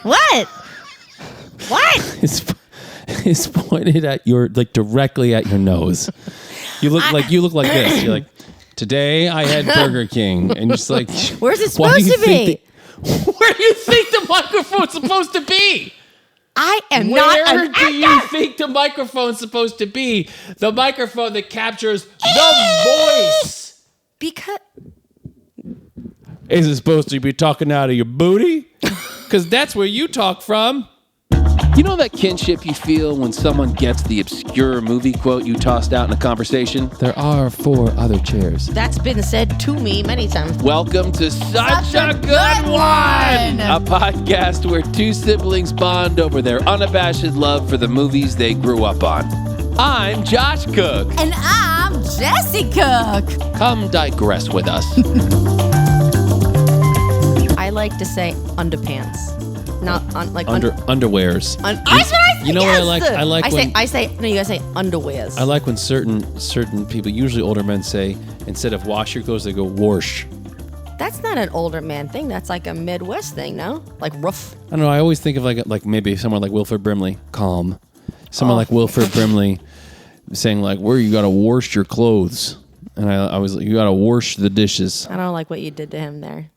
What? What? It's pointed at directly at your nose. You look like this. You're like, today I had Burger King, and just like, where's it supposed to be? Where do you think the microphone's supposed to be? I am not an Where do you think the microphone's supposed to be? The microphone that captures the voice. Because is it supposed to be talking out of your booty? Because that's where you talk from. You know that kinship you feel when someone gets the obscure movie quote you tossed out in a conversation? There are 4 other chairs. That's been said to me many times. Welcome to Such a Good One! A podcast where 2 siblings bond over their unabashed love for the movies they grew up on. I'm Josh Cook. And I'm Jesse Cook. Come digress with us. I like to say underpants. Not underwears. That's what I say. You know yes. what I like? No, you gotta say underwears. I like when certain people, usually older men, say instead of wash your clothes, they go wash. That's not an older man thing. That's like a Midwest thing, no? Like rough. I don't know. I always think of like maybe someone like Wilford Brimley, calm. Someone like Wilford Brimley saying like, where you gotta wash your clothes, and I was like, you gotta wash the dishes. I don't like what you did to him there.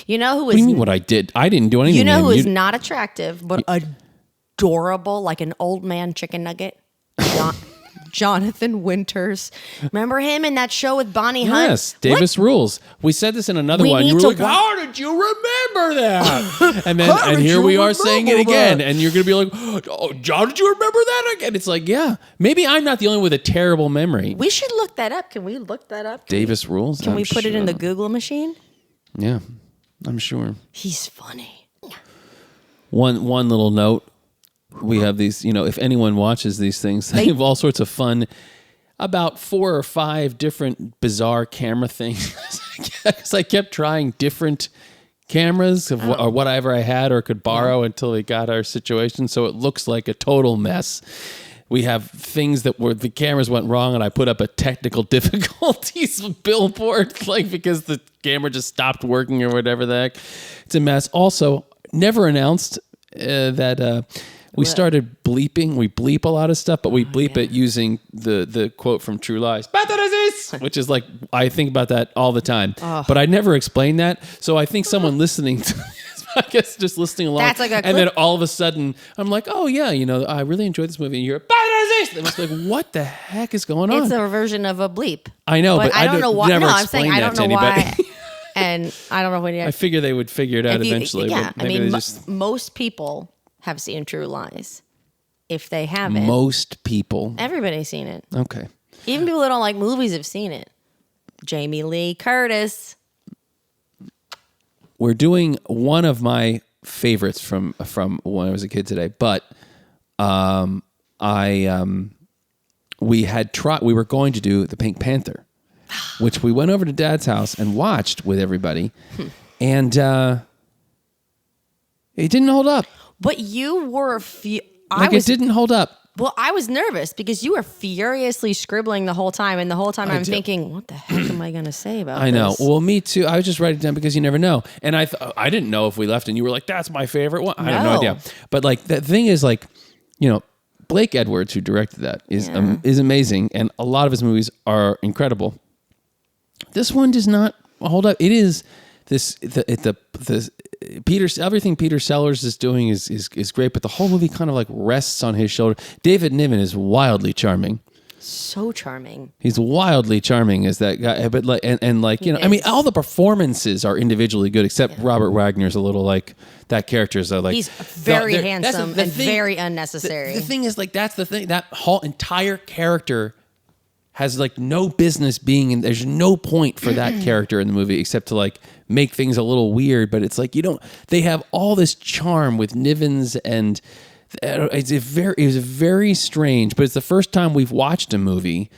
You know who is... What do you mean what I did? I didn't do anything. You know who is not attractive, but adorable, like an old man chicken nugget? Jonathan Winters. Remember him in that show with Bonnie Hunt? Yes, Davis Rules. We said this in another one. You were like, how did you remember that? And then and here we are saying it again. And you're going to be like, oh, John, did you remember that again? It's like, yeah. Maybe I'm not the only one with a terrible memory. We should look that up. Can we look that up? Davis Rules? Can we put it in the Google machine? Yeah. I'm sure. He's funny. One little note. We have these, if anyone watches these things, they have all sorts of fun about 4 or 5 different bizarre camera things. Because I kept trying different cameras or whatever I had or could borrow until we got our situation. So it looks like a total mess. We have things that were the cameras went wrong, and I put up a technical difficulties billboard, because the camera just stopped working or whatever the heck. It's a mess. Also, never announced that we started bleeping. We bleep a lot of stuff, but we bleep it using the quote from True Lies, which is like, I think about that all the time. But I never explained that. So I think someone listening to I guess just listening along. That's like a clip. And then all of a sudden, I'm like, oh, yeah, I really enjoyed this movie. And you're, they must be like, what the heck is going on? It's a version of a bleep. I know, but I don't know why. Never No, I'm saying I don't know why. Anybody. And I don't know what. I figure they would figure it out eventually. Yeah, but maybe most people have seen True Lies. If they haven't, most people, everybody's seen it. Okay, even people that don't like movies have seen it. Jamie Lee Curtis. We're doing one of my favorites from when I was a kid today, but we were going to do the Pink Panther, which we went over to Dad's house and watched with everybody, and it didn't hold up. But you were it didn't hold up. Well, I was nervous because you were furiously scribbling the whole time, and the whole time I'm thinking, what the heck am I going to say about this? I know. Well, me too. I was just writing it down because you never know. And I didn't know if we left and you were like, that's my favorite one. I had no idea. But like the thing is Blake Edwards, who directed that, is amazing. And a lot of his movies are incredible. This one does not hold up. It is everything Peter Sellers is doing is great, but the whole movie kind of like rests on his shoulder. David Niven is wildly charming. So charming. He's wildly charming as that guy, but all the performances are individually good, except Robert Wagner's a little like that character is like he's very handsome and very unnecessary. The thing is that's the thing, that whole entire character has like no business being in. There's no point for that character in the movie except to like make things a little weird. But it's like they have all this charm with Nivens, and it was very strange. But it's the first time we've watched a movie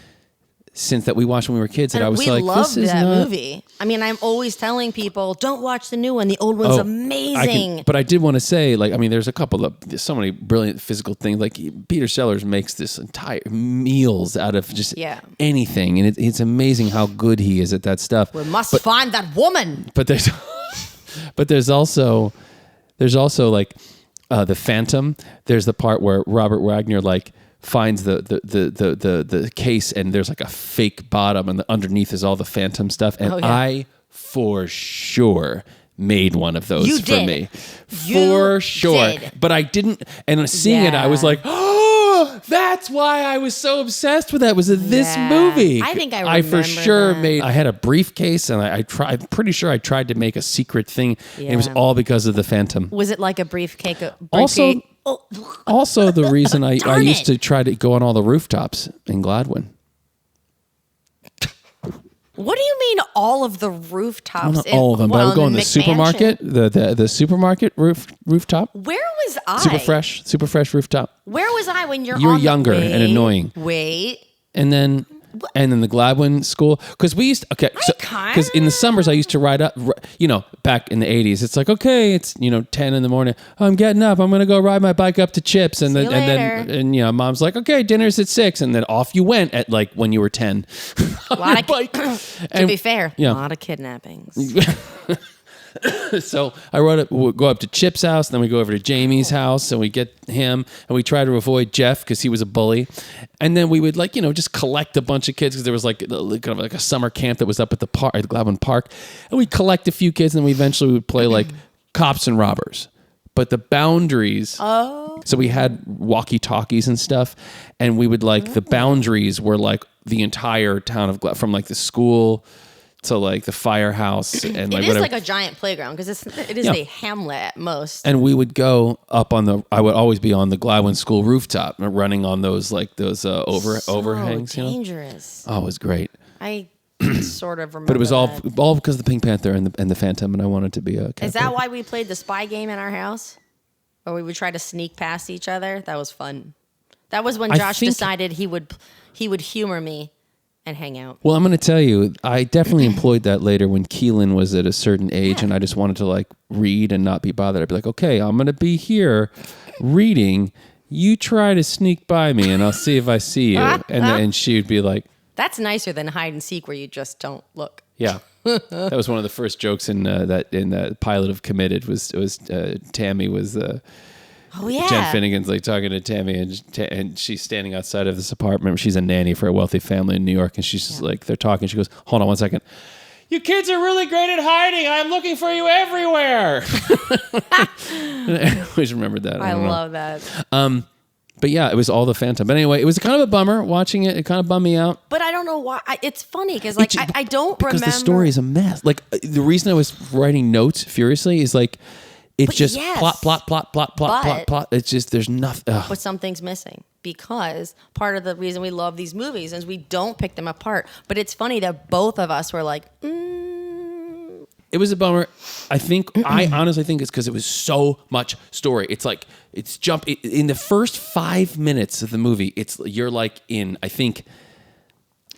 since that we watched when we were kids, and I was like, "This is that movie." I mean, I'm always telling people, "Don't watch the new one. The old one's amazing." But I did want to say, there's there's so many brilliant physical things. Like Peter Sellers makes this entire meals out of just anything, and it's amazing how good he is at that stuff. We must find that woman. But there's also There's also like the Phantom. There's the part where Robert Wagner like finds the case and there's like a fake bottom and underneath is all the Phantom stuff. And I for sure made one of those for me. For sure. But I didn't. And seeing it, I was like, oh, that's why I was so obsessed with that. Was this movie? I think I remember for sure that. I had a briefcase and I'm pretty sure I tried to make a secret thing. And it was all because of the Phantom. Was it like a briefcase? Also, the reason I used to try to go on all the rooftops in Gladwin. What do you mean all of the rooftops? Not all of them, but I would go in the supermarket, the supermarket rooftop. Where was I? Super fresh rooftop. Where was I when you were younger and annoying? And then the Gladwin school, because we used because in the summers I used to ride up, back in the 80s. It's like, okay, it's 10 in the morning. I'm getting up. I'm gonna go ride my bike up to Chips, and then mom's like, okay, dinner's at 6, and then off you went at like when you were 10. On your bike. To be fair, a lot of kidnappings. So we'd go up to Chip's house, then we go over to Jamie's house, and we get him, and we try to avoid Jeff because he was a bully, and then we would just collect a bunch of kids because there was like kind of like a summer camp that was up at the park, at Gladwin Park, and we'd collect a few kids, and then we eventually would play like cops and robbers. But the boundaries, so we had walkie-talkies and stuff, and we would the boundaries were like the entire town of from like the school to like the firehouse, and like it is like a giant playground because it is a hamlet at most. And we would go up I would always be on the Gladwin school rooftop, running on those overhangs. Dangerous. Oh, it was great. I sort of remember. But it was all because of the Pink Panther and the Phantom, and I wanted to be a captain. Is that why we played the spy game in our house, or we would try to sneak past each other? That was fun. That was when Josh decided he would humor me and hang out. Well, I'm going to tell you, I definitely employed that later when Keelan was at a certain age, and I just wanted to read and not be bothered. I'd be like, okay, I'm going to be here reading. You try to sneak by me, and I'll see if I see you. And then she would be like, "That's nicer than hide and seek, where you just don't look." Yeah, that was one of the first jokes in the pilot of Committed. Was Tammy was. Jen Finnegan's talking to Tammy, and she's standing outside of this apartment. She's a nanny for a wealthy family in New York, and she's just they're talking. She goes, "Hold on 1 second. You kids are really great at hiding. I'm looking for you everywhere." I always remembered that. I love that. But yeah, it was all the Phantom. But anyway, it was kind of a bummer watching it. It kind of bummed me out. But I don't know why. It's funny because I don't remember. Because the story is a mess. The reason I was writing notes furiously is it's just plot. It's just, there's nothing. But something's missing because part of the reason we love these movies is we don't pick them apart. But it's funny that both of us were like, It was a bummer. I honestly think it's because it was so much story. It's in the first 5 minutes of the movie, you're in, I think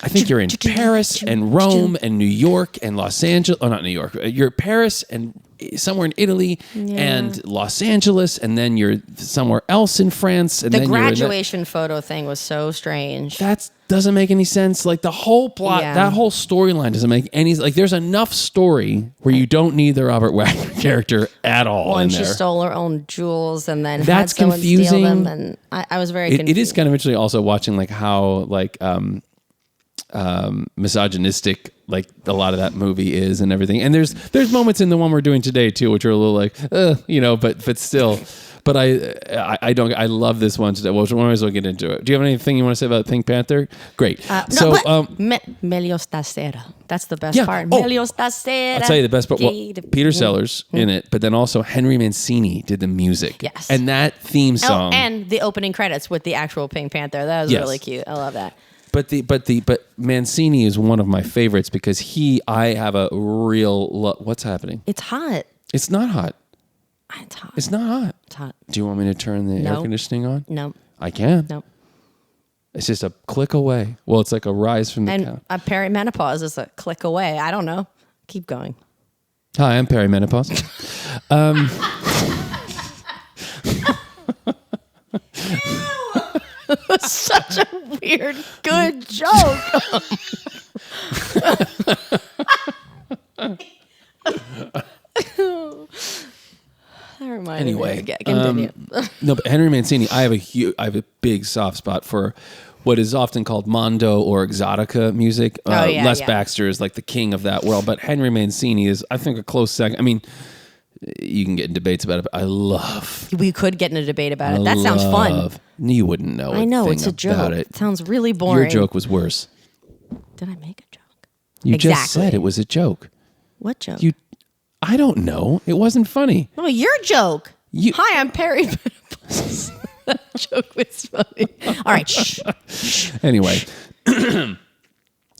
you're in Paris and Rome and New York and Los Angeles. Oh, not New York. You're Paris and somewhere in Italy and Los Angeles, and then you're somewhere else in France. And the graduation photo thing was so strange. That doesn't make any sense. The whole plot, that whole storyline doesn't make any. There's enough story where you don't need the Robert Wagner character at all. And in there. She stole her own jewels, and then that's had someone confusing. Steal them, and I was very confused. It is kind of interesting also watching how misogynistic a lot of that movie is and everything, and there's moments in the one we're doing today too which are a little but still, but I love this one today. Well, we might as well get into it. Do you have anything you want to say about Pink Panther? Great. Meglio stasera. That's the best part. Meglio stasera. I'll tell you the best part. Well, Peter Sellers in it, but then also Henry Mancini did the music. Yes. And that theme song and the opening credits with the actual Pink Panther. That was really cute. I love that. But Mancini is one of my favorites because I have a real what's happening? It's hot. It's not hot. It's hot. It's not hot. It's hot. Do you want me to turn the air conditioning on? No. I can. No. It's just a click away. Well, it's like a rise from the count. And Perry Menopause is a click away. I don't know. Keep going. Hi, I'm Perry Menopause. Such a weird, good joke. That reminded Anyway, me. Continue. no, but Henry Mancini, I have a big soft spot for what is often called Mondo or Exotica music. Les Baxter is like the king of that world, but Henry Mancini is, I think, a close second. I mean, you can get in debates about it, but I love. We could get in a debate about it. That sounds fun. You wouldn't know. I know, it's a joke. It sounds really boring. Your joke was worse. Did I make a joke? You just said it was a joke. What joke? I don't know. It wasn't funny. No, your joke. Hi, I'm Perry Menopause. That joke was funny. All right. Shh. Anyway,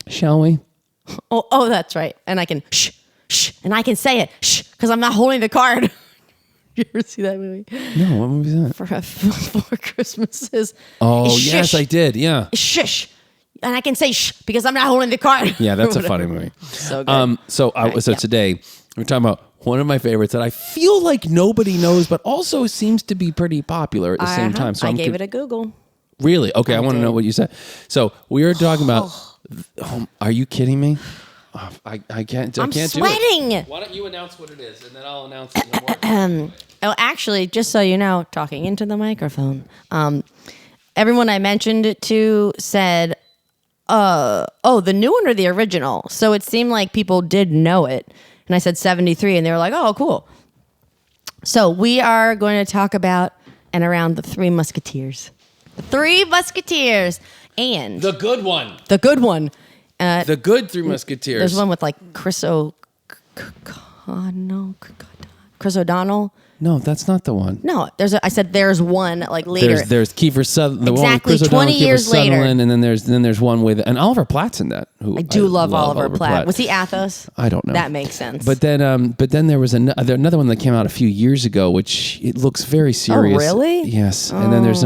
shall we? Oh, that's right. And I can shh, and I can say it because I'm not holding the card. You ever see that movie? No, what movie is that? For Four Christmases. Oh, yes, I did. Yeah. Shush. And I can say shh because I'm not holding the card. Yeah, that's a funny movie. So good. Today we're talking about one of my favorites that I feel like nobody knows, but also seems to be pretty popular at the same time. So I gave it a Google. Really? Okay, I want to know what you said. So we are talking about. Are you kidding me? I can't. I'm can't sweating. Do it. Why don't you announce what it is, and then I'll announce it. Actually, just so you know, talking into the microphone. Everyone I mentioned it to said, the new one or the original? So it seemed like people did know it. And I said 73, and they were like, oh, cool. So we are going to talk about and around the Three Musketeers. The Three Musketeers. And the good one. The good one. The good Three Musketeers. There's one with like Chris O'Donnell. No, that's not the one. No, I said there's one like later. There's Kiefer Sutherland. The exactly, one with Chris 20 O'Donnell, years Kiefer later. Sutherland, and then there's one with and Oliver Platt's in that. Who I do love Oliver Platt. Was he Athos? I don't know. That makes sense. But then there was another one that came out a few years ago, which it looks very serious. Oh, really? Yes. And then there's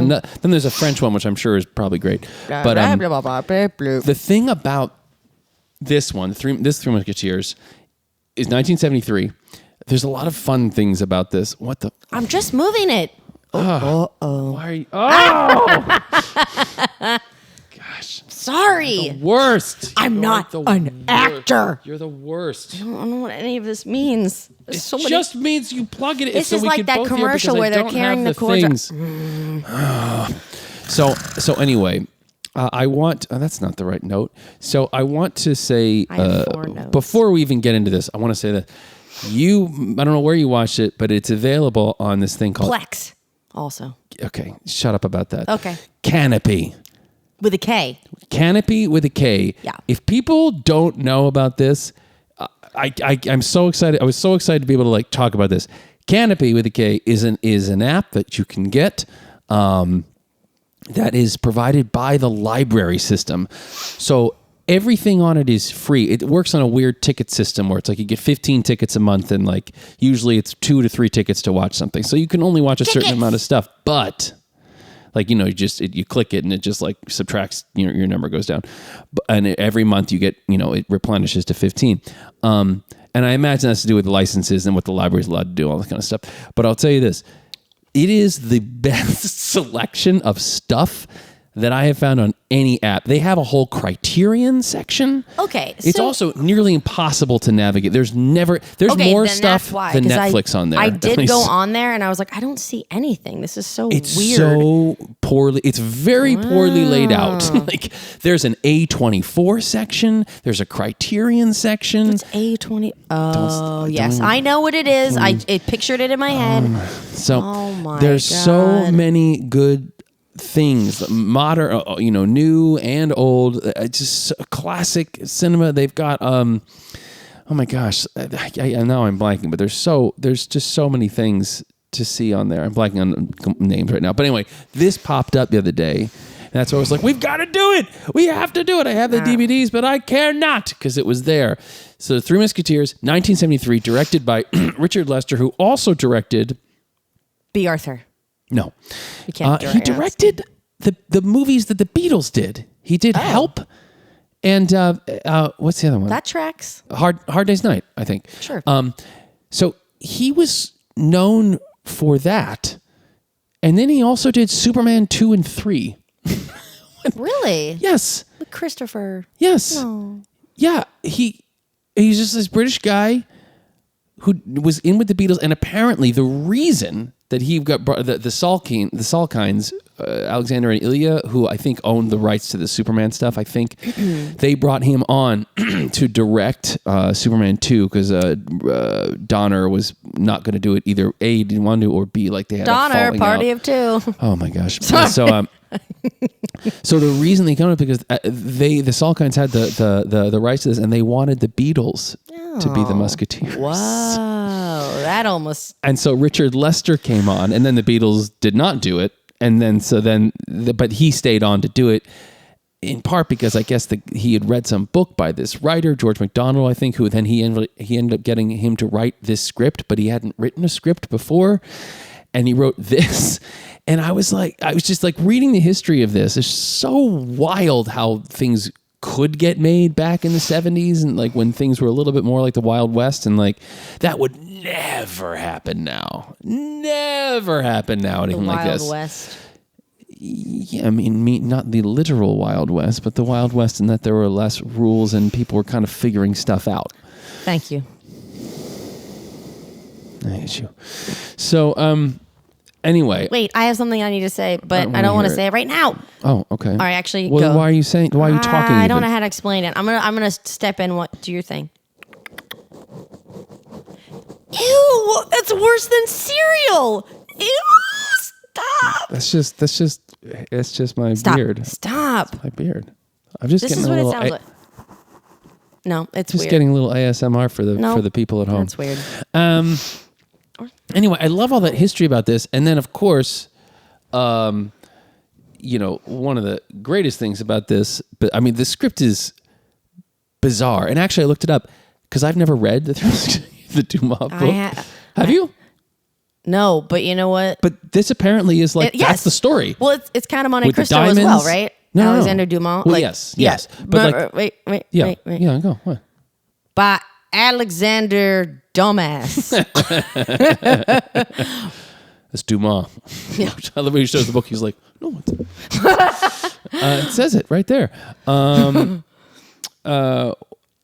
a French one, which I'm sure is probably great. But the thing about this one, this Three Musketeers, is 1973. There's a lot of fun things about this. What the? I'm just moving it. Why are you? Oh! Gosh. Sorry. The worst. I'm not an actor. You're the worst. I don't know what any of this means. It just means you plug it in. This so is we like can that both commercial where they're carrying the cords. So anyway. I want. That's not the right note. So I want to say I have 4 notes. Before we even get into this, I want to say that I don't know where you watched it, but it's available on this thing called Plex. Also. Okay, shut up about that. Okay. KANOPY. With a K. KANOPY with a K. Yeah. If people don't know about this, I'm so excited. I was so excited to be able to like talk about this. KANOPY with a K is an app that you can get. That is provided by the library system. So everything on it is free. It works on a weird ticket system where it's like you get 15 tickets a month and like usually it's 2 to 3 tickets to watch something. So you can only watch a certain amount of stuff. But like, you click it and it just like subtracts, your number goes down. And every month you get, it replenishes to 15. And I imagine that's to do with the licenses and what the library is allowed to do, all that kind of stuff. But I'll tell you this. It is the best selection of stuff that I have found on any app. They have a whole criterion section. Okay. It's also nearly impossible to navigate. There's more stuff than Netflix on there. I did go on there and I was like, I don't see anything. This is so weird. It's very poorly laid out. Like there's an A24 section. There's a criterion section. It's A20. Oh, yes. I know what it is. I pictured it in my head. There's so many good things, modern, new and old, just classic cinema. They've got, oh my gosh, now I'm blanking, but there's just so many things to see on there. I'm blanking on names right now, but anyway, this popped up the other day, and that's why I was like, we've got to do it. We have to do it. I have the DVDs, but I care not because it was there. So, Three Musketeers, 1973, directed by Richard Lester, who also directed B. Arthur. No. He directed the movies that the Beatles did. He did Help and what's the other one? That tracks. Hard Day's Night, I think. Sure. So he was known for that. And then he also did Superman 2 and 3. Really? Yes. With Christopher. Yes. Oh. Yeah. He's just this British guy who was in with the Beatles, and apparently the reason that he got brought, the Salkinds, Alexander and Ilya, who I think owned the rights to the Superman stuff, I think they brought him on to direct Superman 2 because Donner was not going to do it either. A, didn't want to, or B, like they had Donner, a falling party out. of two. Oh my gosh! So the reason they come up because the Salkinds had the rights to this, and they wanted the Beatles to be the Musketeers. Wow, that almost. And so Richard Lester came on, and then the Beatles did not do it, and then but he stayed on to do it. In part because I guess he had read some book by this writer, George MacDonald, I think, who then he ended up getting him to write this script, but he hadn't written a script before, and he wrote this. And I was just like reading the history of this. It's so wild how things could get made back in the 70s, and like when things were a little bit more like the Wild West, and like that would never happen now. Never happen now. Anything like this. Wild West. Yeah, I mean, not the literal Wild West, but the Wild West in that there were less rules and people were kind of figuring stuff out. Thank you. I hate you. So, anyway. Wait, I have something I need to say, but I don't want to say it right now. Oh, okay. All right, actually, well, go. Then why are you talking? I don't know how to explain it. I'm gonna step in. Do your thing. Ew, that's worse than cereal. Ew, stop. That's just my beard. Stop. It's my beard. I'm just This getting is a what little. it sounds like. No, it's just weird. getting a little ASMR for the people at home. That's weird. Anyway, I love all that history about this, and then of course, one of the greatest things about this, but I mean, the script is bizarre, and actually, I looked it up because I've never read the Dumas book. Have you? No, but you know what? But this apparently is like that's the story. Well, it's kind of Monte With the Cristo as well, diamonds? right? No, Alexander Dumas. Well, yes. But wait. Yeah, go. What? By Alexander Dumbass. That's Dumas. Yeah. I love when he shows the book. He's like, no, it says it right there.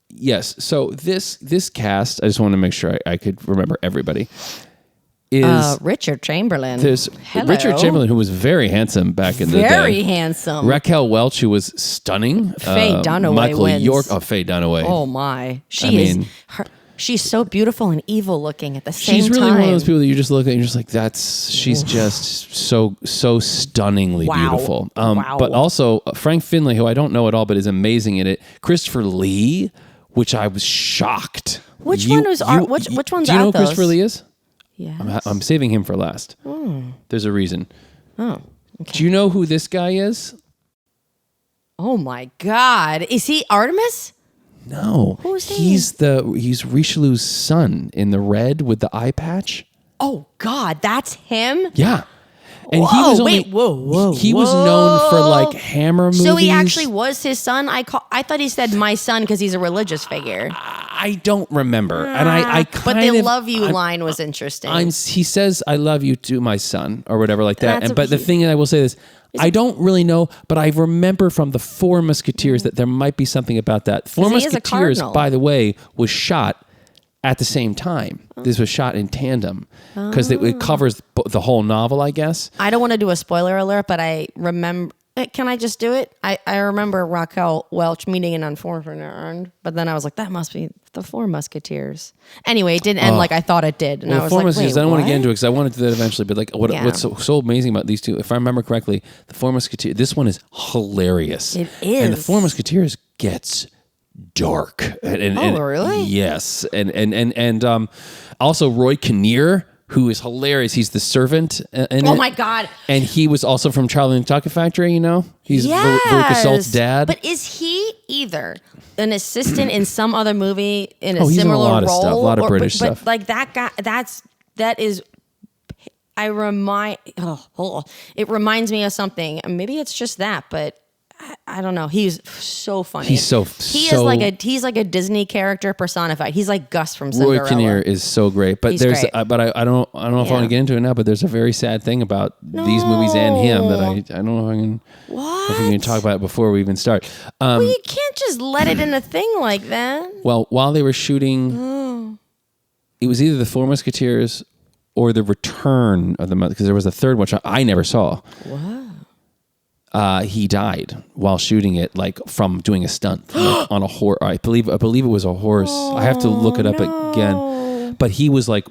Yes. So this cast, I just want to make sure I could remember everybody. Is Richard Chamberlain. There's Richard Chamberlain, who was very handsome back in the day. Very handsome. Raquel Welch, who was stunning. Faye Dunaway Michael wins. York. Oh, Faye Dunaway. Oh my, she's so beautiful and evil looking at the same time. She's really one of those people that you just look at and you're just like, she's just so stunningly beautiful. Wow. But also Frank Finlay, who I don't know at all, but is amazing in it. Christopher Lee, which I was shocked. Which one's Athos? Do you know who Christopher Lee is? Yes. I'm saving him for last. There's a reason. Oh, okay. Do you know who this guy is? Oh my God. Is he Artemis? No. Who's he? He's Richelieu's son in the red with the eye patch. Oh God, that's him? Yeah. And whoa. He was known for like Hammer movies. So he actually was his son? I thought he said my son because he's a religious figure. I don't remember. And I kind but the love you line was interesting. He says, I love you to my son or whatever like that. But the thing I will say is, I don't really know, but I remember from the Four Musketeers that there might be something about that. Four Musketeers, by the way, was shot at the same time. This was shot in tandem because it covers the whole novel, I guess. I don't want to do a spoiler alert, but I remember... Can I just do it? I remember Raquel Welch meeting an unfortunate, but then I was like, that must be the Four Musketeers. Anyway, it didn't end like I thought it did. And I was Four like, Musketeers, I don't want to get into it because I want to do that eventually. But like, what's so amazing about these two, if I remember correctly, the Four Musketeers, this one is hilarious. It is. And the Four Musketeers gets dark. And really? Yes. And also Roy Kinnear, who is hilarious. He's the servant in it. Oh my God. And he was also from Charlie and the Chocolate Factory, you know? He's Veruca Salt's dad. But is he either an assistant in some other movie in a he's similar in a lot role? Of stuff, a lot of British stuff. But like that guy, it reminds me of something. Maybe it's just that, but I don't know. He's so funny. He's like a Disney character personified. He's like Gus from Cinderella. Roy Kinnear is so great, but He's there's great. But I don't know if I want to get into it now. But there's a very sad thing about these movies and him that I don't know if I can. What? If we can talk about it before we even start. Well, you can't just let it in a thing like that. Well, while they were shooting it was either the Four Musketeers or the Return of the because there was a third one which I never saw. Wow. He died while shooting it, like from doing a stunt on a horse. I believe it was a horse. I have to look it up again. But he was like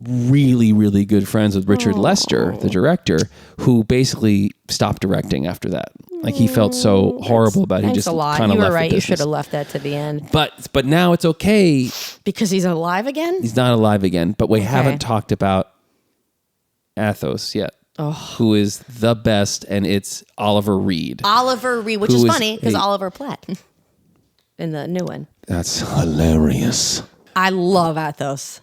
really, really good friends with Richard Lester, the director, who basically stopped directing after that. Like he felt so horrible about it. He just kind of left. You were right. The You should business. have left that to the end. But now it's okay. Because he's alive again? He's not alive again. But we haven't talked about Athos yet. Who is the best, and it's Oliver Reed. Oliver Reed, which is funny because Oliver Platt in the new one. That's hilarious. I love Athos.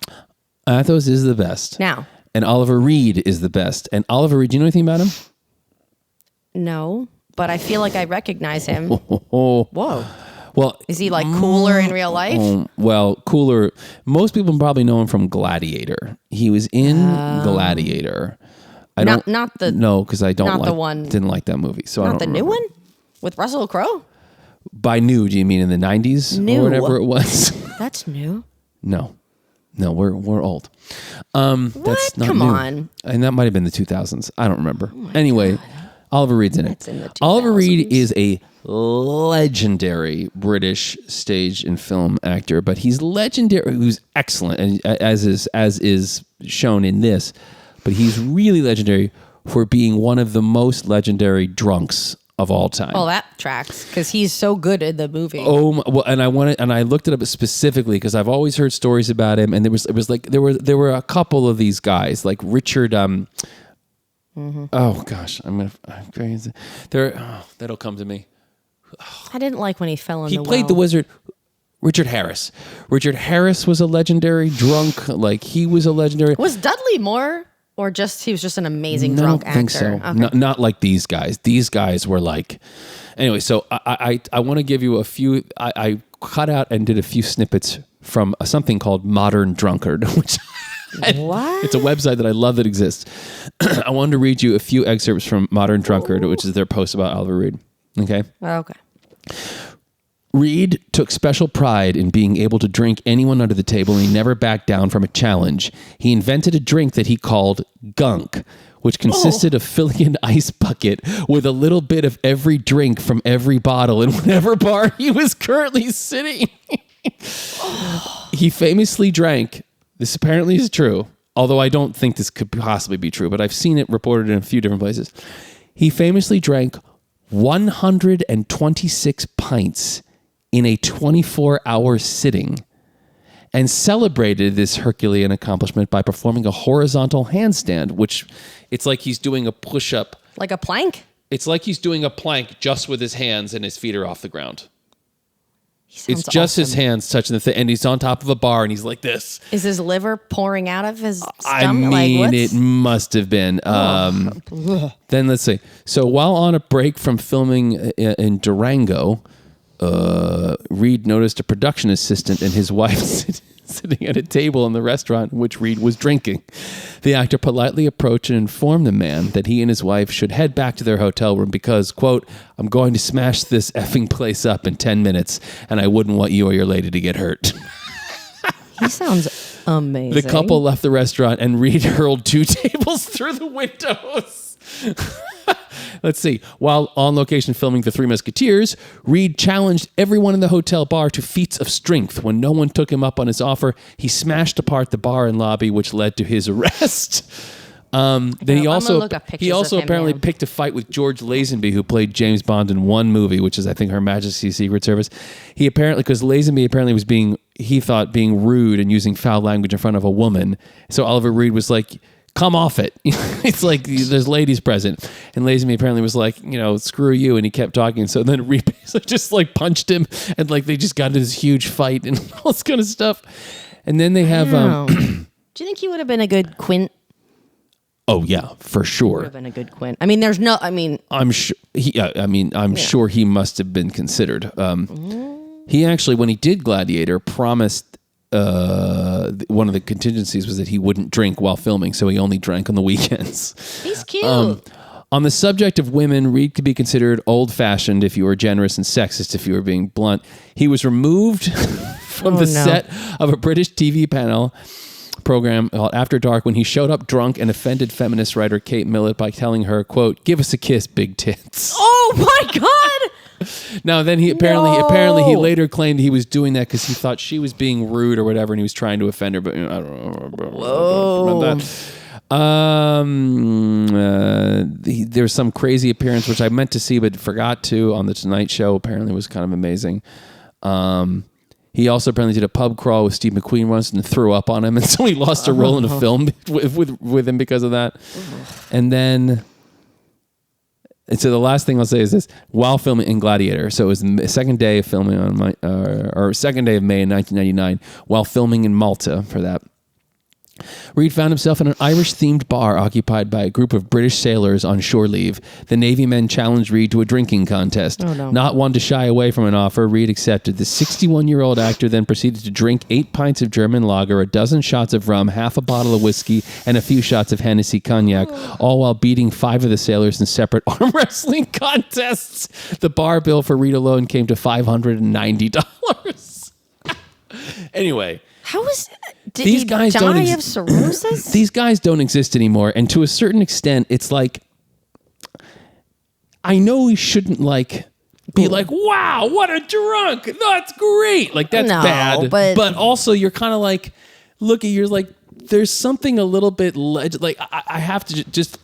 Athos is the best. Now. And Oliver Reed is the best. And Oliver Reed, do you know anything about him? No, but I feel like I recognize him. Whoa. Well, is he like cooler in real life? Well, cooler. Most people probably know him from Gladiator. He was in Gladiator. Not the because I don't not like the one. Didn't like that movie, so I don't the remember. new one with Russell Crowe. By new, do you mean in the 90s New. or whatever it was? That's new. No, we're old. That's not Come new. on. And that might have been the 2000s. I don't remember. Anyway, God. Oliver Reed's in it. In the 2000s. Oliver Reed is a legendary British stage and film actor, but he's legendary. Who's excellent, and as is shown in this. But he's really legendary for being one of the most legendary drunks of all time. Oh, that tracks because he's so good in the movie. Oh well, and I looked it up specifically because I've always heard stories about him, and there were a couple of these guys like Richard. Oh gosh, I'm crazy. That'll come to me. I didn't like when he fell in. He played the wizard. Richard Harris. Richard Harris was a legendary drunk. Like he was a legendary. Was Dudley Moore? Or he was just an amazing drunk actor? I don't think so. Okay. Not like these guys. These guys were like... Anyway, so I want to give you a few... I cut out and did a few snippets from something called Modern Drunkard, which... What? It's a website that I love that exists. I wanted to read you a few excerpts from Modern Drunkard, which is their post about Oliver Reed. Okay? Okay. Reed took special pride in being able to drink anyone under the table, and he never backed down from a challenge. He invented a drink that he called gunk, which consisted of filling an ice bucket with a little bit of every drink from every bottle in whatever bar he was currently sitting. He famously drank, this apparently is true, although I don't think this could possibly be true, but I've seen it reported in a few different places. He famously drank 126 pints in a 24-hour sitting, and celebrated this Herculean accomplishment by performing a horizontal handstand, which it's like he's doing a push-up. Like a plank? It's like he's doing a plank just with his hands and his feet are off the ground. It's just his hands touching the thing, and he's on top of a bar, and he's like this. Is his liver pouring out of his stomach? I mean, it must have been. Then let's see. So while on a break from filming in Durango, Reed noticed a production assistant and his wife sitting at a table in the restaurant in which Reed was drinking. The actor politely approached and informed the man that he and his wife should head back to their hotel room because, quote, I'm going to smash this effing place up in 10 minutes and I wouldn't want you or your lady to get hurt. He sounds amazing. The couple left the restaurant and Reed hurled 2 tables through the windows. Let's see. While on location filming The Three Musketeers, Reed challenged everyone in the hotel bar to feats of strength. When no one took him up on his offer, he smashed apart the bar and lobby, which led to his arrest. Then he also apparently picked a fight with George Lazenby, who played James Bond in one movie, which is, I think, Her Majesty's Secret Service. He apparently, because Lazenby apparently was being rude and using foul language in front of a woman. So Oliver Reed was like, come off it. It's like there's ladies present. And Lazenby apparently was like, screw you. And he kept talking. So then Reed just like punched him and like they just got into this huge fight and all this kind of stuff. And then they have... do you think he would have been a good Quint? Oh yeah, for sure. Would have been a good Quint. I mean, I'm sure sure he must have been considered. He actually, when he did Gladiator, promised one of the contingencies was that he wouldn't drink while filming, so he only drank on the weekends. He's cute. On the subject of women, Reed could be considered old-fashioned if you were generous and sexist if you were being blunt. He was removed from set of a British TV panel program called After Dark when he showed up drunk and offended feminist writer Kate Millett by telling her, quote, "Give us a kiss, big tits." Oh my God. Now, then he apparently he later claimed he was doing that because he thought she was being rude or whatever, and he was trying to offend her. But I don't know about that. There's some crazy appearance which I meant to see but forgot to on the Tonight Show. Apparently, was kind of amazing. He also apparently did a pub crawl with Steve McQueen once and threw up on him, and so he lost a role in a film with him because of that. And then. And so the last thing I'll say is this: while filming in Gladiator, so it was the second day of filming second day of May in 1999, while filming in Malta for that, Reed found himself in an Irish-themed bar occupied by a group of British sailors on shore leave. The Navy men challenged Reed to a drinking contest. Oh, no. Not one to shy away from an offer, Reed accepted. The 61-year-old actor then proceeded to drink 8 pints of German lager, a dozen shots of rum, half a bottle of whiskey, and a few shots of Hennessy cognac, all while beating 5 of the sailors in separate arm wrestling contests. The bar bill for Reed alone came to $590. Anyway... Did these he guys die don't of cirrhosis? These guys don't exist anymore, and to a certain extent, it's like I know we shouldn't be like, "Wow, what a drunk! That's great!" Like that's bad, but also you're kind of like, you're like, there's something a little bit like I have to just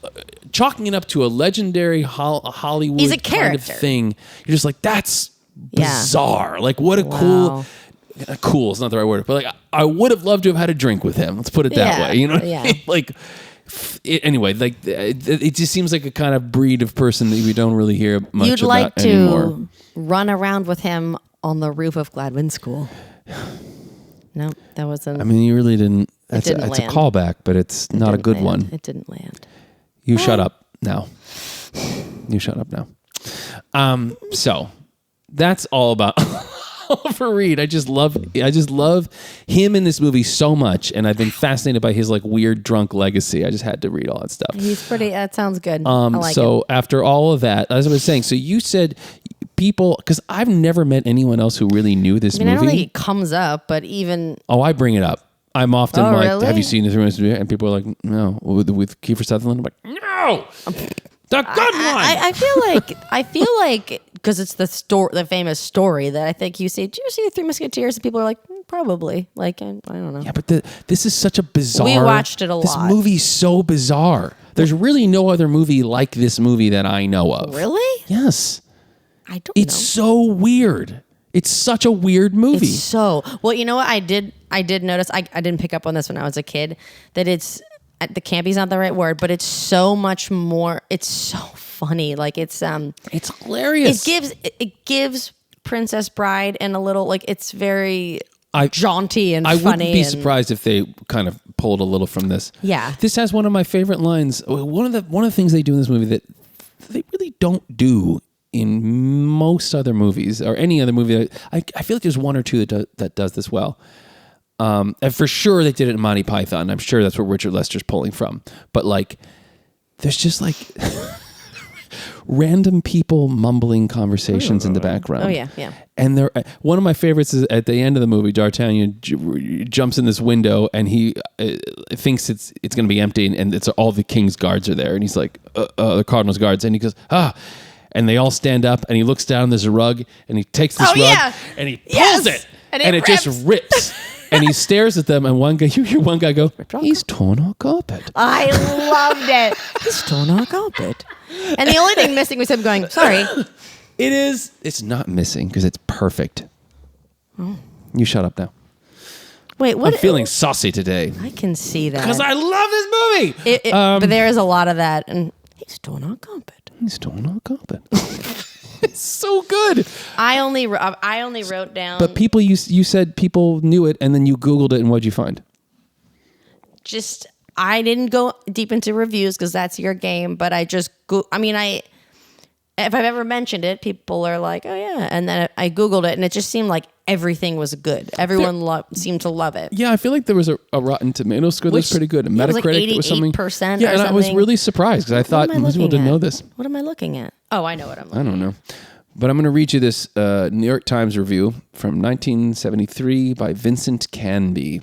chalking it up to a legendary Hollywood He's a kind of character. thing. You're just like, that's bizarre. Like what a cool. Cool is not the right word, but like I would have loved to have had a drink with him. Let's put it that way. You know, like anyway, like it just seems like a kind of breed of person that we don't really hear much You'd about like to anymore. Run around with him on the roof of Gladwin School. No, that wasn't. I mean, you really didn't. It's a land. callback, but it's not a good one. It didn't land. You shut up now. You shut up now. So that's all about. Oliver Reed. I just love him in this movie so much, and I've been fascinated by his like weird drunk legacy. I just had to read all that stuff. He's pretty. That sounds good. I like so it. After all of that, as I was saying, so you said people, because I've never met anyone else who really knew this movie. I don't think it comes up, but even I bring it up. I'm often like, really? "Have you seen this movie?" And people are like, "No." With Kiefer Sutherland, I'm like, "No, the good one." I feel like because it's the famous story that I think you see. Did you see the Three Musketeers? And people are like, probably. Like I don't know. Yeah, but this is such a bizarre. We watched it a This lot. movie's so bizarre. There's really no other movie like this movie that I know of. Really? Yes. I don't. It's so weird. It's such a weird movie. It's so well. You know what? I did notice. I didn't pick up on this when I was a kid. That it's the campy's not the right word, but it's so much more. It's so funny. Like it's hilarious. It gives Princess Bride and a little like it's very jaunty and funny. I wouldn't be surprised if they kind of pulled a little from this. Yeah. This has one of my favorite lines. One of the things they do in this movie that they really don't do in most other movies or any other movie. I feel like there's one or two that does this well. And for sure they did it in Monty Python. I'm sure that's where Richard Lester's pulling from. But like, there's just like random people mumbling conversations in the background. Oh yeah. And one of my favorites is at the end of the movie, D'Artagnan jumps in this window and he thinks it's going to be empty and it's all the king's guards are there. And he's like, the cardinal's guards. And he goes, and they all stand up and he looks down, there's a rug and he takes this rug and he pulls it and it just rips. And he stares at them and you hear one guy go, "He's torn our carpet." I loved it. He's torn our carpet. And the only thing missing was him going, "Sorry." It's not missing because it's perfect. You shut up now. Wait, what? I'm feeling saucy today. I can see that. Because I love this movie. But there is a lot of that. And he's torn our carpet. He's torn our carpet. It's so good. I only wrote down. But people, you said people knew it, and then you Googled it, and what'd you find? I didn't go deep into reviews because that's your game. But if I've ever mentioned it, people are like, "Oh yeah," and then I Googled it, and it just seemed like everything was good. Everyone seemed to love it. Yeah, I feel like there was a Rotten Tomatoes score that was pretty good. A Metacritic, it was like 88%. That was something. Yeah, and something. I was really surprised because I thought most people didn't know this. What am I looking at? Oh, I know what I'm looking at. I don't know. But I'm going to read you this New York Times review from 1973 by Vincent Canby.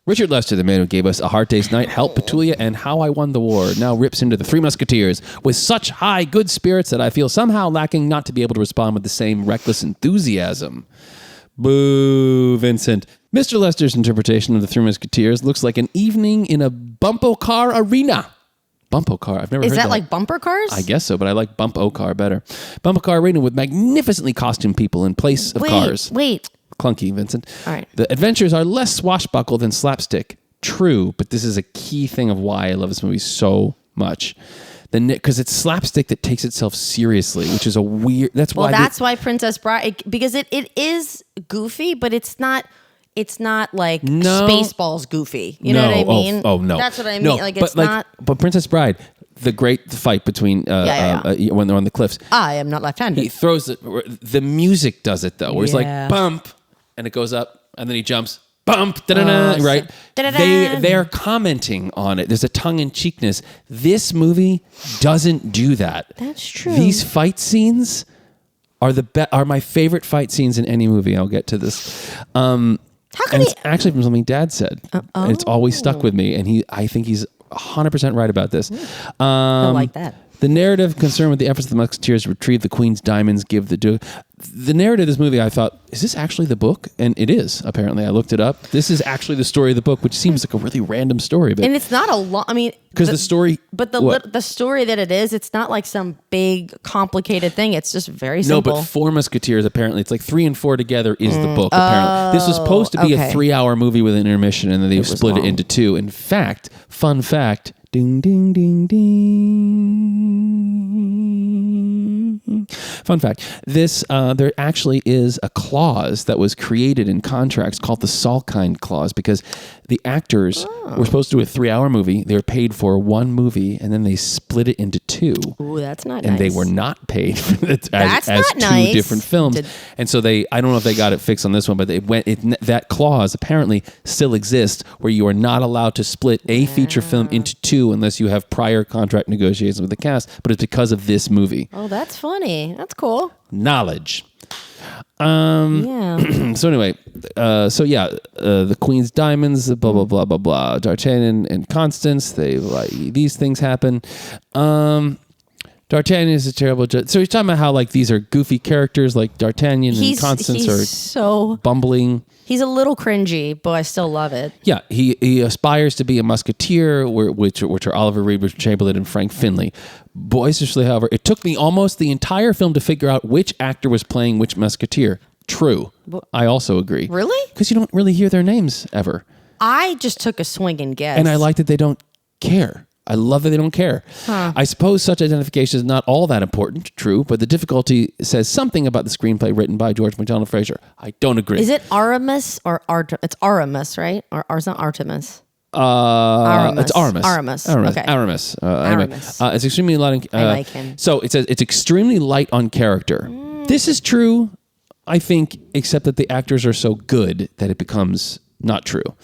Richard Lester, the man who gave us A Hard Day's Night, Help, Petulia, and How I Won the War, now rips into The Three Musketeers with such high good spirits that I feel somehow lacking not to be able to respond with the same reckless enthusiasm. Boo, Vincent. Mr. Lester's interpretation of The Three Musketeers looks like an evening in a bumpo car arena. Bumpo car. I've never heard that. Is that like bumper cars? I guess so, but I like Bumpo car better. Bumpo car arena with magnificently costumed people in place of cars. Wait. Clunky, Vincent. All right. The adventures are less swashbuckle than slapstick. True, but this is a key thing of why I love this movie so much. Because it's slapstick that takes itself seriously, which is a weird. That's why Princess Bride, because it is goofy, but it's not like Spaceballs goofy. You know what I mean? Oh no, that's what I mean. Like it's not. But Princess Bride, the fight between when they're on the cliffs. I am not left-handed. He throws the music does it though, where he's like bump, and it goes up, and then he jumps. Bump, da-da-da, right? They're commenting on it. There's a tongue-in-cheekness. This movie doesn't do that. That's true. These fight scenes are my favorite fight scenes in any movie. I'll get to this. It's actually from something Dad said. And it's always stuck with me, and I think he's 100% right about this. I like that. The narrative concerned with the efforts of the Musketeers to retrieve the Queen's diamonds, the narrative of this movie, I thought, is this actually the book? And it is, apparently. I looked it up. This is actually the story of the book, which seems like a really random story. But and it's not a long, because the story... But the story that it is, it's not like some big, complicated thing. It's just very simple. No, but 4 Musketeers, apparently. It's like 3 and 4 together is the book, apparently. This was supposed to be a 3-hour movie with an intermission, and then they split it into 2. In fact, fun fact... Ding, ding, ding, ding. Fun fact. There actually is a clause that was created in contracts called the Salkind Clause because the actors were supposed to do a 3-hour movie. They were paid for 1 movie, and then they split it into 2. Ooh, that's not and nice. They were not paid for it as 2 nice. different films. And so I don't know if they got it fixed on this one, but that clause apparently still exists where you are not allowed to split a feature film into 2 unless you have prior contract negotiations with the cast, but it's because of this movie. Oh, that's funny. That's cool. Knowledge. Yeah. So anyway, the Queen's diamonds, blah blah blah blah blah. D'Artagnan and Constance, these things happen. D'Artagnan is a terrible judge. So he's talking about how these are goofy characters like D'Artagnan and Constance are so bumbling. He's a little cringy, but I still love it. Yeah, he aspires to be a musketeer, which are Oliver Reed, Richard Chamberlain, and Frank Finlay. Boisterously, however, it took me almost the entire film to figure out which actor was playing which musketeer. True. I also agree. Really? Because you don't really hear their names ever. I just took a swinging guess. And I like that they don't care. I love that they don't care. Huh. I suppose such identification is not all that important, true, but the difficulty says something about the screenplay written by George MacDonald Fraser. I don't agree. Is it Aramis or Artemis? It's Aramis, right? Or it's not Artemis. Aramis. It's Aramis. Aramis. Aramis. Okay. Aramis. Anyway, Aramis. it's extremely light on... I like him. So it says it's extremely light on character. This is true, I think, except that the actors are so good that it becomes not true.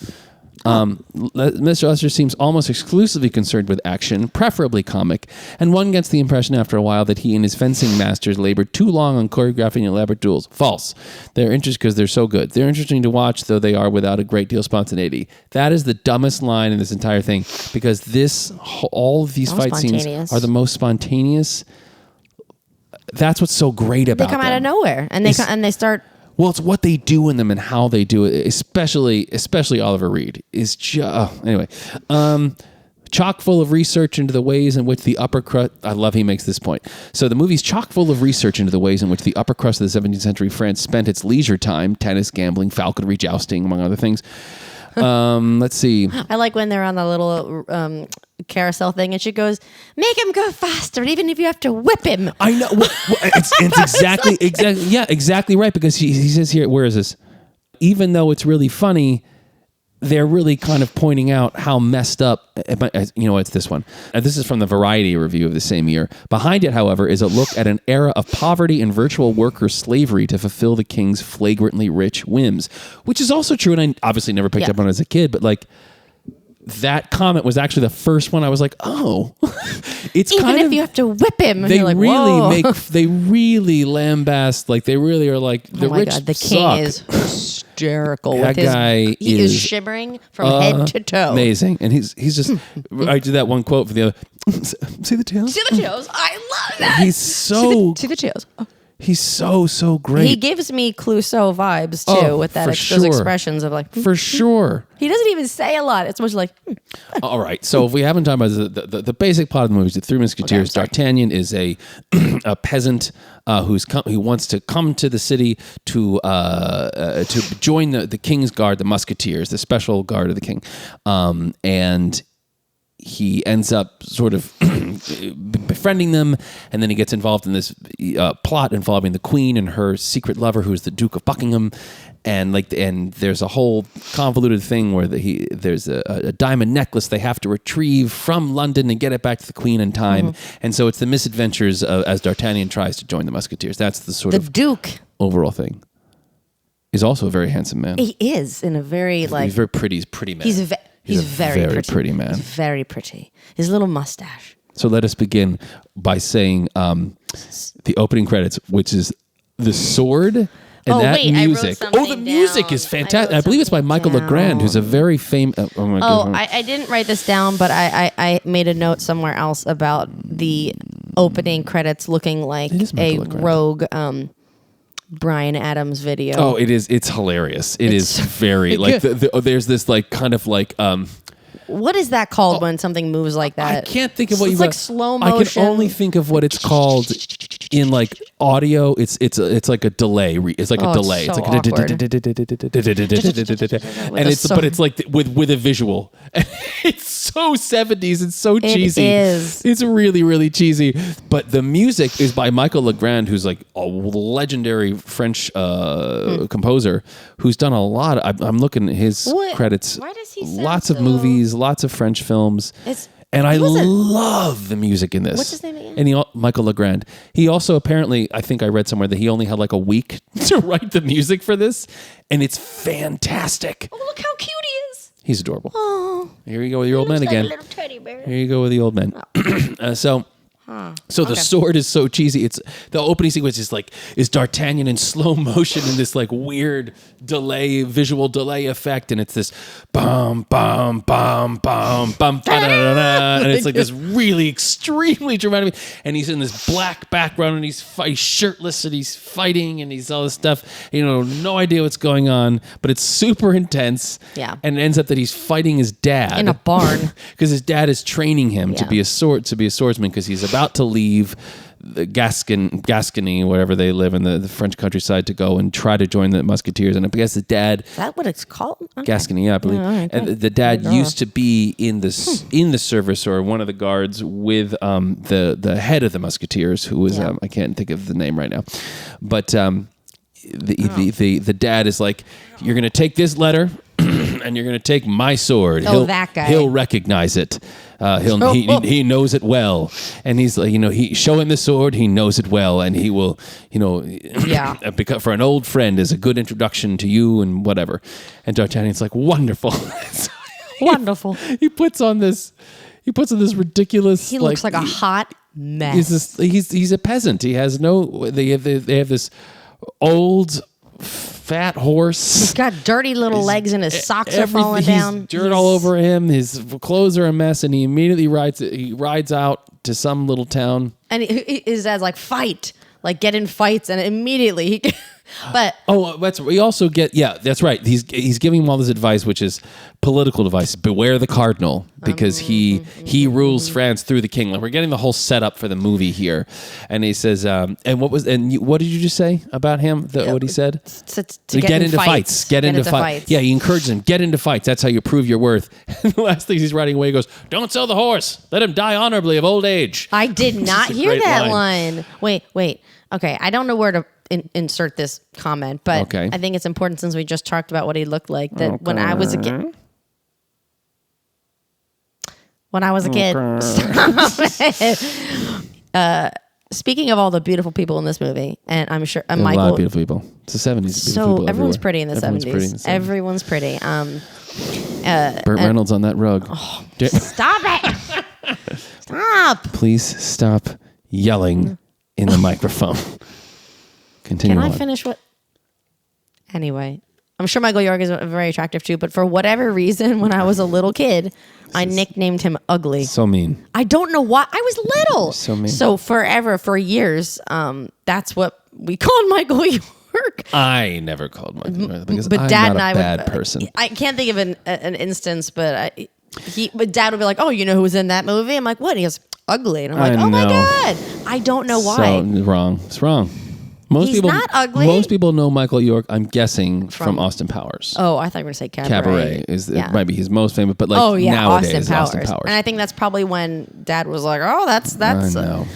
Mr. Lester seems almost exclusively concerned with action, preferably comic, and one gets the impression after a while that he and his fencing masters labored too long on choreographing elaborate duels. False. They're interesting because they're so good. They're interesting to watch, though they are without a great deal of spontaneity. That is the dumbest line in this entire thing, because all of these fight scenes are the most spontaneous. That's what's so great about them. They come out of nowhere, and they start... Well, it's what they do in them and how they do it, especially Oliver Reed is just anyway. Chock full of research into the ways in which the upper crust. I love he makes this point. So the movie's chock full of research into the ways in which the upper crust of the 17th century France spent its leisure time: tennis, gambling, falconry, jousting, among other things. Let's see. I like when they're on the little carousel thing, and she goes, "Make him go faster, even if you have to whip him." I know. It's exactly right. Because he says here, where is this? Even though it's really funny, they're really kind of pointing out how messed up, it's this one. This is from the Variety review of the same year. Behind it, however, is a look at an era of poverty and virtual worker slavery to fulfill the king's flagrantly rich whims, which is also true. And I obviously never picked up on it as a kid, but that comment was actually the first one I was like, oh, it's Even kind if of, you have to whip him, they you're like, really whoa. they really lambast, like they really are like, the Oh my rich God, the suck. king is hysterical. That with his, guy he is is shivering from head to toe. Amazing. And he's just, I did that one quote for the other, see the tails? See the tails? I love that. He's so, see the tails. Oh. he's so great. He gives me Clouseau vibes too, with that for those sure. expressions of like. For sure. He doesn't even say a lot. It's much like. All right. So if we haven't talked about the basic plot of the movie is the Three Musketeers. sorry. D'Artagnan is a peasant who wants to come to the city to join the King's Guard, the Musketeers, the special guard of the king, and he ends up sort of befriending them, and then he gets involved in this plot involving the Queen and her secret lover, who's the Duke of Buckingham, and there's a whole convoluted thing where there's a diamond necklace they have to retrieve from London and get it back to the Queen in time, and so it's the misadventures as D'Artagnan tries to join the Musketeers. That's the sort of Duke overall thing. He's also a very handsome man. He is in a very like. He's very pretty. He's a pretty man. He's a very pretty man. He's very pretty. His little mustache. So let us begin by saying the opening credits, which is the sword and that wait, I wrote music. something The music down. is fantastic. I I wrote believe it's by something Michael down. Legrand, who's a very famous. Oh my God. I didn't write this down, but I made a note somewhere else about the opening credits looking like It is a Michael Legrand. rogue Bryan Adams video. Oh, it is. It's hilarious. It's very like there's this like kind of like what is that called when something moves like that? I can't think of what it's you like slow motion. I can only think of what it's called in like audio. It's like a delay. It's like a delay. It's so like awkward. And it's like with a visual. It's so 70s. It's so cheesy. It is. It's really really cheesy. But the music is by Michael Legrand, who's like a legendary French composer who's done a lot. I'm looking at his credits. Why does he sound lots of so- movies, lots of French films. And I love the music in this. What's his name again? And Michael Legrand. He also apparently, I think I read somewhere that he only had like a week to write the music for this, and it's fantastic. Oh, look how cute he is. He's adorable. Oh, Here you go with your old man looks again. like a little teddy bear. Here you go with the old man. So the sword is so cheesy. It's the opening sequence is D'Artagnan in slow motion in this like weird visual delay effect, and it's this bum bum bum bum bum and it's like this really extremely dramatic. And he's in this black background, and he's shirtless, and he's fighting, and he's all this stuff. No idea what's going on, but it's super intense. Yeah. And it ends up that he's fighting his dad In a barn. because his dad is training him to be a swordsman because he's about to leave the Gascony, wherever they live in the French countryside, to go and try to join the Musketeers. And I guess the dad, Is that what it's called? Okay. Gascony, yeah, I believe, and the dad used to be in the service or one of the guards with the head of the Musketeers, who was I can't think of the name right now, but the dad is like, you're going to take this letter and you're going to take my sword. That guy. He'll recognize it. He knows it well, and he's like, he show him the sword. He knows it well, and he will, because for an old friend is a good introduction to you and whatever. And D'Artagnan's like, wonderful, Wonderful. He puts on this ridiculous. He looks like a hot mess. He's a peasant. He has no. They have this old fat horse. He's got dirty little legs, and his socks are falling down. Dirt all over him. His clothes are a mess, and he immediately rides out to some little town. And his dad's like, fight, like get in fights, and immediately he. But we also get that's right. He's giving him all this advice, which is political advice. Beware the cardinal, because he rules France through the king. Like, we're getting the whole setup for the movie here, and he says, what did you just say about him? What he said? To get into fights. Get into fights. Yeah, he encourages him. Get into fights. That's how you prove your worth. And the last thing he's riding away, he goes, "Don't sell the horse. Let him die honorably of old age." I did not hear that line. Wait. Okay, I don't know where to insert this comment, but okay. I think it's important, since we just talked about what he looked like, that when I was a kid. speaking of all the beautiful people in this movie, and I'm sure a Michael, lot of beautiful people. It's the 70s. Beautiful people everyone's everywhere. pretty in the Everyone's 70s. pretty in the 70s. Everyone's pretty. Burt Reynolds on that rug. Stop it! Stop! Please stop yelling in the microphone. Continue Can on. I finish what? Anyway, I'm sure Michael York is very attractive too, but for whatever reason, when I was a little kid, I nicknamed him Ugly. So mean. I don't know why. I was little. So mean. So for years, that's what we called Michael York. I never called Michael York because But I'm Dad not and a I bad would, person. I can't think of an instance, but Dad would be like, "Oh, you know who was in that movie?" I'm like, "What?" He goes, "Ugly," and I'm like, I "Oh my know. God!" I don't know why. So wrong. It's wrong. Most He's people, not ugly. Most people know Michael York, I'm guessing, from Austin Powers. Oh, I thought you were going to say Cabaret. Cabaret it might be his most famous, but like Austin nowadays, Powers. And I think that's probably when Dad was like, "Oh, that's." I know.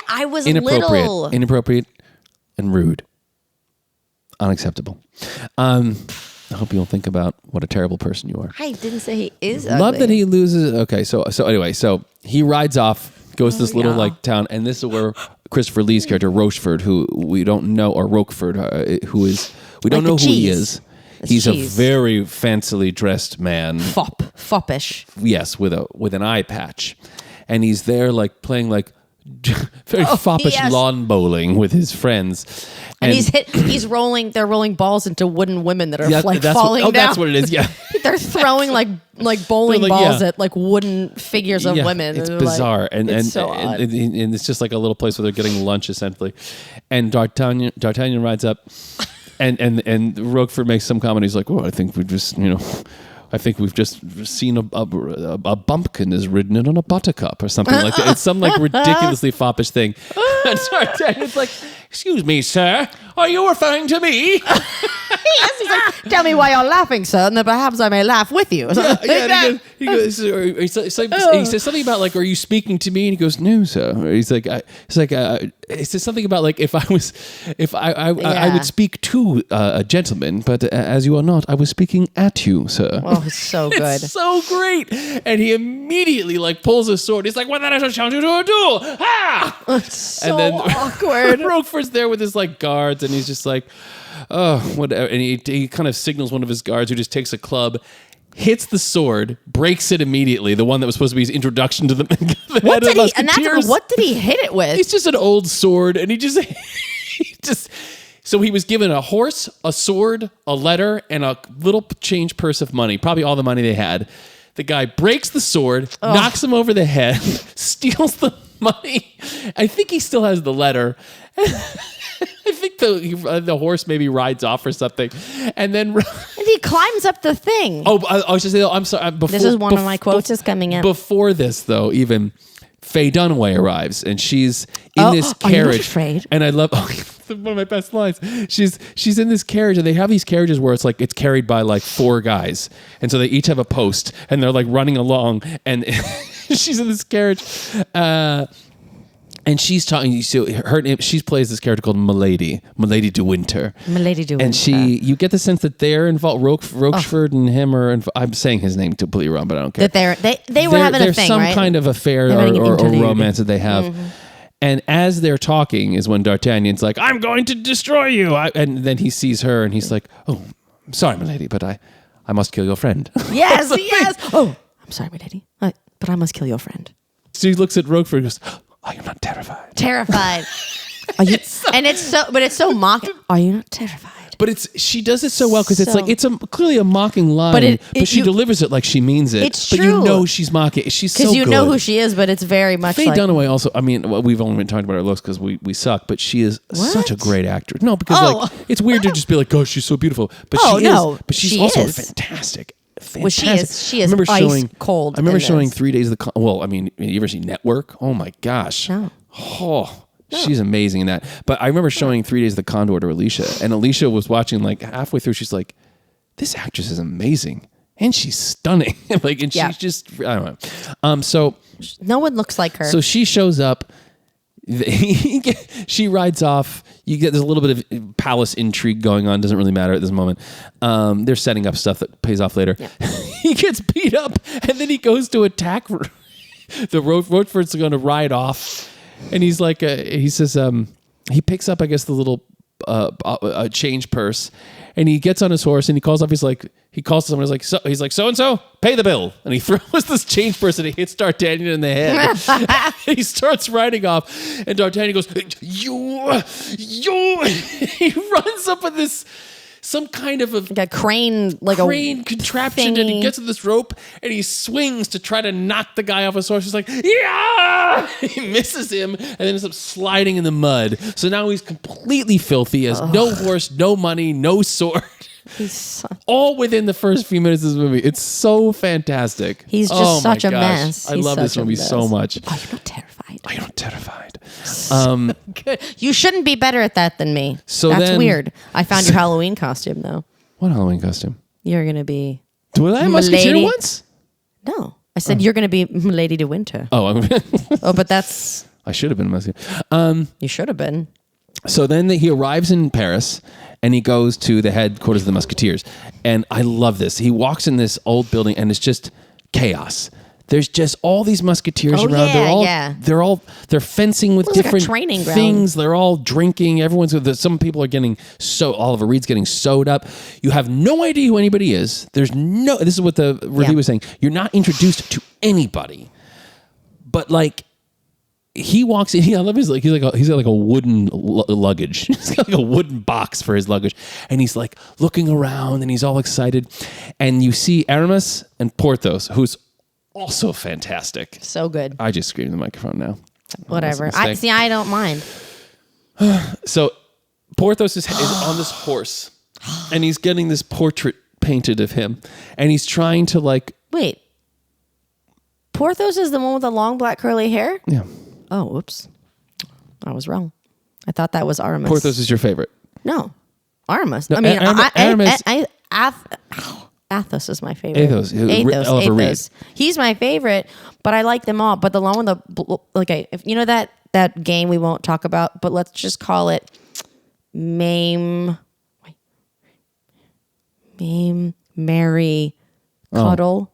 I was Inappropriate, little. inappropriate, and rude. Unacceptable. I hope you'll think about what a terrible person you are. I didn't say he is ugly. Love that he loses. Okay, so anyway, so he rides off, goes to this little like town, and this is where Christopher Lee's character Rochefort, who we don't know, or Roquefort, who is we don't Like know the who he cheese. is. It's He's cheese. a very fancily dressed man. Foppish. Yes, with an eye patch, and he's there like playing like very foppish yes. lawn bowling with his friends. And he's rolling. They're rolling balls into wooden women that are that's falling down. That's what it is. Yeah, They're throwing like bowling They're balls yeah. at like wooden figures of women. It's And bizarre, like, and it's so odd. and it's just like a little place where they're getting lunch essentially. And D'Artagnan rides up, and Roquefort makes some comment. He's like, "Oh, I think we've just seen a bumpkin is ridden in on a buttercup or something like that." It's some like ridiculously foppish thing. And D'Artagnan's like, "Excuse me, sir, are you referring to me?" Yes, he's like, "Tell me why you're laughing, sir, and then perhaps I may laugh with you." And he says something about like, "Are you speaking to me?" And he goes, "No, sir." He says something about like, I would speak to a gentleman, but as you are not, I was speaking at you, sir. Oh, it's so good. It's so great. And he immediately like pulls a sword. He's like, "Well, then I shall challenge you to a duel." Ha! It's so And then awkward. Roquefort's there with his like guards, and he's just like, "Oh, whatever." And he kind of signals one of his guards, who just takes a club, hits the sword, breaks it immediately. The one that was supposed to be his introduction to the What head did of he? And that's Musketeers. what did he hit it with? It's just an old sword, and he just. So he was given a horse, a sword, a letter, and a little change purse of money, probably all the money they had. The guy breaks the sword, knocks him over the head, steals the money. I think he still has the letter. I think the horse maybe rides off or something, and then And he climbs up the thing. I was just saying. I'm sorry. This is one of my quotes is coming up. Before this, though, even Faye Dunaway arrives, and she's in this are you not carriage. afraid? And I love one of my best lines. She's in this carriage, and they have these carriages where it's like it's carried by like 4 guys, and so they each have a post, and they're like running along, and she's in this carriage. And she's talking. So her name, she plays this character called Milady de Winter. Milady de Winter. And you get the sense that they're involved. Rochefort and him are involved. I'm saying his name completely wrong, but I don't care. That they were having a thing, There's some right? kind of affair or romance that they have. Mm-hmm. And as they're talking is when D'Artagnan's like, "I'm going to destroy you." And then he sees her and he's like, "Oh, I'm sorry, milady, but I must kill your friend." Yes. Oh, I'm sorry, my lady, but I must kill your friend. So he looks at Roquefort and goes, "Are you not terrified?" Terrified. Are you? It's so mock. Are you not terrified? But she does it so well because it's So- like clearly a mocking line, but she you- delivers it like she means it. It's but true. you know she's mocking. She's so good. Because you know who she is, but it's very much Faye like Dunaway also. I mean, we've only been talking about her looks because we suck, but she is such a great actress. No, because like it's weird to just be like, "Gosh, she's so beautiful," but but she's she also is. fantastic. Well, she is ice cold. I remember in showing this. 3 Days of the. Well, I mean, you ever see Network? Oh my gosh. No. Oh. She's amazing in that. But I remember showing 3 Days of the Condor to Alicia, and Alicia was watching like halfway through. She's like, "This actress is amazing, and she's stunning." She's just I don't know. So No one looks like her. so she shows up. She rides off. There's a little bit of palace intrigue going on. Doesn't really matter at this moment. They're setting up stuff that pays off later. Yeah. He gets beat up, and then he goes to attack. The Rochefort's going to ride off. and he's like, he says, he picks up, I guess, the little change purse, and he gets on his horse and he calls someone. He's like, so and so, pay the bill, and he throws this change purse and he hits D'Artagnan in the head. He starts riding off, and D'Artagnan goes, you. He runs up with this. Some kind of like a crane, contraption, and he gets to this rope and he swings to try to knock the guy off his horse. He's like, yeah! He misses him and then ends up sliding in the mud. So now he's completely filthy. He has no horse, no money, no sword. All within the first few minutes of this movie. It's so fantastic. He's just such a mess. I love this movie so much. Oh, you're not terrified. I'm not terrified. Good. You shouldn't be better at that than me. So that's weird. I found your Halloween costume though. What Halloween costume? You're gonna be. Did I Musketeer once? No, I said you're gonna be Lady de Winter. Oh, but that's. I should have been a Musketeer. You should have been. So then he arrives in Paris and he goes to the headquarters of the Musketeers. And I love this. He walks in this old building and it's just chaos. There's just all these Musketeers around. They're fencing with different training things. They're all drinking. Some people are getting Oliver Reed's getting sewed up. You have no idea who anybody is. This is what the review was saying. You're not introduced to anybody. But like, he walks in. I love he's got like a wooden luggage. He's got like a wooden box for his luggage, and he's like looking around, and he's all excited. And you see Aramis and Porthos, who's also fantastic. So good. I just screamed in the microphone now. Whatever. I don't mind. So Porthos is on this horse, and he's getting this portrait painted of him, and he's trying to like. Wait. Porthos is the one with the long black curly hair? Yeah. Oh, whoops. I was wrong. I thought that was Aramis. Porthos is your favorite. No. Aramis. No, I mean, Aramis. Athos is my favorite. Athos. He's my favorite, but I like them all. But the one with if you know that game we won't talk about, but let's just call it Maim, Marry, Cuddle.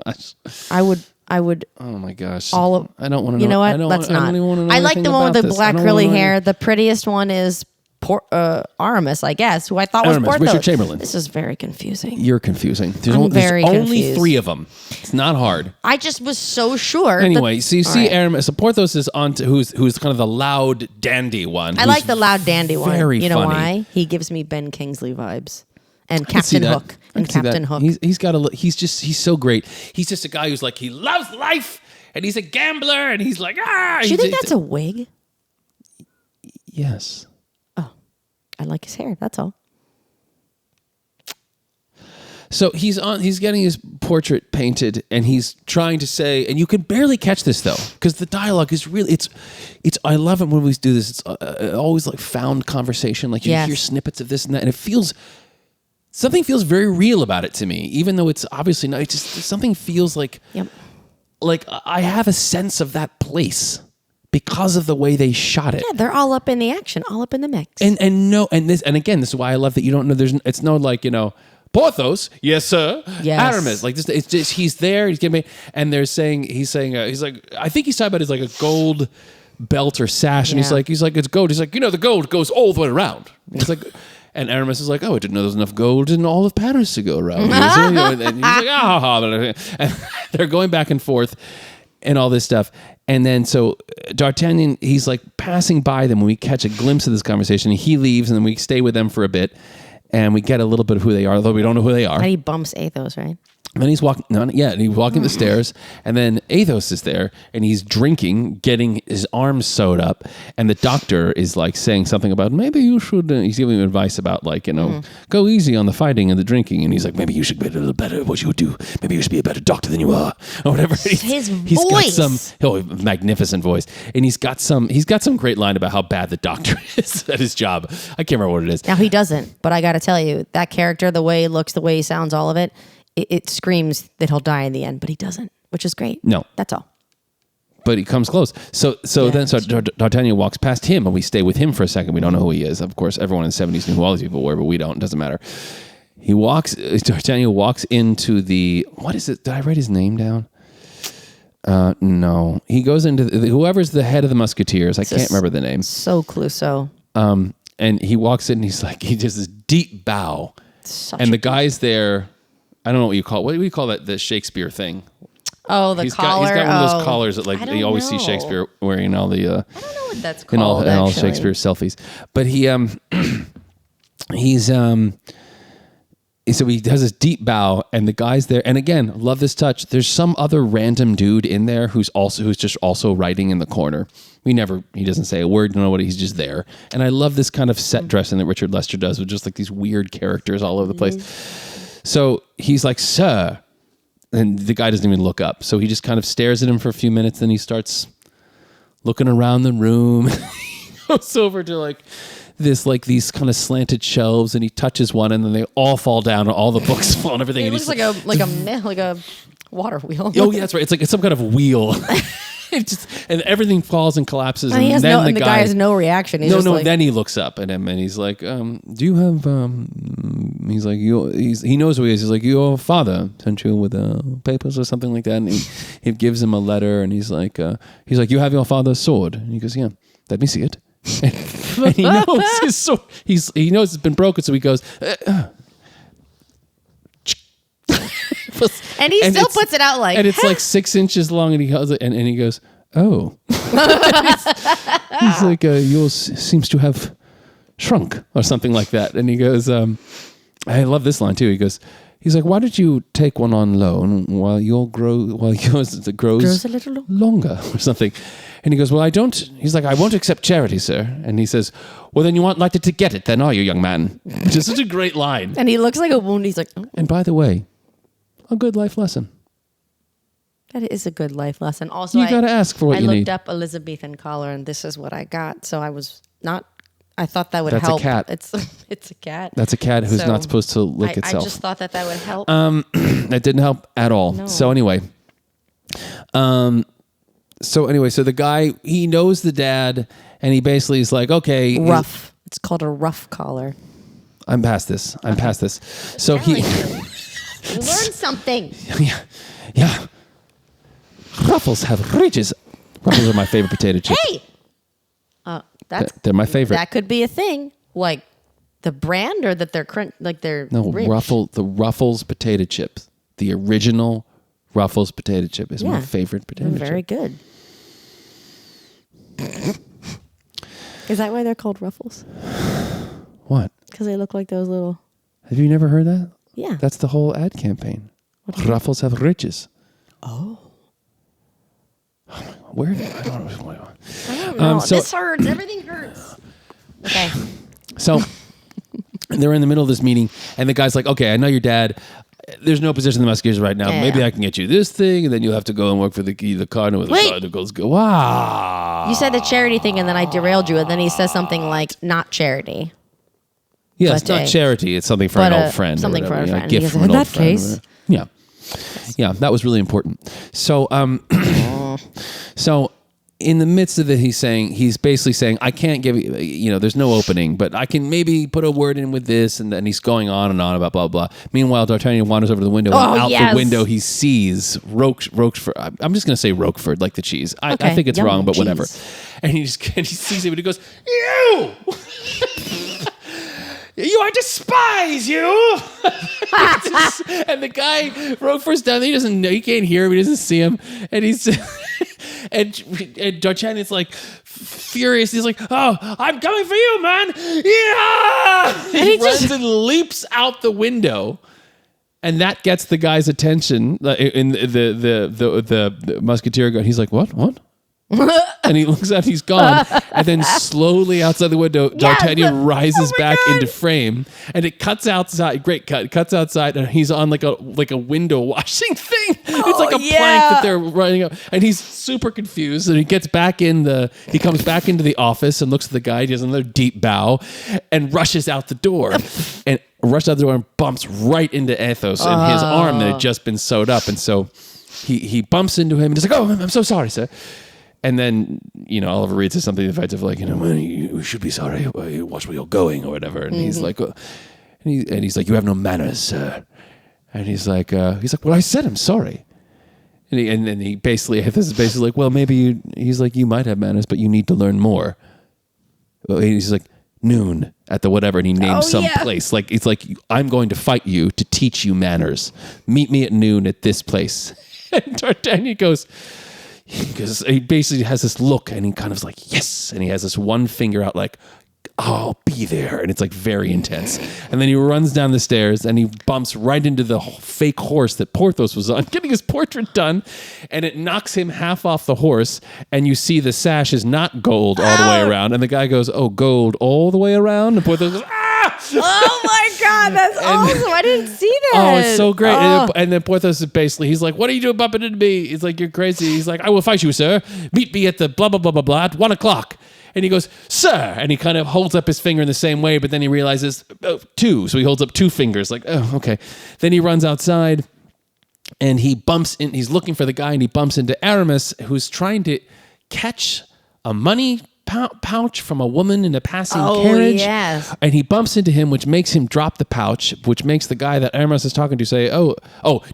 Gosh. I would. Oh my gosh! I don't want to know. You know what? Let's not. I like the one with the black curly hair. The prettiest one is Aramis, I guess, who I thought was Porthos. Richard Chamberlain. This is very confusing. You're confusing. There's very only 3 of them. It's not hard. I just was so sure. Anyway, so you see Aramis. So Porthos is on to who's kind of the loud dandy one. I like the loud dandy one. Very You know funny. why? He gives me Ben Kingsley vibes. And Captain Hook. Hook. He's so great. He's just a guy who's like, he loves life and he's a gambler and he's like, Do you think that's a wig? Yes. Oh, I like his hair. That's all. So he's getting his portrait painted and he's trying to say, and you can barely catch this though, because the dialogue is really, it's, I love it when we do this. It's always like found conversation. Like you hear snippets of this and that, and something feels very real about it to me, even though it's obviously not. It's just something feels like, like I have a sense of that place because of the way they shot it. Yeah, they're all up in the action, all up in the mix. And again, this is why I love that you don't know. It's no like Porthos, yes sir. Yes. Aramis, like this. It's just he's there. He's giving me, and he's like, I think he's talking about is like a gold belt or sash, and he's like it's gold. He's like, the gold goes all the way around. And he's like. And Aramis is like, I didn't know there was enough gold in all of Paris to go around. And he's like, and they're going back and forth and all this stuff. And then so D'Artagnan, he's like passing by them when we catch a glimpse of this conversation. He leaves and then we stay with them for a bit and we get a little bit of who they are, although we don't know who they are. And he bumps Athos, right? And then he's walking the stairs, and then Athos is there, and he's drinking, getting his arms sewed up, and the doctor is like saying something about maybe you should. He's giving him advice about go easy on the fighting and the drinking, and he's like maybe you should be a little better at what you do. Maybe you should be a better doctor than you are, or whatever. His he's voice, got some magnificent voice, and he's got some great line about how bad the doctor is at his job. I can't remember what it is. Now he doesn't, but I got to tell you that character, the way he looks, the way he sounds, all of it. It screams that he'll die in the end, but he doesn't, which is great. No. That's all. But he comes close. So D'Artagnan walks past him, and we stay with him for a second. We don't know who he is. Of course, everyone in the 70s knew who all these people were, but we don't. It doesn't matter. D'Artagnan walks into the... What is it? Did I write his name down? No, he goes into whoever's the head of the Musketeers. I can't remember the name. So Clouseau. And he walks in and he's like, he does this deep bow. Such The guy's there. I don't know what you call. What do you call that? The Shakespeare thing. Oh, the collar. He's got one of those collars that like I don't you always know. see Shakespeare wearing all the. I don't know what that's called. In all actually. Shakespeare selfies, but he he's so he does this deep bow, and the guy's there. And again, love this touch. There's some other random dude in there who's just also writing in the corner. He doesn't say a word. Don't know what he's just there. And I love this kind of set dressing that Richard Lester does with just like these weird characters all over the place. So he's like, "Sir," and the guy doesn't even look up. So he just kind of stares at him for a few minutes. Then he starts looking around the room. He goes over to like these kind of slanted shelves, and he touches one, and then they all fall down, and all the books fall and everything. It and looks like a water wheel. oh yeah, that's right. It's some kind of wheel. And everything falls and collapses. And, then the guy has no reaction. He's no. like, Then he looks up at him and he's like, "Do you have?" He's like, he knows who he is. He's like, "Your father sent you with papers or something like that." And he gives him a letter, and he's like, "You have your father's sword?" And he goes, "Yeah, let me see it." And he knows his sword. He knows it's been broken, so he goes. And he still puts it out like, and it's like 6 inches long, and he holds it, and he goes, "Oh." He's like, "Yours seems to have shrunk," or something like that. And he goes, I love this line too. He's like, "Why did you take one on loan while yours grows a little longer," or something? And he goes, "Well, I don't." He's like, "I won't accept charity, sir." And he says, "Well, then you aren't likely to get it, then, are you, young man?" Which is such a great line. and he looks like a wound. He's like, oh. And by the way, a good life lesson. That is a good life lesson. Also, You got to ask for what you need. I looked up Elizabethan collar, and this is what I got. So I was not. I thought that would That's help. a cat. It's a cat. That's a cat who's So, not supposed to lick itself. I just thought that would help. That didn't help at all. No. So anyway, so the guy, he knows the dad, and he basically is like, okay, Ruff. It's called a ruff collar. I'm past this. So he, You learned something. yeah. Ruffles have ridges. Ruffles are my favorite potato chip. Hey, They're my favorite. that could be a thing. Like the brand, or that they're rich. The Ruffles potato chips. The original Ruffles potato chip is my favorite potato chip. Very good. Is that why they're called Ruffles? What? Because they look like those little. Have you never heard that? Yeah. That's the whole ad campaign. Ruffles have ridges. Oh. Where? I don't know. I don't know. This hurts. Everything hurts. Okay. So they're in the middle of this meeting, and the guy's like, "Okay, I know your dad. There's no position in the Musketeers right now. Yeah. Maybe I can get you this thing, and then you'll have to go and work for the cardinal with the cardinals." Wow. You said the charity thing, and then I derailed you, and then he says something like, "Not charity." Yeah, it's not charity. It's something for an old friend. Something for a friend. A gift He goes, from "In an old that friend." case. Yeah, that was really important. So, so in the midst of it, he's basically saying, "I can't give you, there's no opening, but I can maybe put a word in with this," and then he's going on and on about blah blah. Meanwhile, D'Artagnan wanders over to the window, and out the window he sees Roquefort. I'm just gonna say Roquefort, like the cheese. I think it's wrong, but whatever. And he sees him and he goes, "You." "I despise you." And the guy, Roquefort's down there. He doesn't know. He can't hear him. He doesn't see him. And he's and D'Artagnan's like furious. He's like, "Oh, I'm coming for you, man!" Yeah. And he runs and leaps out the window, and that gets the guy's attention. In the musketeer gun, he's like, "What? What?" And he looks out, he's gone. And then slowly outside the window, D'Artagnan rises back into frame, and it cuts outside. Great cut. It cuts outside, and he's on like a window washing thing. It's like a plank that they're running up, and he's super confused. And he comes back into the office and looks at the guy. He does another deep bow and rushes out the door. And bumps right into Athos and his arm that had just been sewed up. And so he bumps into him and he's like, "Oh, I'm so sorry, sir." And then, Oliver Reed says something to the effect of like, "Man, you should be sorry. Watch where you're going," or whatever. And he's like, and he's like, "You have no manners, sir." And he's like, "Well, I said I'm sorry." And then he basically, this is basically like, well, maybe he's like, you might have manners, but you need to learn more. Well, he's like, noon at the whatever, and he names some place. Like, it's like, I'm going to fight you to teach you manners. Meet me at noon at this place. And D'Artagnan goes, he basically has this look, and he kind of is like, yes. And he has this one finger out like, I'll be there. And it's like very intense. And then he runs down the stairs and he bumps right into the fake horse that Porthos was on, getting his portrait done. And it knocks him half off the horse. And you see the sash is not gold all the way around. And the guy goes, oh, gold all the way around? And Porthos goes, ah! Oh my God, that's awesome. I didn't see that. Oh, it's so great. And then Porthos is basically, he's like, what are you doing bumping into me? He's like, you're crazy. He's like, I will fight you, sir. Meet me at the blah, blah, blah, blah, blah at 1 o'clock. And he goes, sir, and he kind of holds up his finger in the same way, but then he realizes, 2. So he holds up 2 fingers, like, oh, okay. Then he runs outside, and he bumps in, he's looking for the guy, and he bumps into Aramis, who's trying to catch a money pouch from a woman in a passing carriage. Yes. And he bumps into him, which makes him drop the pouch, which makes the guy that Aramis is talking to say, oh,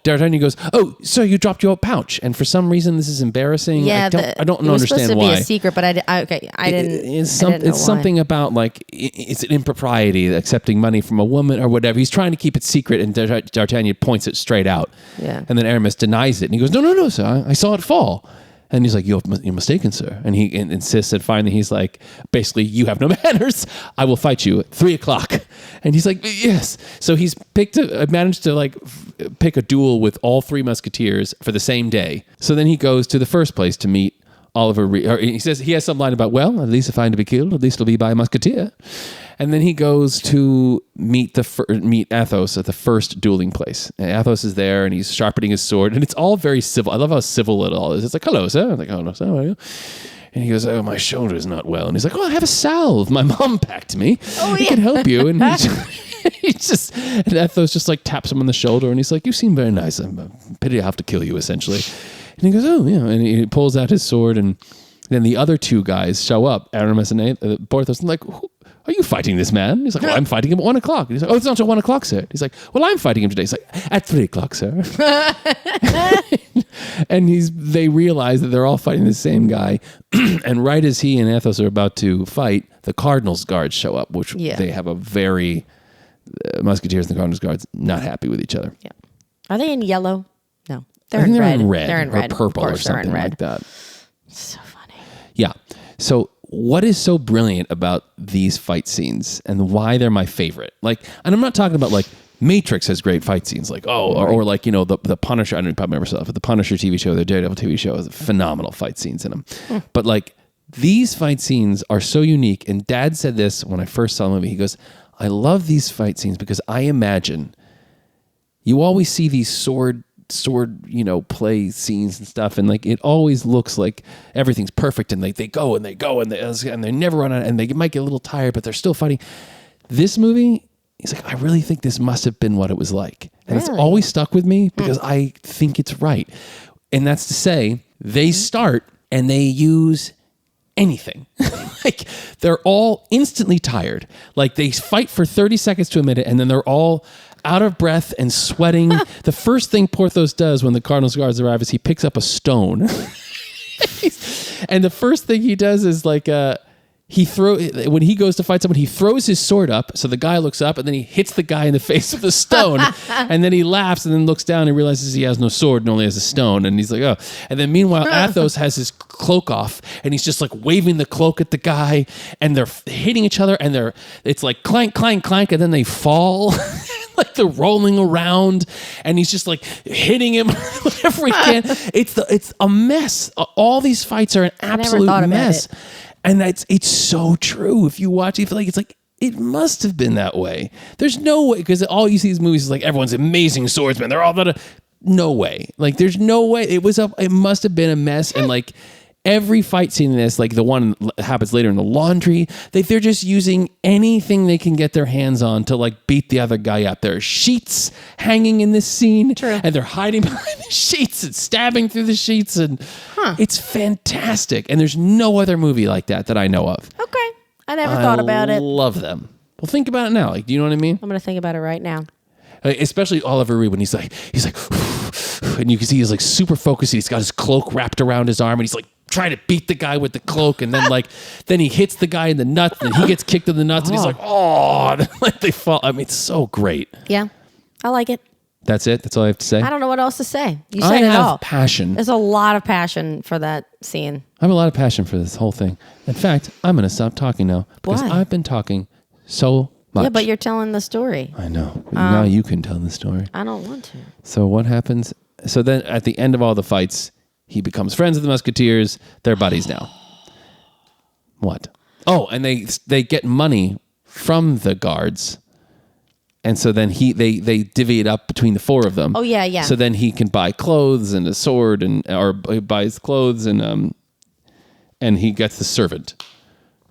D'Artagnan goes, oh, sir, you dropped your pouch. And for some reason, this is embarrassing. Yeah, I don't understand why. It was supposed to be a secret, but I didn't know it's something about like, it's an impropriety, accepting money from a woman or whatever. He's trying to keep it secret, and D'Artagnan points it straight out. Yeah. And then Aramis denies it. And he goes, no, sir, I saw it fall. And he's like, you're mistaken, sir. And he insists, and finally he's like, basically, you have no manners. I will fight you at 3 o'clock. And he's like, yes. So he's managed to like pick a duel with all 3 Musketeers for the same day. So then he goes to the first place to meet Oliver Reed. Or he says, he has some line about, well, at least if I'm to be killed, at least it'll be by a Musketeer. And then he goes to meet Athos at the first dueling place. And Athos is there, and he's sharpening his sword, and it's all very civil. I love how civil it all is. It's like, hello, sir. I'm like, oh, no, sir, how are you? And he goes, oh, my shoulder is not well. And he's like, oh, I have a salve. My mom packed me. Oh, He can help you. And and Athos just like taps him on the shoulder, and he's like, you seem very nice. I'm pity I have to kill you, essentially. And he goes, oh, yeah. And he pulls out his sword, and then the other 2 guys show up, Aramis and Porthos, and like, are you fighting this man? He's like, well, I'm fighting him at 1 o'clock. And he's like, oh, it's not till 1 o'clock, sir. He's like, well, I'm fighting him today. He's like, at 3 o'clock, sir. And they realize that they're all fighting the same guy. And right as he and Athos are about to fight, the Cardinals guards show up, which they have a very, Musketeers and the Cardinals guards, not happy with each other. Yeah. Are they in yellow? No. They're in red. They're in red. Or purple or something like that. So funny. Yeah. So what is so brilliant about these fight scenes and why they're my favorite? Like, and I'm not talking about like Matrix has great fight scenes, like or like, you know, the Punisher. I don't remember myself, but the Punisher TV show, the Daredevil TV show, has phenomenal fight scenes in them. But like these fight scenes are so unique. And Dad said this when I first saw the movie. He goes, I love these fight scenes because I imagine you always see these sword, you know, play scenes and stuff, and like it always looks like everything's perfect, and they go and they never run out, and they might get a little tired, but they're still fighting. This movie, he's like, I really think this must have been what it was like, and It's always stuck with me because I think it's right. And that's to say, they start and they use anything. Like they're all instantly tired. Like they fight for 30 seconds to a minute, and then they're all out of breath and sweating. The first thing Porthos does when the Cardinals guards arrive is he picks up a stone. And the first thing he does is like when he goes to fight someone, he throws his sword up, so the guy looks up, and then he hits the guy in the face with a stone. And then he laughs and then looks down and realizes he has no sword and only has a stone. And he's like, oh. And then meanwhile, Athos has his cloak off, and he's just like waving the cloak at the guy, and they're hitting each other, and it's like clank, clank, clank, and then they fall. Like they're rolling around, and he's just like hitting him whatever he can. It's a mess. All these fights are an absolute mess. And it's so true. If you watch it, you feel like it's like, it must have been that way. There's no way, because all you see in these movies is like everyone's amazing swordsmen. They're all no way. Like there's no way. It must have been a mess. And like every fight scene in this, like the one that happens later in the laundry, they're just using anything they can get their hands on to like beat the other guy up. There are sheets hanging in this scene. True. And they're hiding behind the sheets and stabbing through the sheets, and it's fantastic. And there's no other movie like that I know of. Okay. I never thought about it. I love them. Well, think about it now. Like, do you know what I mean? I'm going to think about it right now. Especially Oliver Reed when he's like, and you can see he's like super focused. He's got his cloak wrapped around his arm, and he's like trying to beat the guy with the cloak, and then then he hits the guy in the nuts, and he gets kicked in the nuts, and he's like, oh, and then, they fall. I mean, it's so great. Yeah, I like it. That's it. That's all I have to say. I don't know what else to say. You said it all. I have passion. There's a lot of passion for that scene. I have a lot of passion for this whole thing. In fact, I'm going to stop talking now because I've been talking so much. Yeah, but you're telling the story. I know. Now you can tell the story. I don't want to. So what happens? So then at the end of all the fights, he becomes friends with the Musketeers. They're buddies now. What? Oh, and they get money from the guards. And so then they divvy it up between the four of them. Oh yeah, yeah. So then he can buy clothes and a sword, or he buys clothes and he gets the servant.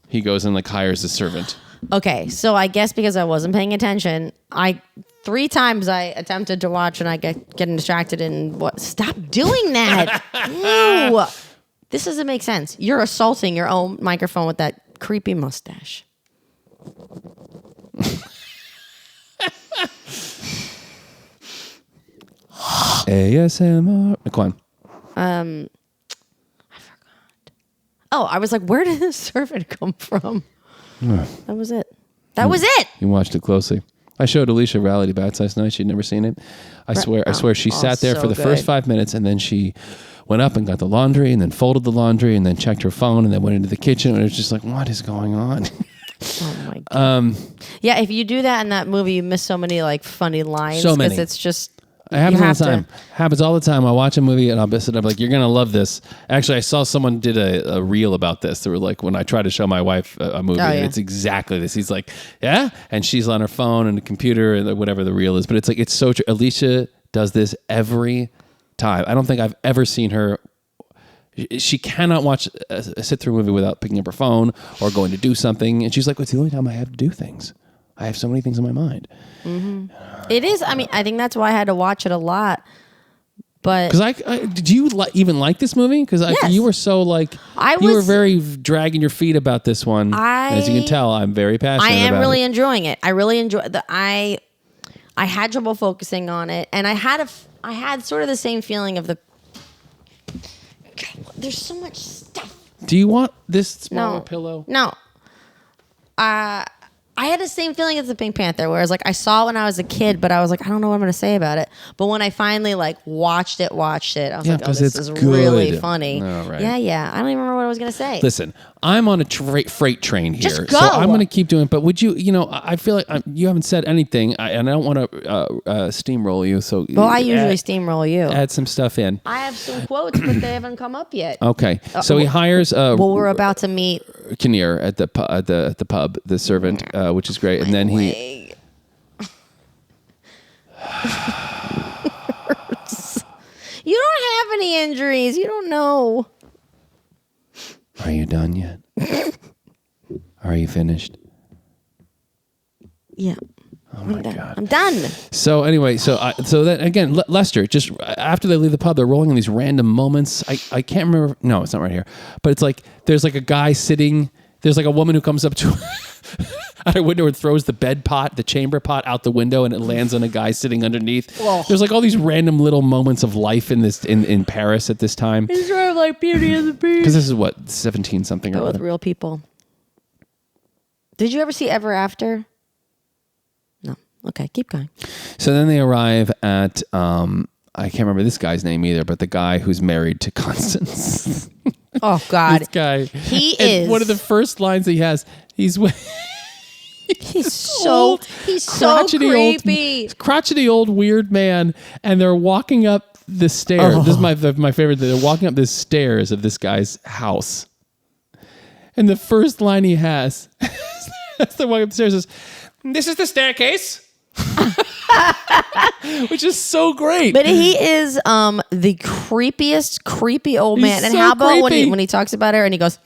He goes and hires a servant. Okay, so I guess because I wasn't paying attention, 3 times I attempted to watch and I getting distracted and what? Stop doing that! Ew. This doesn't make sense. You're assaulting your own microphone with that creepy mustache. ASMR. Go on. I forgot. Oh, I was like, where did this servant come from? That was it. That was it. You watched it closely. I showed Alicia Reality Bats last night. She'd never seen it. I swear she sat there for the first 5 minutes, and then she went up and got the laundry, and then folded the laundry, and then checked her phone, and then went into the kitchen, and it was just like, what is going on? Oh my God. Yeah, if you do that in that movie, you miss so many funny lines. So many. Because it's just... It happens all the time. Happens all the time. I watch a movie and I'll be sitting up like, you're going to love this. Actually, I saw someone did a reel about this. They were like, when I try to show my wife a movie, and it's exactly this. He's like, yeah? And she's on her phone and the computer and whatever the reel is. But it's like, it's so true. Alicia does this every time. I don't think I've ever seen her. She cannot watch a sit-through movie without picking up her phone or going to do something. And she's like, it's the only time I have to do things. I have so many things in my mind. Mm-hmm. It is. I mean, I think that's why I had to watch it a lot. But because did you even like this movie? Because yes. You were so you were very dragging your feet about this one. As you can tell, I'm very passionate. I am about really it. enjoying it. I really enjoy the. I had trouble focusing on it, and I had sort of the same feeling of the. God, there's so much stuff. Do you want this smaller pillow? No. I had the same feeling as the Pink Panther, whereas I saw it when I was a kid, but I was like, I don't know what I'm going to say about it. But when I finally watched it, I was like, oh, this is really funny. Oh, right. Yeah. I don't even remember what I was going to say. Listen, I'm on a freight train here, Just go. So I'm going to keep doing it. But would you? I feel like you haven't said anything, and I don't want to steamroll you. So I usually steamroll you. Add some stuff in. I have some quotes, but they haven't come up yet. Okay, so he hires. We're about to meet Kinnear at the pub, the servant, which is great, and then he. You don't have any injuries. You don't know. Are you done yet? Are you finished? Yeah. Oh my God. I'm done. So anyway, so then again, Lester, just after they leave the pub, they're rolling in these random moments. I can't remember. No, it's not right here. But it's like, there's a guy sitting, there's a woman who comes up to out a window and throws the chamber pot out the window, and it lands on a guy sitting underneath. Whoa. There's all these random little moments of life in Paris at this time. It's sort of like Beauty and the Beast. Because this is what, 17 something or with real people. Did you ever see Ever After? No. Okay, keep going. So then they arrive at I can't remember this guy's name either, but the guy who's married to Constance. Oh God, this guy. He is one of the first lines he has. He's so creepy. Crotchety old weird man, and they're walking up the stairs. Oh. This is my favorite thing. They're walking up the stairs of this guy's house, and the first line he has, as they're walking up the stairs, is, "This is the staircase." Which is so great. But he is the creepiest creepy old man. And so how about when he talks about her and he goes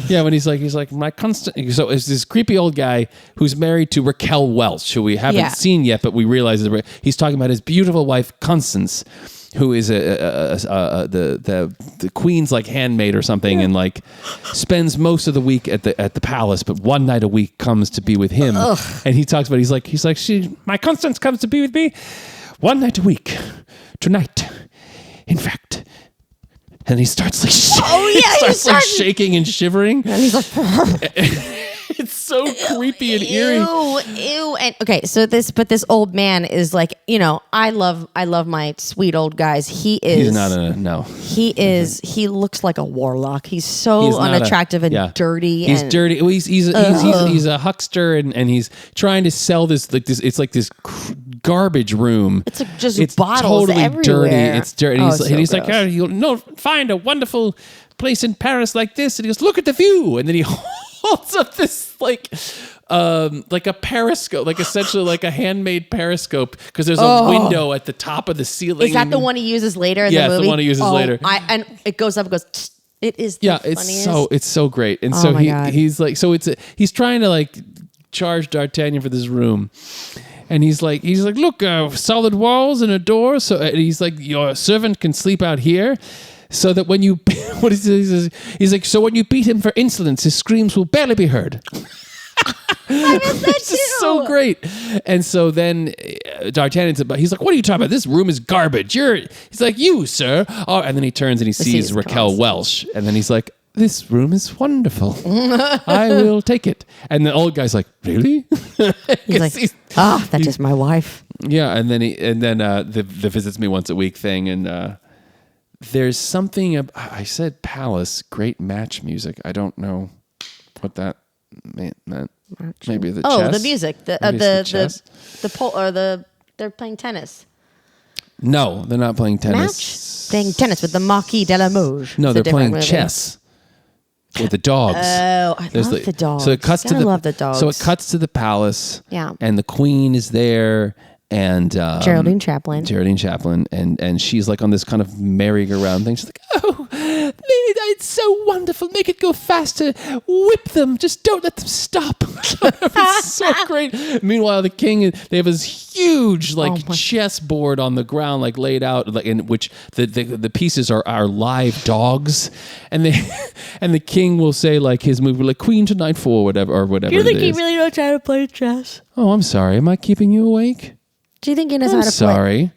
yeah, when he's like my constant. So it's this creepy old guy who's married to Raquel Welch, who we haven't seen yet, but we realize that he's talking about his beautiful wife Constance, who is the queen's handmaid or something, and spends most of the week at the palace, but one night a week comes to be with him. Ugh. And he talks about my Constance comes to be with me one night a week. Tonight in fact, and he starts like, he starts shaking and shivering. And he's like, It's so creepy and eerie. Ew. And okay, so this old man is like, I love my sweet old guys. He's not no. He looks like a warlock. He's so unattractive and dirty. He's dirty. He's a huckster and he's trying to sell this it's like this garbage room. It's like just bottles totally everywhere. dirty. It's dirty. And he's gross. like, you'll find a wonderful place in Paris like this. And he goes, look at the view. And then he holds up this like a periscope, like essentially like a handmade periscope, because there's a window at the top of the ceiling. Is that the one he uses later in the movie? Yeah, the one he uses later. And it goes up and goes. It is the funniest. It's so great. And he's like, he's trying to like charge D'Artagnan for this room. And he's like, look, solid walls and a door. So and he's like, your servant can sleep out here. So that when you, he's like, so when you beat him for insolence, his screams will barely be heard. I miss that too. Is so great. And so then he's like, what are you talking about? This room is garbage. He's like, you, sir. Oh, and then he turns and he sees Raquel Welch. And then he's like, this room is wonderful. I will take it. And the old guy's like, really? He's like, that is my wife. Yeah. And then the visits me once a week thing. And, there's something, I said palace, great match music. I don't know what that meant. Maybe the chess? Oh, the music. The pole, or they're playing tennis. No, they're not playing tennis. Playing tennis with the Marquis de la Mogue. No, they're playing chess with the dogs. Oh, I love the dogs. So it cuts love the dogs. So it cuts to the palace. Yeah. And the queen is there. And Geraldine Chaplin, and she's like on this kind of merry-go-round thing. She's like, "Oh, it's so wonderful! Make it go faster! Whip them! Just don't let them stop!" It's so great. Meanwhile, the king, they have this huge chessboard on the ground, like laid out, like in which the pieces are live dogs, and the king will say like his move, like Queen to Knight 4, whatever. Do you think he really knows how to play chess? Oh, I'm sorry. Am I keeping you awake? Do you think he knows how to play? Sorry.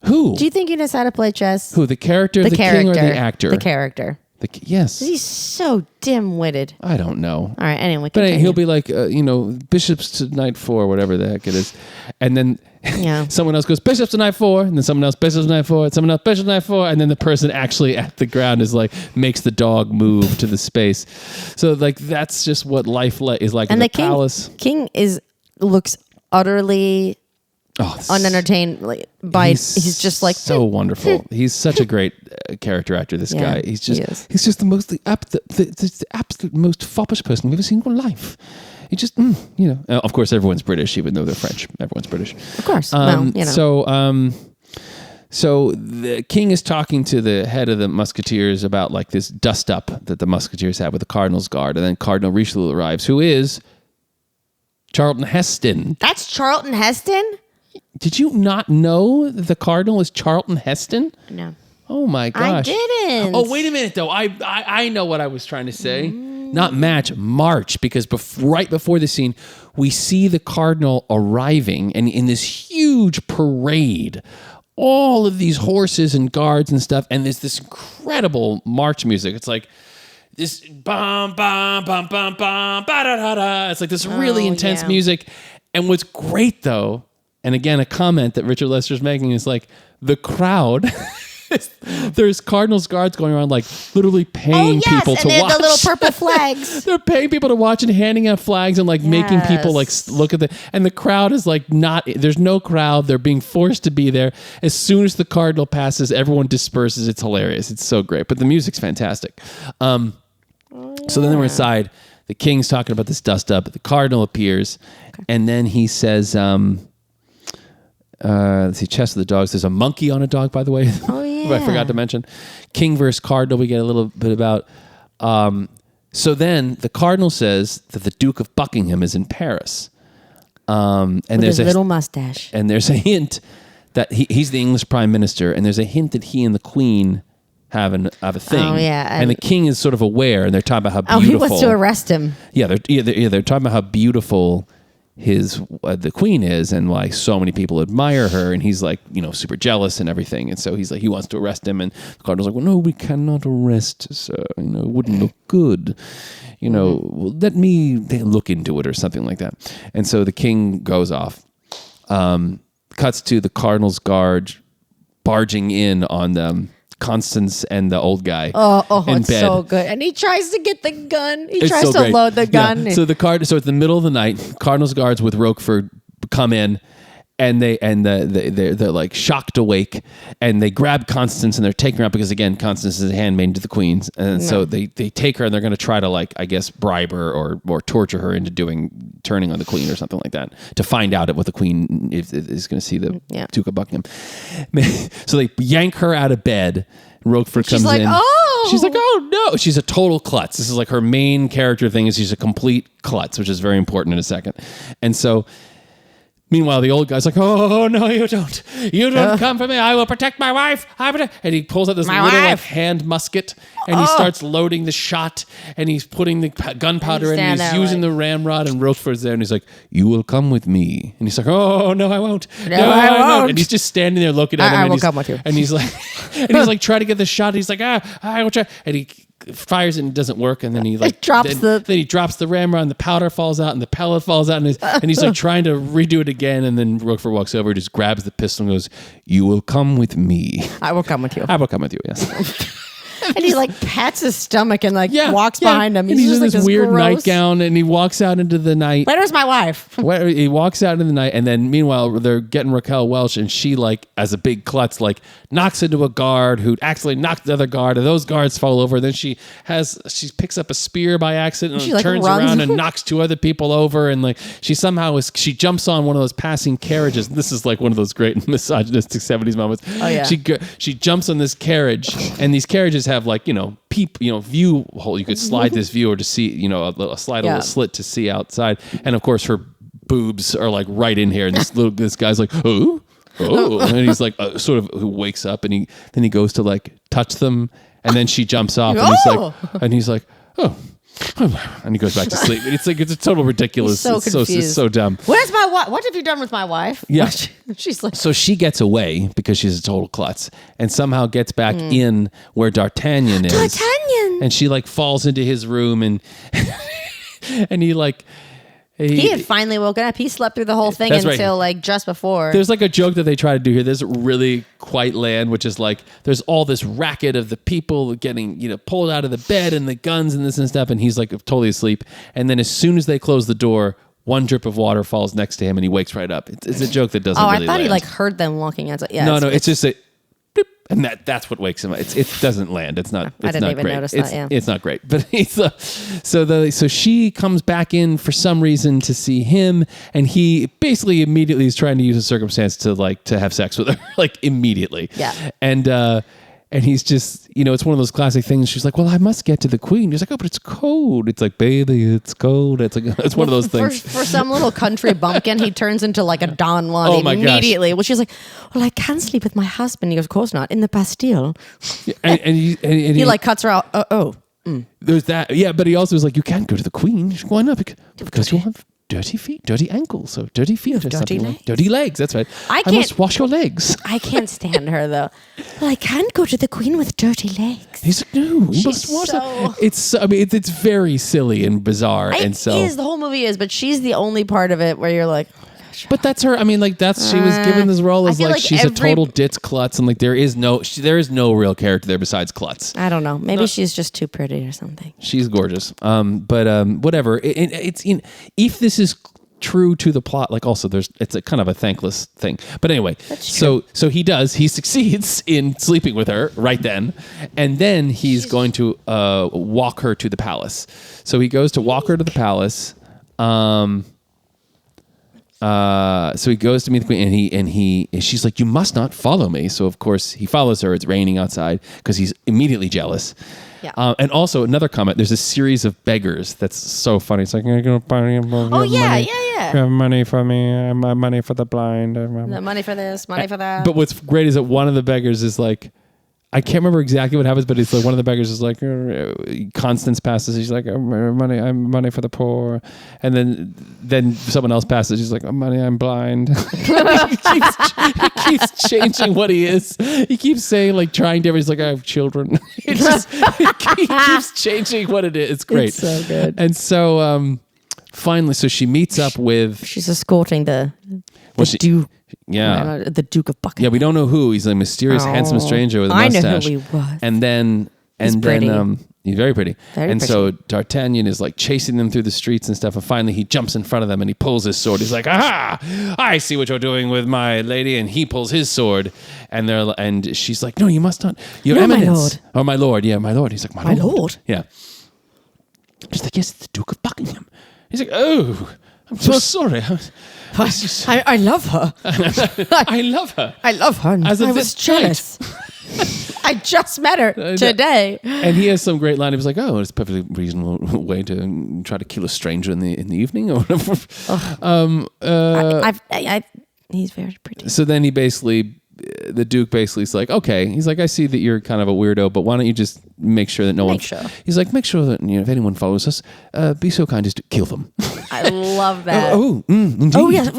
Who? Do you think he knows how to play chess? Who? The character, the king, or the actor? The character. Yes. He's so dim-witted. I don't know. All right, anyway. But he'll be like, bishops to Knight 4, whatever the heck it is. And then someone else goes, bishops to Knight 4, and then someone else, bishops to Knight 4, and someone else, bishops to Knight 4, and then the person actually at the ground is like, makes the dog move to the space. So like, that's just what life is like in the palace. King looks utterly unentertained he's just like so wonderful. He's such a great character actor. This guy, he's just the absolute most foppish person we've ever seen in life. He just of course everyone's British, even though they're French. Everyone's British, of course. So the king is talking to the head of the Musketeers about like this dust up that the Musketeers have with the Cardinal's Guard, and then Cardinal Richelieu arrives, who is Charlton Heston. That's Charlton Heston? Did you not know that the Cardinal is Charlton Heston? No. Oh my gosh. I didn't. Oh, wait a minute though. I know what I was trying to say. Not March, because right before the scene, we see the Cardinal arriving and in this huge parade, all of these horses and guards and stuff, and there's this incredible march music. It's like this bum bum bum bum bum ba da da da. It's like this really intense music. And what's great though, and again a comment that Richard Lester's making, is like the crowd. There's Cardinals guards going around like literally paying people to watch. The little purple flags. They're paying people to watch and handing out flags and like making people like look at and the crowd is like there's no crowd. They're being forced to be there. As soon as the Cardinal passes, everyone disperses. It's hilarious. It's so great. But the music's fantastic. So then we're inside. The king's talking about this dust up. The Cardinal appears and then he says, let's see, chess of the dogs. There's a monkey on a dog, by the way. Oh, yeah. I forgot to mention. King versus Cardinal, we get a little bit about. So then the Cardinal says that the Duke of Buckingham is in Paris. And with there's his little mustache. And there's a hint that he's the English Prime Minister, and there's a hint that he and the Queen have a thing. Oh, yeah. And the King is sort of aware, and they're talking about how beautiful. Oh, he wants to arrest him. Yeah, they're talking about how beautiful the queen is, and why so many people admire her, and he's like, super jealous and everything, and so he's like, he wants to arrest him, and the cardinal's like, well, no, we cannot arrest, sir, it wouldn't look good, let me look into it or something like that. And so the king goes off, cuts to the cardinal's guard barging in on Constance and the old guy. It's bed. so good. And he tries to get the gun. He It's tries so to great. load the gun. Yeah. So so it's the middle of the night. Cardinals guards with Roquefort come in, and they're like shocked awake, and they grab Constance and they're taking her out because again, Constance is a handmaid to the queens, and so they take her and they're going to try to I guess bribe her or torture her into turning on the queen or something like that to find out what the queen is going to see the Duke of Buckingham. So they yank her out of bed. Roquefort comes in. She's like, oh no. She's a total klutz. This is like her main character thing is she's a complete klutz, which is very important in a second. And so meanwhile, the old guy's like, oh, no, you don't. You don't come for me. I will protect my wife. And he pulls out this little hand musket, and he starts loading the shot, and he's putting the gunpowder in, and he's using the ramrod, and Rochefort's there, and he's like, you will come with me. And he's like, oh, no, I won't. No, I won't. And he's just standing there looking at him. I will come with you. And he's like, trying to get the shot. He's like, I will try. And he fires it and it doesn't work, and then he drops then he drops the ramrod and the powder falls out and the pellet falls out, and he's like trying to redo it again, and then Roquefort walks over, just grabs the pistol and goes, you will come with me. I will come with you. I will come with you, yes. And he pats his stomach and walks behind him. He's just in this weird nightgown, and he walks out into the night. Where's my wife? He walks out into the night, and then meanwhile they're getting Raquel Welch, and she as a big klutz knocks into a guard who accidentally knocks the other guard, and those guards fall over. Then she picks up a spear by accident and turns around and knocks two other people over, and she jumps on one of those passing carriages. This is one of those great misogynistic 70s moments. Oh yeah. She jumps on this carriage, and these carriages have view hole. You could slide this view or to see, a little slit to see outside. And of course her boobs are right in here. And this guy's like, oh, and he's sort of who wakes up, and he goes to touch them, and then she jumps off, and he's like, oh. And he goes back to sleep. It's a total ridiculous. It's so dumb. Where's my wife? What have you done with my wife? Yeah. She's like. So she gets away because she's a total klutz, and somehow gets back in where D'Artagnan is. D'Artagnan. And she falls into his room, and and he had finally woken up. He slept through the whole thing until just before. There's a joke that they try to do here. There's really quite land, which is there's all this racket of the people getting pulled out of the bed and the guns and this and stuff, and he's totally asleep. And then as soon as they close the door, one drip of water falls next to him, and he wakes right up. It's a joke that doesn't. I thought land. he heard them walking outside. Yeah, no, it's just a. And that's what wakes him up. It doesn't land. It's not. It's I didn't not even great. notice that. Yeah, it's not great. But so she comes back in for some reason to see him, and he basically immediately is trying to use a circumstance to have sex with her, immediately. Yeah. And he's just, it's one of those classic things. She's like, well, I must get to the queen. He's like, oh, but it's cold. It's like, baby, it's cold. It's one of those things. For some little country bumpkin, he turns into a Don Juan immediately. Gosh. Well, she's like, well, I can't sleep with my husband. He goes, of course not. In the Bastille. And he cuts her out. There's that. Yeah, but he also was like, you can't go to the queen. She's going up because you have dirty feet, dirty ankles, so dirty feet or dirty something. legs. Dirty legs, that's right. I must wash your legs. I can't stand her, though. Well, I can't go to the queen with dirty legs. He's like, no, you must wash them. It's very silly and bizarre. The whole movie is, but she's the only part of it where you're like, but that's her. I mean, she was given this role as she's a total ditz klutz, and there is no real character there besides klutz. I don't know. Maybe she's just too pretty or something. She's gorgeous. But whatever. It's if this is true to the plot, also it's a kind of a thankless thing. But anyway, so he succeeds in sleeping with her right then, and then he's going to walk her to the palace. So he goes to walk her to the palace. So he goes to meet the queen, and she's like, you must not follow me. So of course he follows her. It's raining outside because he's immediately jealous. Yeah. And also another comment, there's a series of beggars that's so funny. It's like, you're going to buy yeah. You have money for me, money for the blind. The money for this, money for that. But what's great is that one of the beggars is like, I can't remember exactly what happens, but it's like one of the beggars is like, Constance passes. He's like, I'm money for the poor. And then someone else passes. He's like, money, I'm blind. he keeps changing what he is. He keeps saying, like, trying to, he's like, I have children. He keeps changing what it is. It's great. It's so good. And so finally, so she meets up with... She's escorting the Duke. Yeah. The Duke of Buckingham. Yeah, we don't know who. He's a mysterious, handsome stranger with a mustache. I know who he was. And then he's very pretty. So D'Artagnan is like chasing them through the streets and stuff. And finally he jumps in front of them and he pulls his sword. He's like, aha, I see what you're doing with my lady. And he pulls his sword and she's like, no, you must not. Your Eminence. My lord. Oh, my lord. Yeah, my lord. He's like, my lord. Yeah. She's like, yes, the Duke of Buckingham. He's like, oh, I'm so sorry. I love her. I love her. I love her. I was jealous. I just met her today. And he has some great line. He was like, oh, it's a perfectly reasonable way to try to kill a stranger in the evening or whatever. He's very pretty. So then the Duke basically is like, okay. He's like, I see that you're kind of a weirdo, but why don't you just make sure that no one... He's like, make sure that if anyone follows us, be so kind as to kill them. I love that. Indeed. Oh, yeah.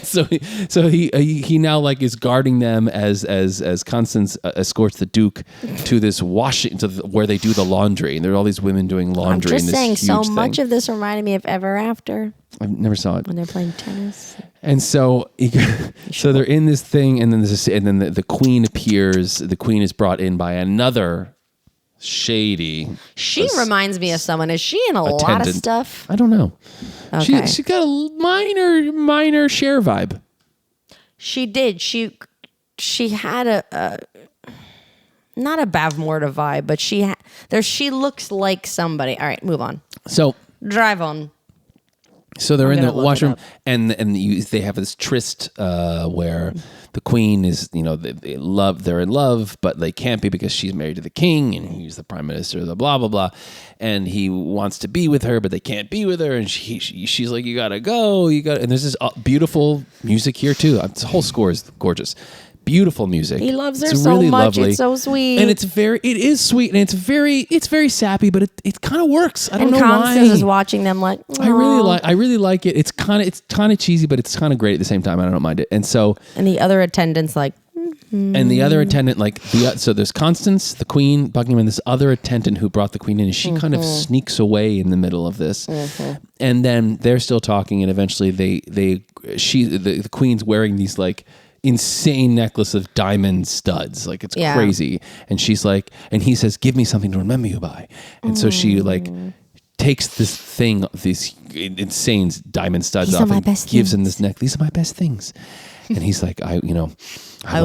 So he now like is guarding them as Constance escorts the Duke to this where they do the laundry. And there are all these women doing laundry. I'm just saying, so thing. Much of this reminded me of Ever After. I never saw it. When they're playing tennis. And so, so they're in this thing, and then the queen appears. The queen is brought in by another shady. She reminds me of someone. Is she in a lot of stuff? I don't know. Okay. She got a minor Cher vibe. She did. She had a not a Bavmorda vibe, but she looks like somebody. All right, move on. So drive on. So they're in the washroom, and they have this tryst where the queen is, they're in love, but they can't be because she's married to the king, and he's the prime minister, the blah blah blah, and he wants to be with her, but they can't be with her, and she's like, you gotta go, and there's this beautiful music here too. The whole score is gorgeous. Beautiful music. He loves her so really much. Lovely. It's so sweet, and it is sweet, and it's very sappy, but it kind of works. I don't know why. And Constance is watching them like. Aww. I really like it. It's kind of cheesy, but it's kind of great at the same time. I don't mind it. And so. And the other attendants like. Mm-hmm. And the other attendant so there's Constance, the queen, Buckingham, and this other attendant who brought the queen in, and she kind of sneaks away in the middle of this, and then they're still talking, and eventually the queen's wearing these like. Insane necklace of diamond studs, like it's crazy, and she's like, and he says, give me something to remember you by, and so she like takes this thing, these insane diamond studs off and gives him this neck. These are my best things, and he's like, I will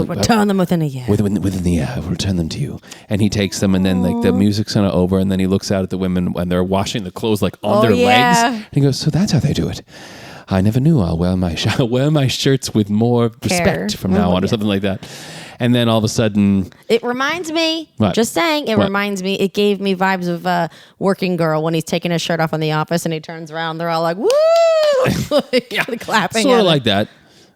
return them within a year. Within the year, I will return them to you. And he takes them, and then like the music's kind of over, and then he looks out at the women when they're washing the clothes like on their legs, and he goes, so that's how they do it. I never knew. I'll wear my shirts with more respect from now on, or something like that. And then all of a sudden, it reminds me. What? Just saying, reminds me. It gave me vibes of Working Girl when he's taking his shirt off in the office and he turns around. They're all like, "Woo!" clapping. Sort of like that.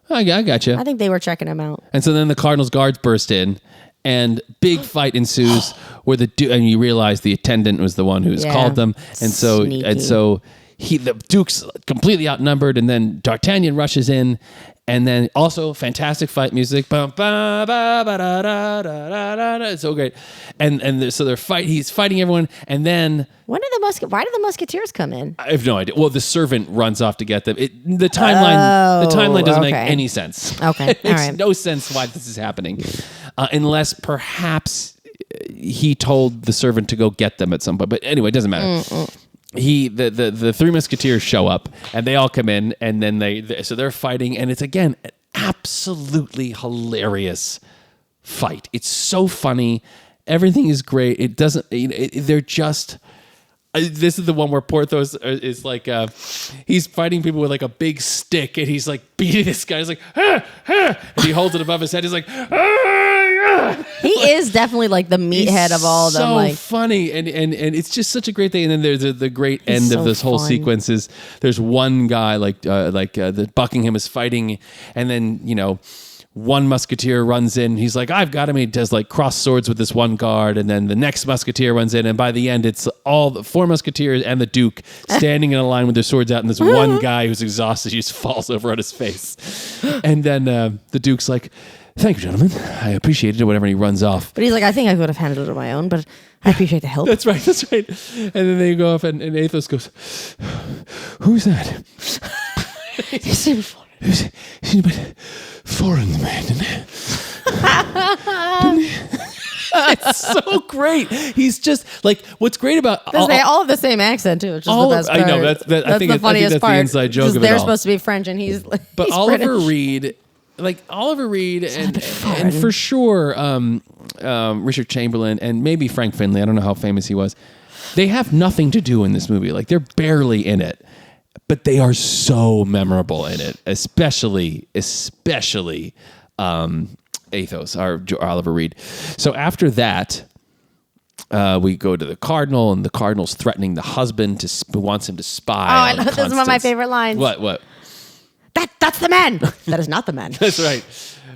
I got you. I think they were checking him out. And so then the Cardinals guards burst in, and big fight ensues where and you realize the attendant was the one who's called them, and so Sneaky. the Duke's completely outnumbered, and then D'Artagnan rushes in, and then also fantastic fight music. It's so great, and so he's fighting everyone, and then why did the Musketeers come in? I have no idea. Well, the servant runs off to get them. The timeline doesn't make any sense. Okay, it makes no sense why this is happening, unless perhaps he told the servant to go get them at some point. But anyway, it doesn't matter. The three Musketeers show up, and they all come in, and then they're fighting, and it's again an absolutely hilarious fight. It's so funny, everything is great. It doesn't. They're just. This is the one where Porthos is like he's fighting people with like a big stick, and he's like beating this guy. He's like, ah, ah, and he holds it above his head. He's like, ah. He is definitely like the meathead of all of them. So funny, and it's just such a great thing. And then there's the great end of this whole sequence is there's one guy like the Buckingham is fighting, and then one musketeer runs in. He's like, I've got him. He does like cross swords with this one guard. And then the next musketeer runs in. And by the end, it's all the 4 musketeers and the Duke standing in a line with their swords out. And this one guy who's exhausted, he just falls over on his face. And then the Duke's like, thank you, gentlemen. I appreciate it or whatever. And he runs off. But he's like, I think I could have handled it on my own, but I appreciate the help. That's right. And then they go off and Athos goes, who's that? He seemed foreign. He seemed a bit foreign, the man, didn't he? It's so great. He's just like, what's great about they all have the same accent too, which is the best part. I know that's the funniest part. that's the inside joke of it they're all. supposed to be French and he's But he's Oliver British. Reed, and for sure Richard Chamberlain and maybe Frank Finlay, I don't know how famous he was, they have nothing to do in this movie. Like they're barely in it, but they are so memorable in it, especially Athos, our Oliver Reed. So after that, we go to the Cardinal, and the Cardinal's threatening the husband who wants him to spy. I know, this is one of my favorite lines. What? That's the man. That is not the man. That's right.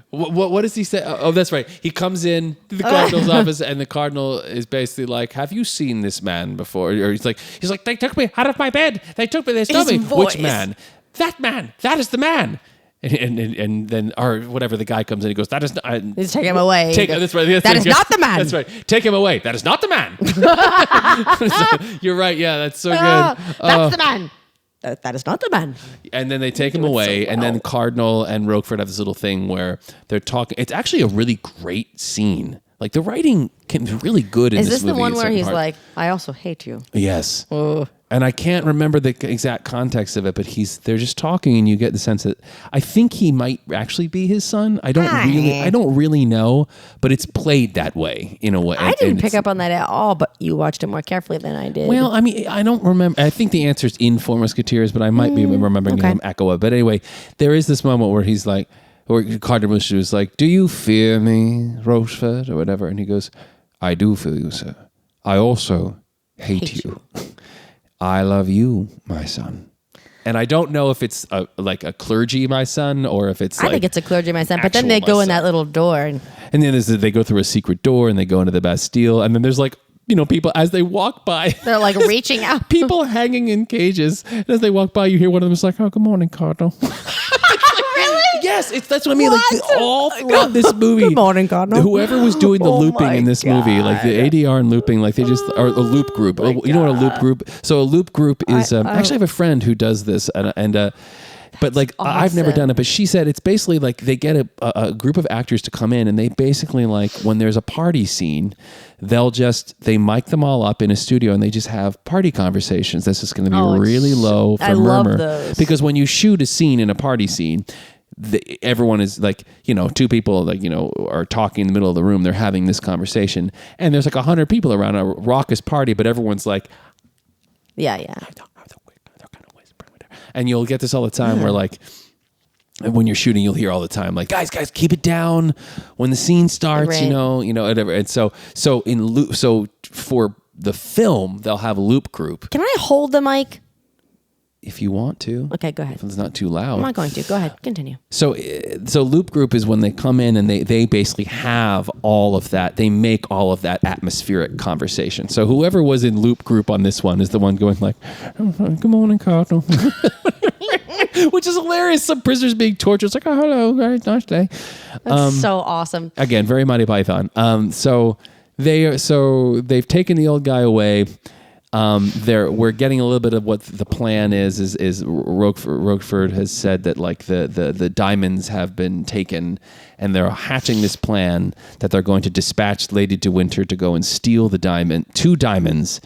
What does he say? Oh, that's right. He comes in to the Cardinal's office, and the Cardinal is basically like, "Have you seen this man before?" Or he's like, "They took me out of my bed. They stole me. Voice. Which man? That man. That is the man." And then, or whatever, the guy comes in, he goes, "That is not." He's taking him away. That's right. That is not the man. That's right. Take him away. That is not the man. You're right. Yeah, that's so good. That's the man. That is not the man. And then they take him away, and then Cardinal and Roquefort have this little thing where they're talking. It's actually a really great scene. Like the writing can be really good in this movie. Is this the one where he's like, "I also hate you"? Yes. And I can't remember the exact context of it, but they're just talking, and you get the sense that I think he might actually be his son. I don't really know, but it's played that way in a way. I didn't pick up on that at all, but you watched it more carefully than I did. Well, I mean, I don't remember. I think the answer's in Four Musketeers, but I might be remembering him echo. But anyway, there is this moment where he's like, or Cardinal is like, "Do you fear me, Rochefort," or whatever? And he goes, "I do fear you, sir. I also hate you. I love you, my son." And I don't know if it's like a clergy, my son, or if it's I think it's a clergy, my son. But then they go in that little door. And then they go through a secret door and they go into the Bastille. And then there's like, people as they walk by. They're like reaching out. People hanging in cages. And as they walk by, you hear one of them is like, "Oh, good morning, Cardinal." Yes, that's what I mean. What? Like all throughout this movie, good morning, Cardinal. Whoever was doing the looping in this movie, like the ADR and looping, like they just are a loop group. You know what a loop group? So a loop group is actually I have a friend who does this, but like awesome. I've never done it. But she said it's basically like they get a group of actors to come in, and they basically like when there's a party scene, they mic them all up in a studio, and they just have party conversations. This is going to be really low for murmur, love those. Because when you shoot a scene in a party scene, everyone is like, two people like, are talking in the middle of the room. They're having this conversation, and there's like 100 people around a raucous party, but everyone's like, yeah. They're kind of whispering. And you'll get this all the time where like, when you're shooting, you'll hear all the time, like, guys, keep it down when the scene starts, right. Whatever. And so for the film, they'll have a loop group. Can I hold the mic? If you want to. Okay, go ahead. If it's not too loud. I'm not going to. Go ahead. Continue. So loop group is when they come in and they basically have all of that. They make all of that atmospheric conversation. So whoever was in loop group on this one is the one going like, "Good morning, Cardinal." Which is hilarious. Some prisoners being tortured. It's like, "Oh, hello, guys, nice day." That's so awesome. Again, very Monty Python. So they've taken the old guy away. We're getting a little bit of what the plan is Roquefort has said that like the diamonds have been taken, and they're hatching this plan that they're going to dispatch Lady de Winter to go and steal two diamonds,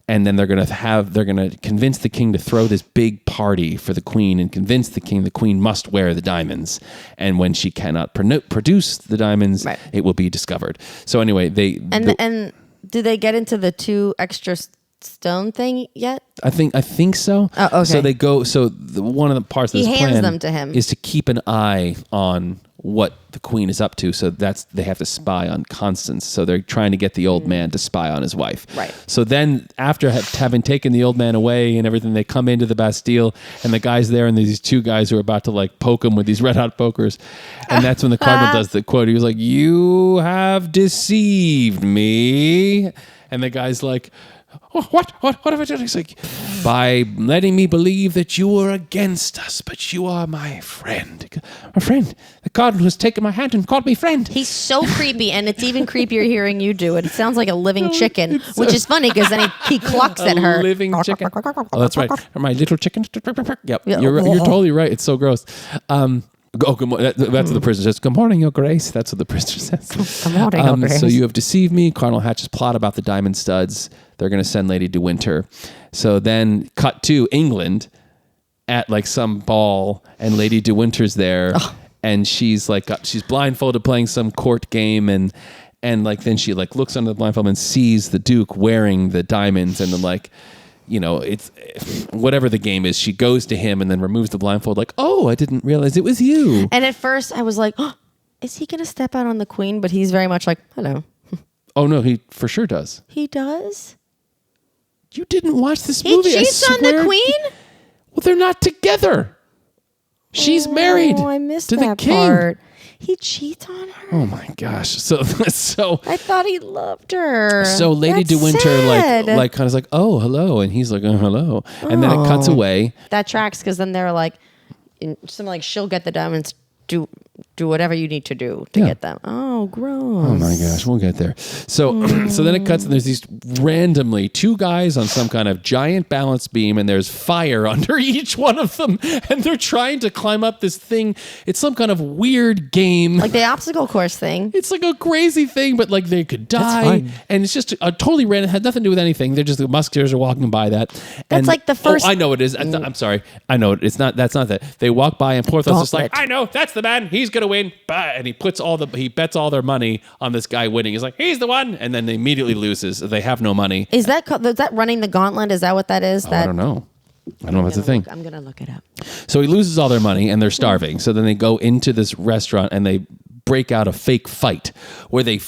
and then they're going to convince the king to throw this big party for the queen and convince the king the queen must wear the diamonds, and when she cannot produce the diamonds, right, it will be discovered. So anyway, and do they get into the 2 extra stone thing yet? I think so. Oh, okay. So they go. So one of the parts of this plan hands them to him. is to keep an eye on what the queen is up to. So they have to spy on Constance. So they're trying to get the old man to spy on his wife. Right. So then after having taken the old man away and everything, they come into the Bastille and the guy's there and there's these two guys who are about to like poke him with these red hot pokers. And that's when the cardinal does the quote. He was like, "You have deceived me." And the guy's like, "Oh, what have I done?" He's like, "By letting me believe that you were against us, but you are my friend." My friend. The cardinal has taken my hand and called me friend. He's so creepy, and it's even creepier hearing you do it. It sounds like a living chicken, which is funny because then he clucks at her. A living chicken. Oh, that's right. My little chicken. Yep. You're totally right. It's so gross. Good morning. That's what the prisoner says. "Good morning, Your Grace." That's what the prisoner says. Good morning, Your Grace. So you have deceived me. Cardinal Hatch's plot about the diamond studs. They're going to send Lady de Winter. So then cut to England at like some ball, and Lady de Winter's there, and she's like she's blindfolded playing some court game, and like then she like looks under the blindfold and sees the Duke wearing the diamonds, and then like, you know, it's whatever the game is, she goes to him and then removes the blindfold like, "Oh, I didn't realize it was you." And at first I was like, oh, is he going to step out on the queen? But he's very much like, hello. Oh no, he for sure does. He does? You didn't watch this He movie. cheats on the queen? Well, they're not together. She's married I missed to that the king. part. He cheats on her? Oh my gosh. So I thought he loved her. So Lady de Winter like kind of like, "Oh, hello," and he's like, "Oh, hello," and then it cuts away. That tracks because then they're like, something like, she'll get the diamonds. Do whatever you need to do to get them. Oh, gross. Oh my gosh, we'll get there. So so then it cuts and there's these randomly two guys on some kind of giant balance beam, and there's fire under each one of them, and they're trying to climb up this thing. It's some kind of weird game. Like the obstacle course thing. It's like a crazy thing, but like they could die, and it's just a totally random. Had nothing to do with anything. They're just the Musketeers are walking by that. That's like the first. Oh, I know it is. I'm sorry. I know it. It's not. That's not that. They walk by, and Porthos is like, "I know. That's the man. He's gonna win." And he bets all their money on this guy winning. He's like, "He's the one," and then they immediately loses. They have no money. Is that running the gauntlet? Is that what that is? I don't know. I don't know if that's the thing. I'm gonna look it up. So he loses all their money, and they're starving. So then they go into this restaurant, and they break out a fake fight where they're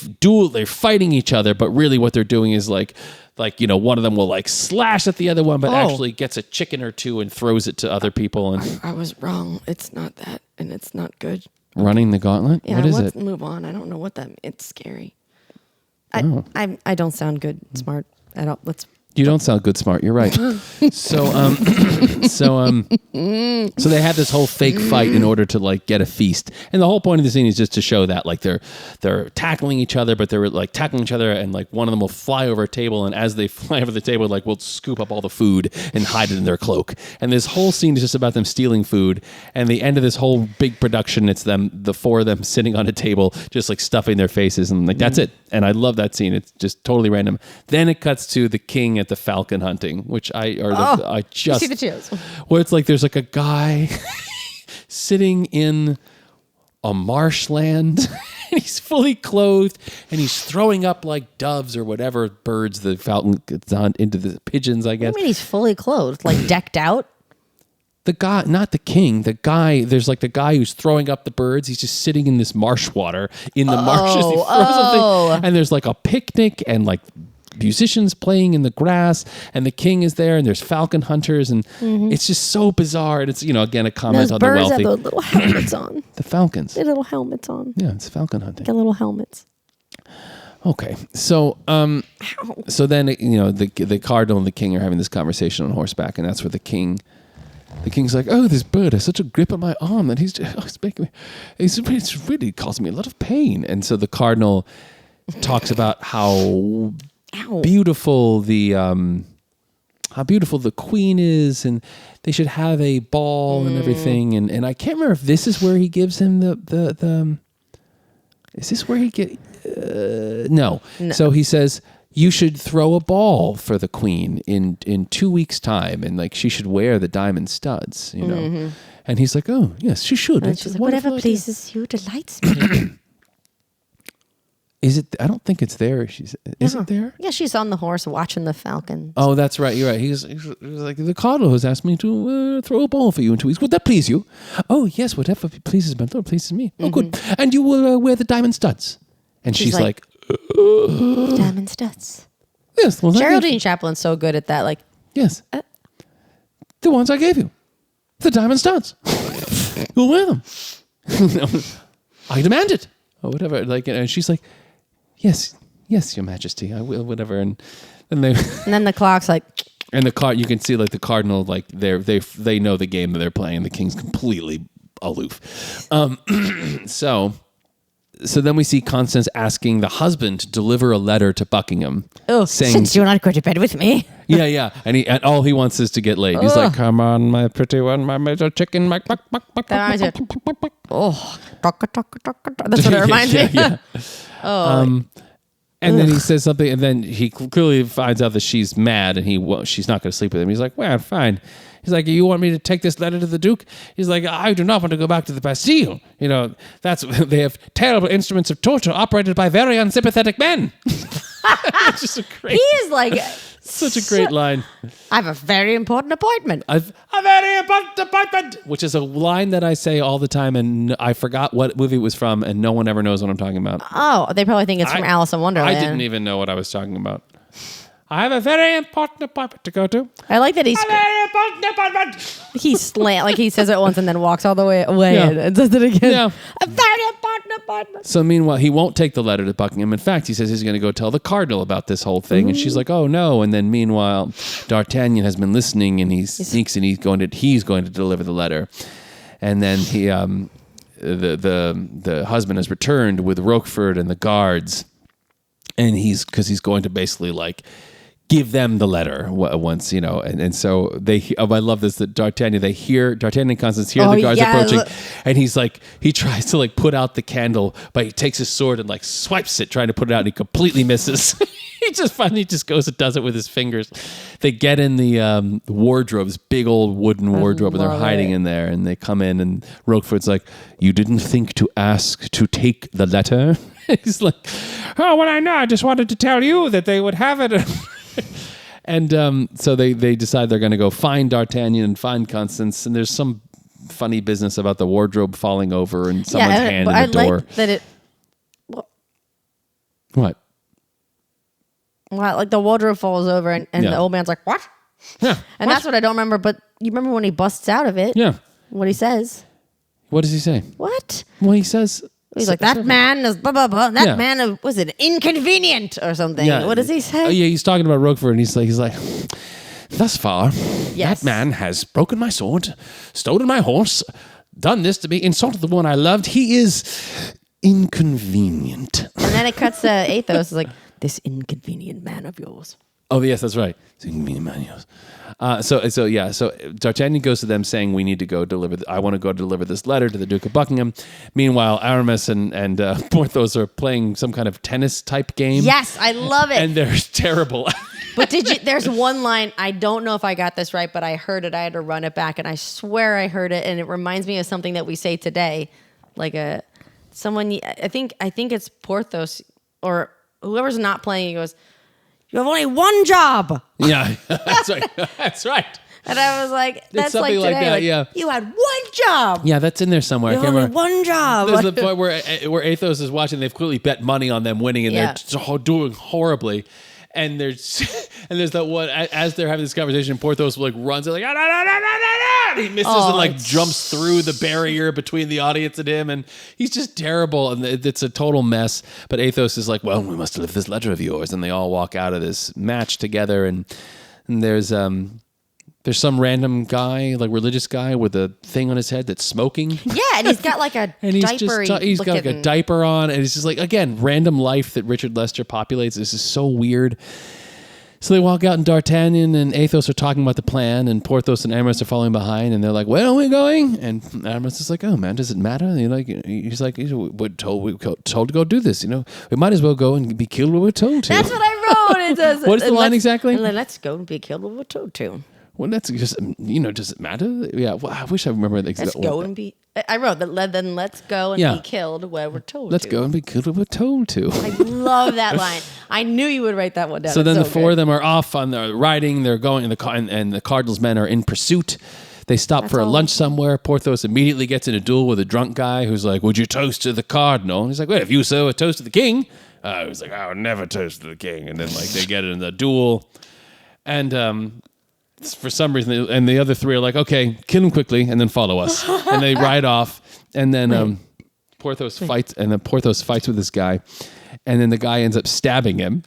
fighting each other, but really what they're doing is like, you know, one of them will like slash at the other one, but actually gets a chicken or two and throws it to other people. And I was wrong. It's not that, and it's not good. Running the gauntlet? Yeah, what is let's it? move on. I don't know what that. It's scary. I don't sound good, smart at all. You don't sound good, smart. You're right. So they had this whole fake fight in order to like get a feast, and the whole point of the scene is just to show that like they're tackling each other, but they're like tackling each other, and like one of them will fly over a table, and as they fly over the table, like we'll scoop up all the food and hide it in their cloak. And this whole scene is just about them stealing food. And the end of this whole big production, it's the four of them sitting on a table, just like stuffing their faces, and like that's it. And I love that scene. It's just totally random. Then it cuts to the king at the falcon hunting, which I just see the chills. Where it's like there's like a guy sitting in a marshland and he's fully clothed and he's throwing up like doves or whatever birds the falcon gets on into the pigeons, I guess. What do you mean he's fully clothed? Like decked out? The guy, not the king, the guy, there's like the guy who's throwing up the birds. He's just sitting in this marsh water in the marshes. He throws something, and there's like a picnic and like musicians playing in the grass, and the king is there, and there's falcon hunters, and it's just so bizarre. And it's, you know, again, a comment on the wealthy. Those birds have those little helmets on. The falcons. They have little helmets on. Yeah, it's falcon hunting. The little helmets. Okay, so so then, you know, the cardinal and the king are having this conversation on horseback, and that's where the king's like, "Oh, this bird has such a grip on my arm that it's making me, it's really causing me a lot of pain." And so the cardinal talks about how beautiful the queen is, and they should have a ball and everything. And I can't remember if this is where he gives him the is this where he get no. So he says, "You should throw a ball for the queen in 2 weeks' time, and like she should wear the diamond studs, you know." And he's like, "Oh yes, she should." And she's like, "Whatever pleases you delights me." Is it? I don't think it's there. Is it there? Yeah, she's on the horse watching the falcon. Oh, that's right. You're right. He's like, the cardinal has asked me to throw a ball for you in 2 weeks. Would that please you? Oh, yes, whatever pleases my Lord pleases me. Oh, good. And you will wear the diamond studs. And she's like diamond studs. Yes. Well, Geraldine Chaplin's so good at that. Like, yes. The ones I gave you. The diamond studs. You'll wear them. I demand it. Or whatever. Like, and she's like, yes, Your Majesty, I will, whatever. And then the clock's like, and you can see like the cardinal, like they know the game that they're playing. The king's completely aloof. So then we see Constance asking the husband to deliver a letter to Buckingham. Oh, saying, since you're not going to bed with me. Yeah. And all he wants is to get laid. He's like, come on, my pretty one, my little chicken. Oh, that's what it reminds me. Yeah. And then he says something, and then he clearly finds out that she's mad, and she's not going to sleep with him. He's like, well, fine. He's like, you want me to take this letter to the Duke? He's like, I do not want to go back to the Bastille. You know, they have terrible instruments of torture operated by very unsympathetic men. Which is he is like such a great line. I have a very important appointment. I've a very important appointment, which is a line that I say all the time, and I forgot what movie it was from, and no one ever knows what I'm talking about. Oh, they probably think it's from Alice in Wonderland. I didn't even know what I was talking about. I have a very important appointment to go to. I like that a very important appointment. He says it once and then walks all the way away and says it again. Yeah. A very important appointment. So meanwhile, he won't take the letter to Buckingham. In fact, he says he's going to go tell the cardinal about this whole thing. And she's like, oh no. And then meanwhile, D'Artagnan has been listening, and he sneaks, and he's going to deliver the letter. And then he, the husband has returned with Roquefort and the guards. And he's going to basically like give them the letter once, you know, and so I love this, that D'Artagnan and Constance hear the guards approaching, and he's like, he tries to like put out the candle, but he takes his sword and like swipes it, trying to put it out, and he completely misses. He just goes and does it with his fingers. They get in the wardrobe, this big old wooden wardrobe, and they're hiding in there, and they come in, and Roquefort's like, you didn't think to ask to take the letter? He's like, oh, well, I know. I just wanted to tell you that they would have it. And so they decide they're going to go find D'Artagnan and find Constance. And there's some funny business about the wardrobe falling over and someone's hand in the door. Like that it. What? Well, like the wardrobe falls over and the old man's like, what? Yeah. And that's what I don't remember. But you remember when he busts out of it? Yeah. What he says? What does he say? What? Well, he says... He's like, that man is blah, blah, blah. That man was it inconvenient or something. Yeah. What does he say? Oh, yeah, he's talking about Roquefort, and he's like, thus far, that man has broken my sword, stolen my horse, done this to me, insulted the one I loved. He is inconvenient. And then it cuts to Athos, like, this inconvenient man of yours. Oh, yes, that's right. It's inconvenient man of yours. So D'Artagnan goes to them saying, we need to go I want to go deliver this letter to the Duke of Buckingham. Meanwhile, Aramis and Porthos are playing some kind of tennis type game. Yes, I love it. And they're terrible. But there's one line, I don't know if I got this right, but I heard it. I had to run it back, and I swear I heard it, and it reminds me of something that we say today. Like I think it's Porthos or whoever's not playing, he goes, you have only one job. Yeah, that's right. That's right. And I was like, that's like today. Like that, yeah. You had one job. Yeah, that's in there somewhere. You had only one job. There's the point where Athos is watching. They've clearly bet money on them winning, and they're doing horribly. And there's that one, as they're having this conversation, Porthos like runs and like, and he misses and like jumps through the barrier between the audience and him, and he's just terrible, and it's a total mess. But Athos is like, well, we must deliver this letter of yours, and they all walk out of this match together, and there's some random guy, like religious guy, with a thing on his head that's smoking. Yeah, and he's got like a diaper. He's got like a diaper on, and it's just like, again, random life that Richard Lester populates. This is so weird. So they walk out, and D'Artagnan and Athos are talking about the plan, and Porthos and Aramis are following behind, and they're like, where are we going? And Aramis is like, oh man, does it matter? And he's like, we're told to go do this. You know, we might as well go and be killed when we're told to. That's what I wrote. It says, what is the line exactly? Let's go and be killed when we're told to. Well, that's just, does it matter? Yeah, well, I wish I remember the exact. Let's go and be. I wrote that. Then let's go and be killed where we're told. Let's go and be killed where we're told to. I love that line. I knew you would write that one down. So then the four of them are off on their riding. They're going in the car, and the Cardinals men are in pursuit. They stop for a lunch somewhere. Porthos immediately gets in a duel with a drunk guy who's like, "Would you toast to the cardinal?" And he's like, "Wait, if you so a toast to the king." He's like, "I would never toast to the king." And then they get in the duel, and for some reason, and the other three are like, "Okay, kill him quickly, and then follow us." And they ride off, and then Porthos fights, and then Porthos fights with this guy, and then the guy ends up stabbing him.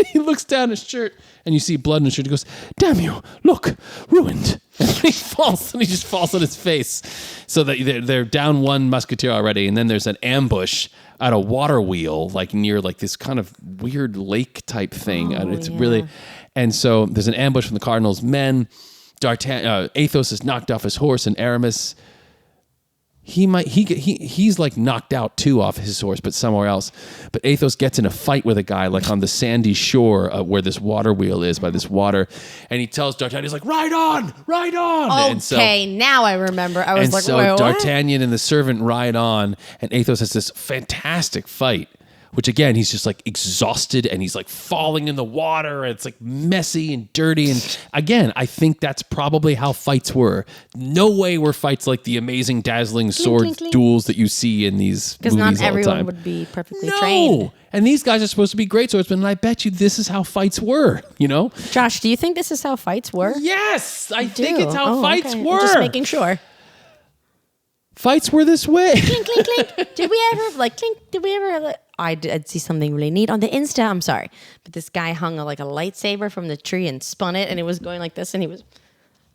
He looks down his shirt, and you see blood in his shirt. He goes, "Damn you! Look, ruined!" And he falls, and he just falls on his face. So that they're down one musketeer already, and then there's an ambush at a water wheel, near this kind of weird lake type thing. It's really, and so there's an ambush from the Cardinals' men. Athos is knocked off his horse, and Aramis. He's knocked out too off his horse, but somewhere else. But Athos gets in a fight with a guy on the sandy shore where this water wheel is by this water, and he tells D'Artagnan, he's like, "Ride on, ride on." Okay, now I remember. I was like, so wait, what? D'Artagnan and the servant ride on, and Athos has this fantastic fight. Which again, he's just exhausted, and he's falling in the water, and it's messy and dirty. And again, I think that's probably how fights were. No way were fights like the amazing, dazzling sword duels that you see in these movies all the time. Because not everyone would be perfectly trained. And these guys are supposed to be great swordsmen, and I bet you this is how fights were, Josh, do you think this is how fights were? Yes, I think it's how fights were. I'm just making sure. Fights were this way. Clink, clink, clink. Did we ever, clink, did we ever, I did see something really neat on the Insta. I'm sorry. But this guy hung a lightsaber from the tree and spun it, and it was going like this, and he was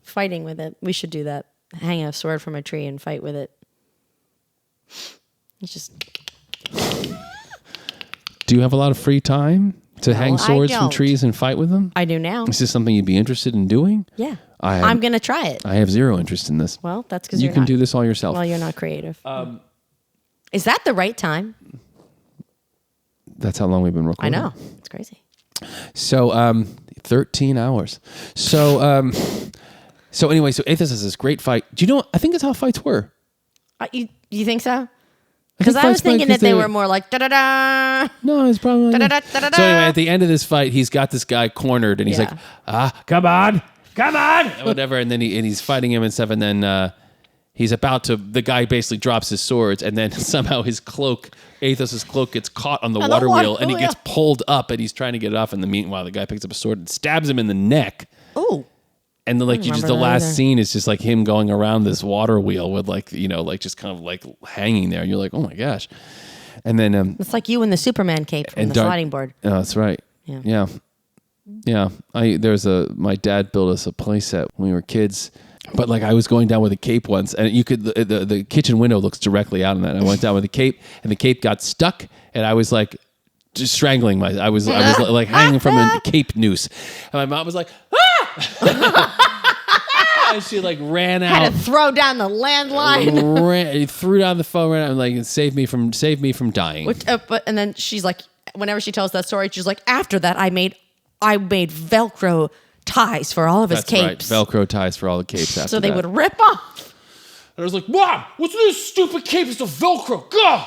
fighting with it. We should do that. Hang a sword from a tree and fight with it. It's just... Do you have a lot of free time to hang swords from trees and fight with them? I do now. Is this something you'd be interested in doing? Yeah. I'm going to try it. I have zero interest in this. Well, that's because you can do this all yourself. Well, you're not creative. Is that the right time? That's how long we've been recording. I know. It's crazy. So, 13 hours. So, anyway, so Athos has this great fight. Do you know, I think that's how fights were. You think so? Because I was thinking that they were more like da-da-da. No, it's probably like da-da-da-da-da. So anyway, at the end of this fight, he's got this guy cornered, and he's like, come on, whatever. And then he's fighting him and stuff, and then he's about to, the guy basically drops his swords, and then somehow his cloak, Athos's cloak, gets caught on the water wheel, and he gets pulled up, and he's trying to get it off, and meanwhile, the guy picks up a sword and stabs him in the neck. Ooh. And then, the last scene is just him going around this water wheel with just kind of hanging there. And you're like, oh my gosh. And then it's like you in the Superman cape from the sliding board. Oh, that's right. Yeah. My dad built us a play set when we were kids. But I was going down with a cape once, and you could the kitchen window looks directly out on that. And I went down with a cape, and the cape got stuck, and I was just strangling I was hanging from a cape noose, and my mom was like, ah! And she ran out. Had to throw down the landline. Threw down the phone, ran out, and saved me from dying. And then she's like, whenever she tells that story, she's like, after that, I made Velcro ties for all of his capes. Right. Velcro ties for all the capes after so they would rip off. And I was like, Mom, what's this stupid cape? It's a Velcro. Go!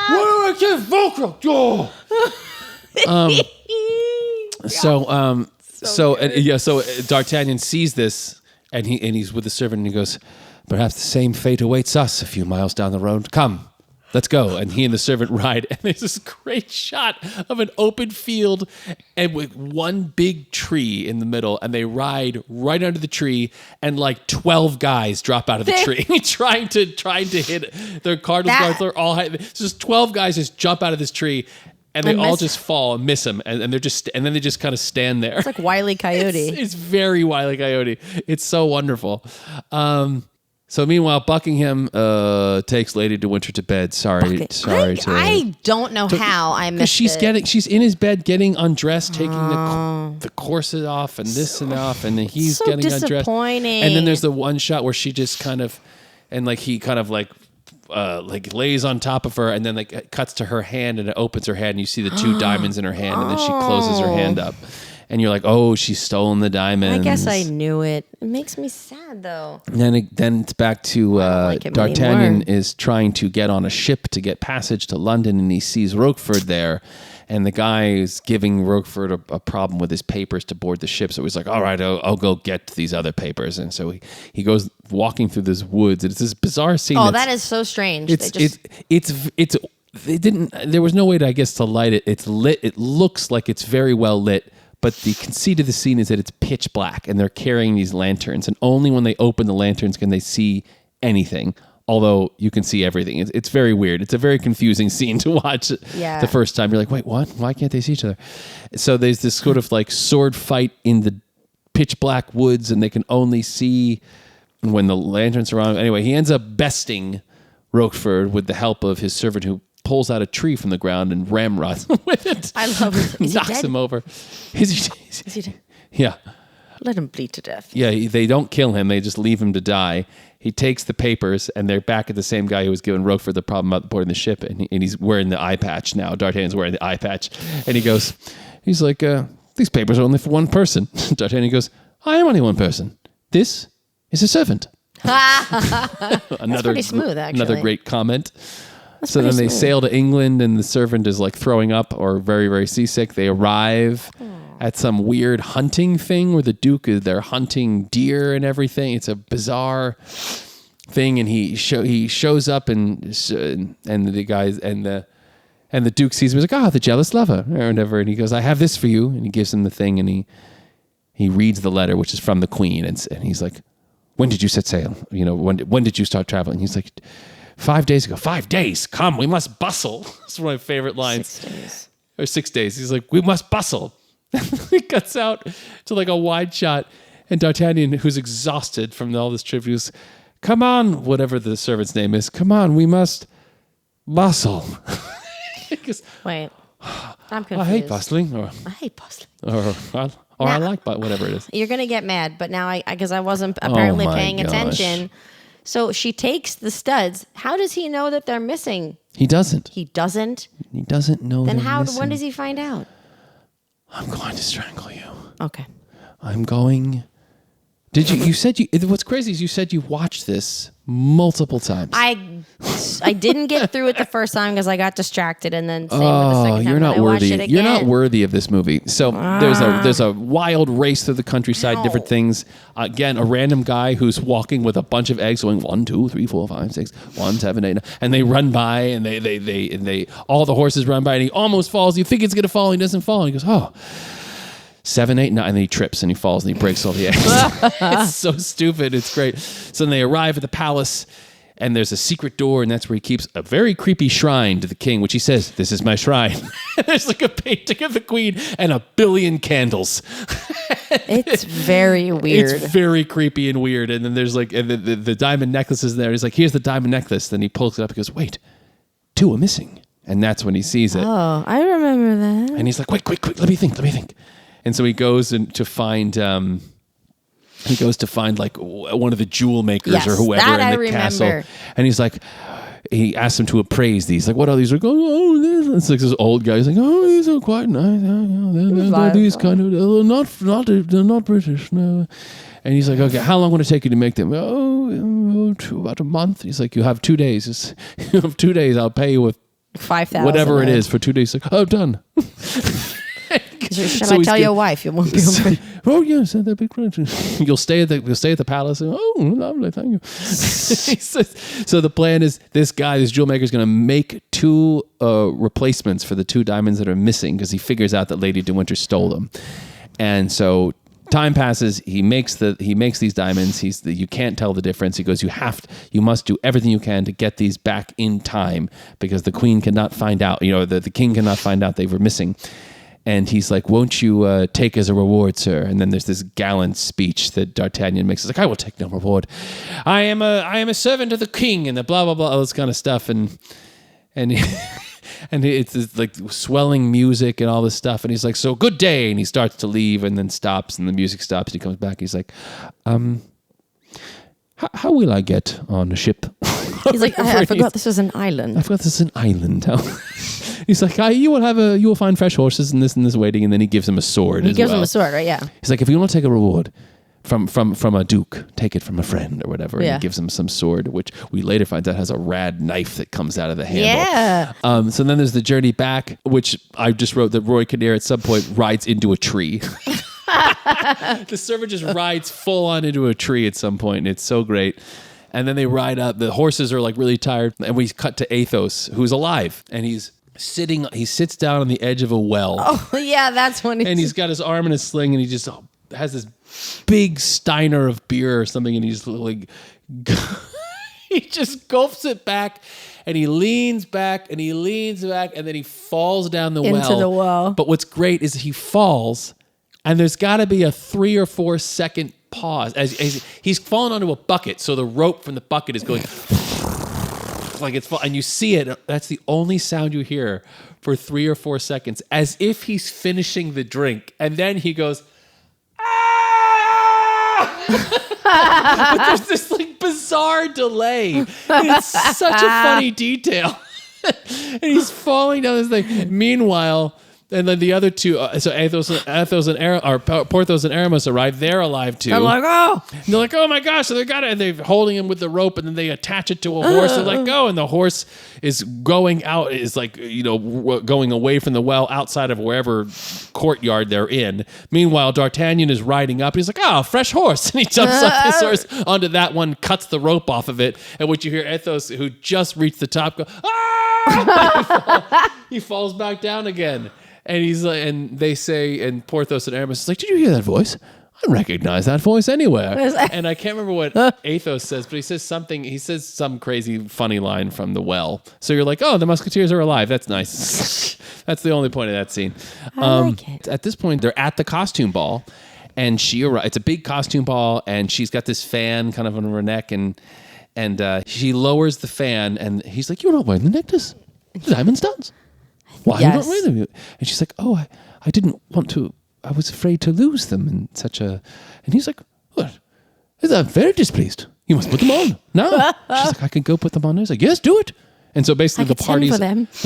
Why do I get Velcro? Go! So D'Artagnan sees this, and he's with the servant, and he goes, perhaps the same fate awaits us a few miles down the road. Come, let's go. And he and the servant ride, and there's this great shot of an open field and with one big tree in the middle, and they ride right under the tree, and 12 guys drop out of the tree trying to hit their Cardinals guards. They're all just 12 guys just jump out of this tree. And they all just fall and miss him, and then they just kind of stand there. It's like Wile E. Coyote. It's very Wile E. Coyote. It's so wonderful. So meanwhile, Buckingham takes Lady de Winter to bed. I don't know how I missed it. She's in his bed getting undressed, taking the corset off and this and off, and then he's so getting undressed. Disappointing. And then there's the one shot where she just kind of, and he kind of lays on top of her, and then it cuts to her hand, and it opens her hand, and you see the two diamonds in her hand, and then she closes her hand up, and you're like, oh, she's stolen the diamonds. I guess I knew it. It makes me sad though. And then it's back to like him D'Artagnan anymore. is trying to get on a ship to get passage to London, and he sees Roquefort there. And the guy is giving Roquefort a problem with his papers to board the ship. So he's like, all right, I'll go get these other papers. And so he goes walking through this woods. It's this bizarre scene. Oh, that is so strange. There was no way to, I guess, to light it. It's lit. It looks like it's very well lit. But the conceit of the scene is that it's pitch black and they're carrying these lanterns. And only when they open the lanterns can they see anything. Although you can see everything. It's very weird. It's a very confusing scene to watch the first time. You're like, wait, what? Why can't they see each other? So there's this sort of like sword fight in the pitch black woods, and they can only see when the lanterns are on. Anyway, he ends up besting Roquefort with the help of his servant, who pulls out a tree from the ground and ramrods him with it. I love it. Is knocks he dead? him over. Is he dead? Yeah. Let him bleed to death. Yeah, they don't kill him. They just leave him to die. He takes the papers, and they're back at the same guy who was giving Roquefort the problem about boarding the ship, and he's wearing the eye patch now. D'Artagnan's wearing the eye patch. And he's like, these papers are only for one person. D'Artagnan goes, I am only one person. This is a servant. That's pretty smooth, actually. Another great comment. That's so then they smooth. sail to England, and the servant is like throwing up or very, very seasick. They arrive at some weird hunting thing where the Duke they're hunting deer and everything. It's a bizarre thing, and he shows up and the guys and the Duke sees him. He's like, the jealous lover or whatever, and he goes, I have this for you, and he gives him the thing, and he reads the letter, which is from the Queen, and he's like, when did you set sail? When did you start traveling? He's like, 5 days ago. 5 days. Come, we must bustle. That's one of my favorite lines. 6 days. Or 6 days. He's like, we must bustle. He cuts out to like a wide shot, and D'Artagnan, who's exhausted from all this trip, he goes, come on, whatever the servant's name is, come on, we must bustle. He goes, Wait, I'm confused. I hate bustling. I hate bustling. Or I like whatever it is. You're going to get mad, but now because I wasn't apparently my paying gosh. attention. So she takes the studs. How does he know that they're missing? He doesn't. He doesn't? He doesn't know Then they're missing. when does he find out? I'm going to strangle you. Okay. I'm going... What's crazy is you said you watched this multiple times. I didn't get through it the first time because I got distracted, and then same with the second time. You're not when I watched worthy. it You're not again. worthy of this movie. So there's a wild race through the countryside, different things. Again, a random guy who's walking with a bunch of eggs, going 1, 2, 3, 4, 5, 6, 1, 7, 8, 9, and they run by, and they all the horses run by, and he almost falls. You think it's gonna fall, and he doesn't fall. And he goes, 7, 8, 9, and then he trips and he falls and he breaks all the eggs. It's so stupid. It's great. So then they arrive at the palace, and there's a secret door, and that's where he keeps a very creepy shrine to the king, which he says, this is my shrine. There's like a painting of the queen and 1 billion candles. It's very weird. It's very creepy and weird. And then there's like the diamond necklace is there. He's like, here's the diamond necklace. Then he pulls it up and goes, wait, 2 are missing. And that's when he sees it. Oh, I remember that. And he's like, quick, let me think. And so he goes to find like one of the jewel makers Yes, or whoever that in I the remember. castle. And he's like, he asks him to appraise these. Like, what are these? Like, it's like this old guy. He's like, these are quite nice. They're these kind of, they're not British. No. And he's like, okay, how long would it take you to make them? About a month. He's like, you have 2 days. You have 2 days. I'll pay you with 5,000. whatever it is for 2 days. Like, done. Shall I tell your wife? You won't be able to. Oh yes, that'd be great. You'll stay at the palace. And, lovely, thank you. So the plan is this jewel maker, is going to make 2 replacements for the 2 diamonds that are missing, because he figures out that Lady de Winter stole them. And so time passes. He makes these diamonds. You can't tell the difference. He goes, you must do everything you can to get these back in time, because the queen cannot find out. The king cannot find out they were missing. And he's like, won't you take as a reward, sir? And then there's this gallant speech that D'Artagnan makes. He's like, I will take no reward. I am a servant of the king, and the blah, blah, blah, all this kind of stuff. And it's this, like, swelling music and all this stuff. And he's like, so good day. And he starts to leave and then stops, and the music stops. And he comes back. He's like, how will I get on a ship? He's like, I forgot this was an island. I forgot this is an island. He's like, you will find fresh horses and this waiting, and then he gives him a sword. He gives him a sword, right? Yeah. He's like, if you want to take a reward from a duke, take it from a friend or whatever. And Yeah. he gives him some sword, which we later find out has a rad knife that comes out of the handle. Yeah. So then there's the journey back, which I just wrote that Roy Kinnear at some point rides into a tree. The servant just rides full on into a tree at some point, and it's so great. And then they ride up. The horses are like really tired, and we cut to Athos, who's alive, and he sits down on the edge of a well. Oh, yeah, that's when And he's got his arm in a sling, and he just has this big steiner of beer or something, and he's like, he just gulps it back, and he leans back, and then he falls down the well. Into the well. But what's great is he falls, and there's got to be a 3 or 4 second pause as he's fallen onto a bucket, so the rope from the bucket is going like it's and you see it. That's the only sound you hear for 3 or 4 seconds, as if he's finishing the drink, and then he goes, ah! But there's this like bizarre delay, and it's such a funny detail. And he's falling down this thing. Meanwhile, and then the other two, so Porthos and Aramis arrive. They're alive too. I'm like, oh. And they're like, oh my gosh! So they got it, and they're holding him with the rope, and then they attach it to a horse. They're like, go, and the horse is going out, is like going away from the well, outside of wherever courtyard they're in. Meanwhile, D'Artagnan is riding up, and he's like, oh, fresh horse, and he jumps off his horse onto that one, cuts the rope off of it, and what you hear, Athos, who just reached the top, go, ah! He falls back down again. And he's like, and they say, and Porthos and Aramis is like, did you hear that voice? I recognize that voice anywhere. And I can't remember what Athos says, but he says something. He says some crazy, funny line from the well. So you're like, oh, the Musketeers are alive. That's nice. That's the only point of that scene. I like it. At this point, they're at the costume ball, and she arrives. It's a big costume ball, and she's got this fan kind of on her neck, and she lowers the fan, and he's like, you're not wearing the necklace. The diamond studs. Why are you not wearing them? And she's like, oh, I didn't want to. I was afraid to lose them in such a. And he's like, what? I'm very displeased. You must put them on. No. She's like, I can go put them on. He's like, yes, do it. And so basically the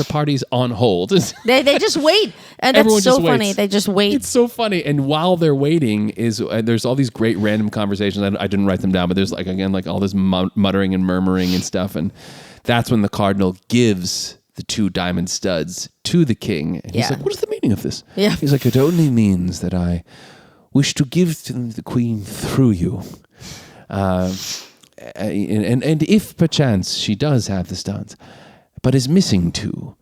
party's on hold. They just wait. And that's so funny. They just wait. It's so funny. And while they're waiting there's all these great random conversations. I didn't write them down, but there's like, again, like all this muttering and murmuring and stuff. And that's when the cardinal gives the 2 diamond studs to the king. And he's like, what is the meaning of this? Yeah. He's like, it only means that I wish to give to the queen through you. And if perchance she does have the studs, but is missing 2,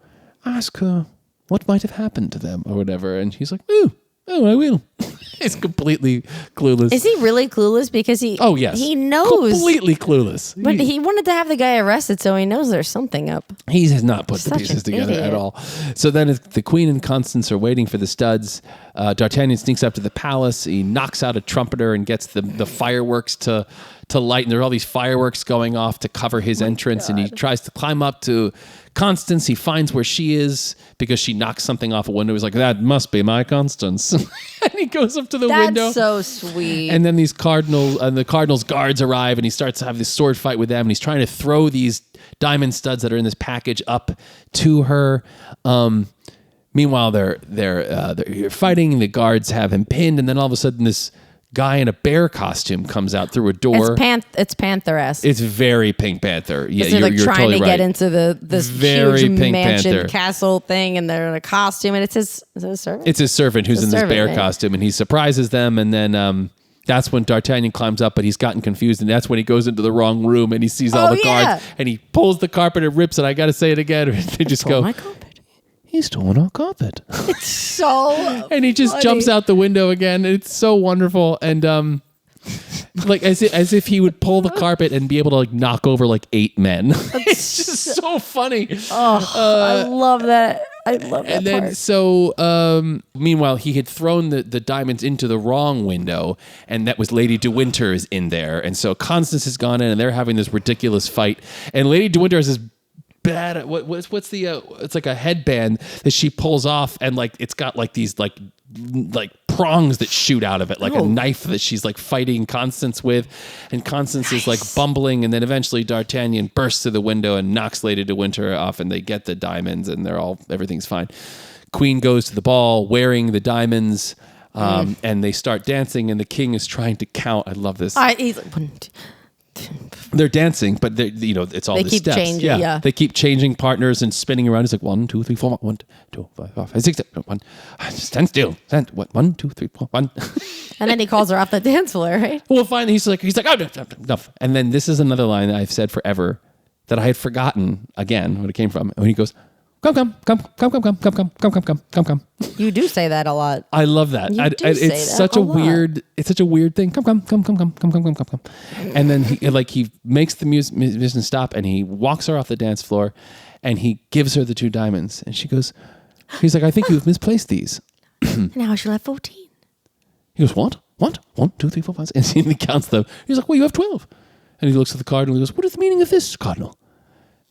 ask her what might have happened to them or whatever. And he's like, oh, I will. He's completely clueless. Is he really clueless? Because he knows. Completely clueless. But he wanted to have the guy arrested, so he knows there's something up. He has not put the pieces together at all. So then the Queen and Constance are waiting for the studs. D'Artagnan sneaks up to the palace. He knocks out a trumpeter and gets the fireworks to light. And there are all these fireworks going off to cover his entrance. God. And he tries to climb up to Constance. He finds where she is because she knocks something off a window. He's like, that must be my Constance. And he goes up to the window. That's so sweet. And then the Cardinal's guards arrive, and he starts to have this sword fight with them, and he's trying to throw these diamond studs that are in this package up to her. Meanwhile, they're fighting. The guards have him pinned, and then all of a sudden, this guy in a bear costume comes out through a door. It's Panther-esque. It's very Pink Panther. Yeah, they're you're trying totally to right. get into this very huge Pink mansion Panther. castle thing, and they're in a costume, and it's his servant. It's his servant who's in this bear costume, and he surprises them, and then that's when D'Artagnan climbs up, but he's gotten confused, and that's when he goes into the wrong room, and he sees all the guards, and he pulls the carpet and rips it. I got to say it again. They just go, my carpet. He's stolen our carpet. It's so and he just jumps out the window again. It's so wonderful. And like as if he would pull the carpet and be able to like knock over like 8 men. It's just so funny. I love that. I love that and then part. So meanwhile he had thrown the diamonds into the wrong window, and that was Lady de Winter is in there, and so Constance has gone in, and they're having this ridiculous fight, and Lady de Winter has this bad what's the it's like a headband that she pulls off, and like it's got like these like prongs that shoot out of it, like a knife that she's like fighting Constance with. And Constance is like bumbling. And then eventually D'Artagnan bursts through the window and knocks Lady de Winter off, and they get the diamonds, and everything's fine. Queen goes to the ball wearing the diamonds, and they start dancing, and the king is trying to count. I love this. He's like, 1, 2. They're dancing, but it's all They the keep steps. changing, yeah. They keep changing partners and spinning around. It's like 1, 2, 3, 4, 1, 2, 5, 6, 7, 1. Stand still. 1, 2, 3, 4, 1. And then he calls her off the dance floor, right? Well, finally, he's like, oh, enough. And then this is another line that I've said forever that I had forgotten again what it came from. When he goes, come. You do say that a lot. I love that. It's such a weird thing. Come. And then he makes the musician stop, and he walks her off the dance floor, and he gives her the 2 diamonds, and he's like, I think you've misplaced these. Now she'll have 14. He goes, what? 1, 2, 3, 4, 5, and he counts them. He's like, well, you have 12. And he looks at the cardinal, and he goes, what is the meaning of this, cardinal?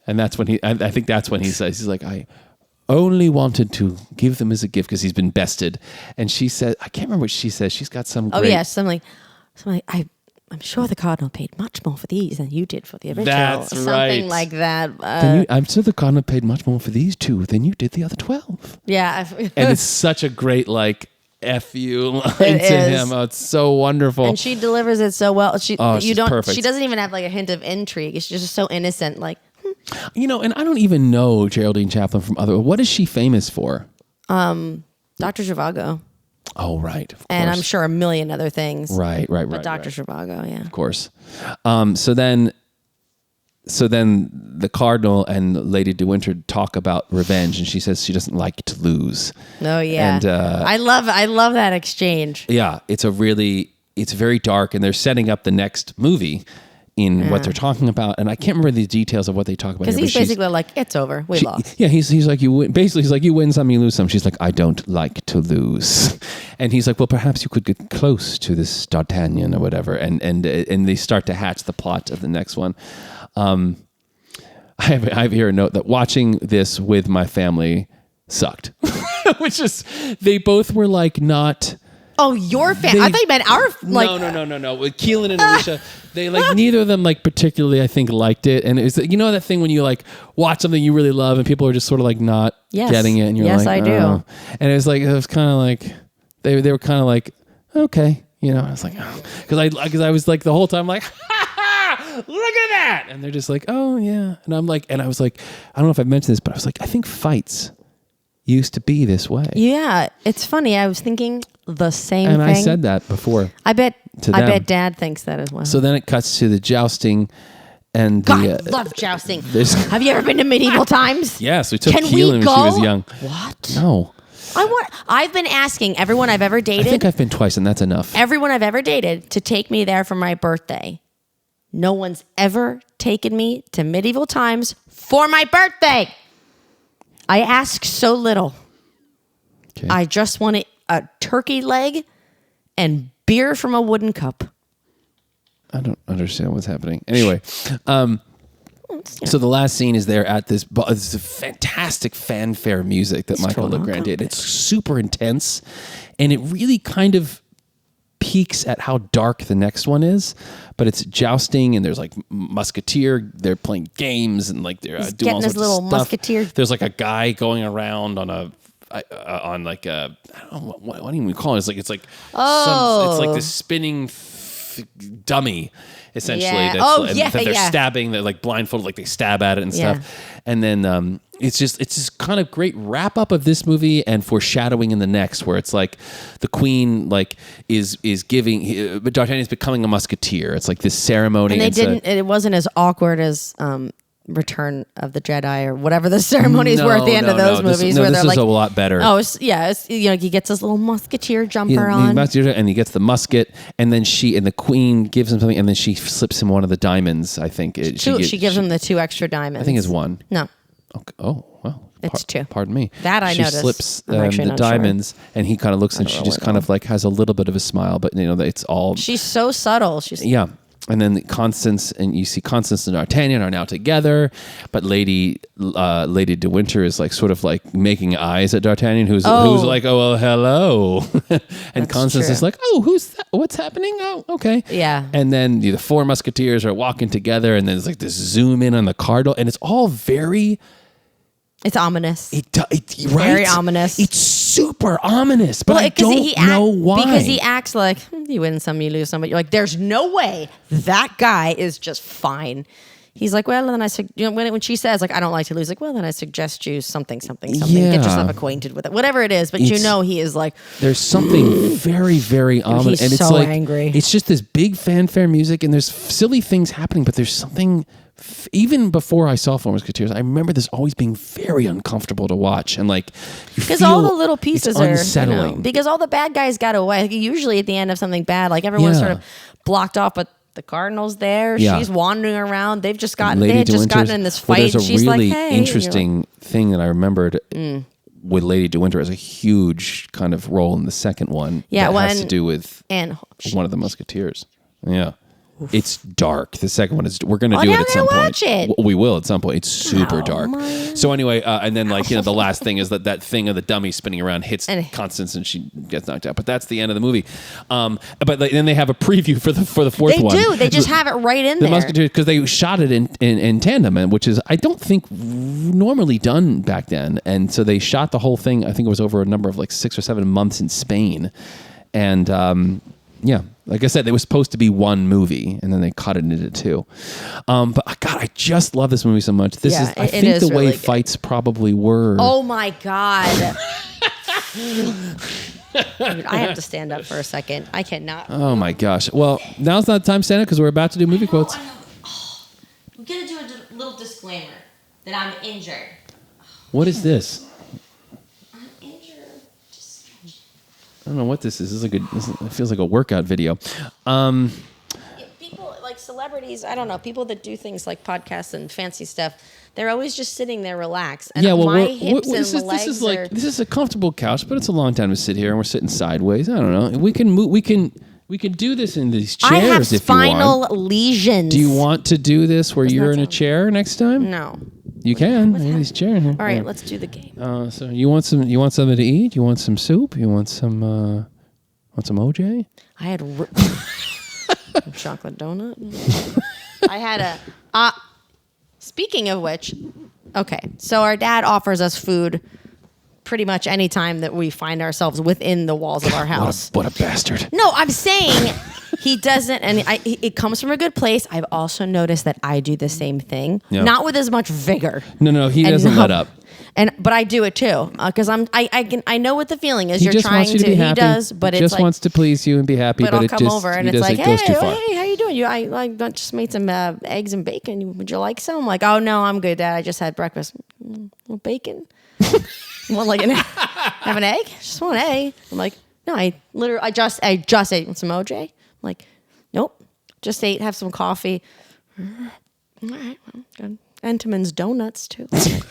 And that's when I think that's when he says, he's like, I only wanted to give them as a gift because he's been bested. And she said, I can't remember what she says. She's got some great... Oh, yeah, something like I'm sure the cardinal paid much more for these than you did for the original. That's something right. like that. I'm sure the cardinal paid much more for these 2 than you did the other 12. Yeah. And it's such a great, like, F you line to is. him. Oh, it's so wonderful. And she delivers it so well. she's you don't. perfect. She doesn't even have like a hint of intrigue. She's just so innocent. Like, and I don't even know Geraldine Chaplin from other. What is she famous for? Dr. Zhivago. Oh, right. Of And course. I'm sure a million other things. Right. But Dr. Zhivago, yeah. Of course. So then the cardinal and Lady de Winter talk about revenge, and she says she doesn't like to lose. Oh yeah. And I love that exchange. yeah, it's very dark, and they're setting up the next movie in what they're talking about, and I can't remember the details of what they talk about. Because he's basically like, it's over. We lost. Yeah, he's like, you win. Basically, he's like, you win some, you lose some. She's like, I don't like to lose. And he's like, well, perhaps you could get close to this D'Artagnan or whatever. And they start to hatch the plot of the next one. I have here a note that watching this with my family sucked. Which is, they both were like not... Oh, your family? I thought you meant our... Like, No. With Keelan and Alicia, they like neither of them like particularly, I think, liked it. And it's that thing when you like watch something you really love and people are just sort of like not getting it, and you're like, I do. Oh. And it was kind of like they were kind of like, okay, I was like, because I was like the whole time like, ha ha, look at that, and they're just like, oh yeah, and I'm like, and I was like, I don't know if I mentioned this, but I was like, I think fights used to be this way. Yeah, it's funny. I was thinking the same thing. And I thing. said that before. I bet Dad thinks that as well. So then it cuts to the jousting, and God, I love jousting. Have you ever been to medieval times? Yes, we took Keelan when she was young. What? No. I've been asking everyone I've ever dated. I think I've been twice, and that's enough. Everyone I've ever dated to take me there for my birthday. No one's ever taken me to medieval times for my birthday. I ask so little. Okay. I just want a turkey leg and beer from a wooden cup. I don't understand what's happening. Anyway, so the last scene is there at this fantastic fanfare music that Michael Legrand did. It's super intense, and it really kind of peaks at how dark the next one is. But it's jousting, and there's like Musketeer. They're playing games, and like they're doing all sorts of stuff. Musketeer. There's like a guy going around on a I don't know what do you call it? It's like it's like this spinning dummy, essentially. Yeah. That they're stabbing. They're like blindfolded, like they stab at it and stuff. And then it's just kind of great wrap up of this movie and foreshadowing in the next, where it's like the Queen like is giving, but D'Artagnan's becoming a musketeer. It's like this ceremony. And it wasn't as awkward as Return of the Jedi or whatever the ceremonies were at the end of those movies. This is a lot better. Oh, he gets his little musketeer jumper on. And he gets the musket, and then the Queen gives him something, and then she slips him one of the diamonds, I think. She gives him the 2 extra diamonds. I think it's 1. No. Okay. Oh, well. It's 2. Pardon me. That I noticed. She slips the diamonds, and he kind of looks, and she just kind of like has a little bit of a smile, but it's all... She's so subtle. Yeah. And then Constance, and you see Constance and D'Artagnan are now together, but Lady De Winter is like sort of like making eyes at D'Artagnan, who's like, oh well, hello, and Constance is like, oh, who's that? What's happening? Oh, okay, Yeah. And then the four Musketeers are walking together, and then there's like this zoom in on the cardinal, and it's all very. It's ominous. Right? Very ominous. It's super ominous, but I don't know why. Because he acts like, you win some, you lose some. But you're like, there's no way that guy is just fine. He's like, well, then when she says, like, I don't like to lose, like, well, then I suggest you something. Yeah. Get yourself acquainted with it. Whatever it is. But he is like. There's something very, very ominous. He's and it's so like, angry. It's just this big fanfare music, and there's silly things happening, but there's something. Even before I saw Four Musketeers, I remember this always being very uncomfortable to watch, and like because all the little pieces are unsettling. Because all the bad guys got away. Like, usually at the end of something bad, like everyone's sort of blocked off, but the Cardinal's there. Yeah. She's wandering around. They had just gotten in this fight. There's a she's really like, hey, interesting thing that I remembered with Lady De Winter as a huge kind of role in the second one. Yeah, that has to do with one of the Musketeers. Yeah. It's dark. The second one is. We're going to do it at some point. Watch it. We will at some point. It's super dark. Man. So anyway, and then like the last thing is that thing of the dummy spinning around hits Constance and she gets knocked out. But that's the end of the movie. But then they have a preview for the fourth one. They do. They just have it right in there. The Musketeers, because they shot it in tandem, which is I don't think normally done back then. And so they shot the whole thing. I think it was over a number of like 6 or 7 months in Spain, and. Yeah, like I said, it was supposed to be one movie, and then they cut it into 2. But God, I just love this movie so much. I think the way fights probably were. Oh my God! Dude, I have to stand up for a second. I cannot. Oh my gosh! Well, now's not the time to stand up because we're about to do movie quotes. I'm gonna do a little disclaimer that I'm injured. What is this? I don't know what this is. It feels like a workout video. People like celebrities, I don't know, people that do things like podcasts and fancy stuff, they're always just sitting there relaxed. And my hips and legs this is a comfortable couch, but it's a long time to sit here, and we're sitting sideways. I don't know. We can move. We can do this in these chairs. I have if spinal you want. lesions. Do you want to do this where you're in a chair next time? No. You can. These chairs. All right, let's do the game. So you want something to eat? You want some soup? You want some OJ? I had chocolate donut. I had speaking of which, okay. So our dad offers us food pretty much any time that we find ourselves within the walls of our house. What a bastard. No, I'm saying he doesn't, and it comes from a good place. I've also noticed that I do the same thing, not with as much vigor. No, he doesn't let up. But I do it too because I know what the feeling is. You're trying to. Be happy. He does, but he it's just wants to please you and be happy. But I'll come over and it's like, hey, how you doing? I just made some eggs and bacon. Would you like some? I'm like, oh no, I'm good, Dad. I just had breakfast. Well, bacon. You want like have an egg? Just want an egg. I'm like, no, I just ate some OJ. I'm like, nope, just ate. Have some coffee. All right, well, good. Entenmann's donuts too. Nope.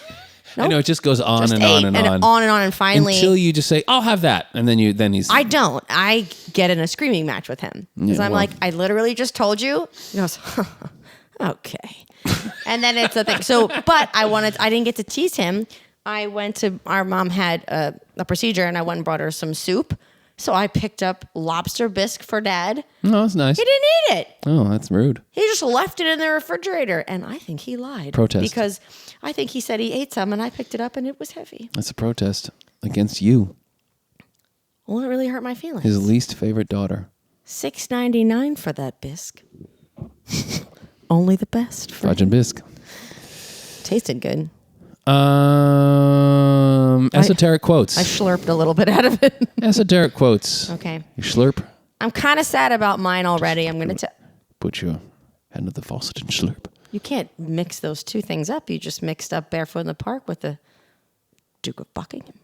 I know it just goes on and on and on, and finally until you just say, "I'll have that," and then he's. I don't. I get in a screaming match with him because I'm like, I literally just told you. He goes, okay, and then it's a thing. So, but I didn't get to tease him. Our mom had a procedure, and I went and brought her some soup. So I picked up lobster bisque for Dad. Oh, that's nice. He didn't eat it. Oh, that's rude. He just left it in the refrigerator, and I think he lied. Protest. Because I think he said he ate some, and I picked it up, and it was heavy. That's a protest against you. Well, it really hurt my feelings. His least favorite daughter. $6.99 for that bisque. Only the best. Fudge and bisque. Tasted good. Esoteric quotes. I slurped a little bit out of it. Esoteric quotes. Okay. You slurp. I'm kind of sad about mine already. I'm going to put your hand to the faucet and slurp. You can't mix those two things up. You just mixed up Barefoot in the Park with the Duke of Buckingham.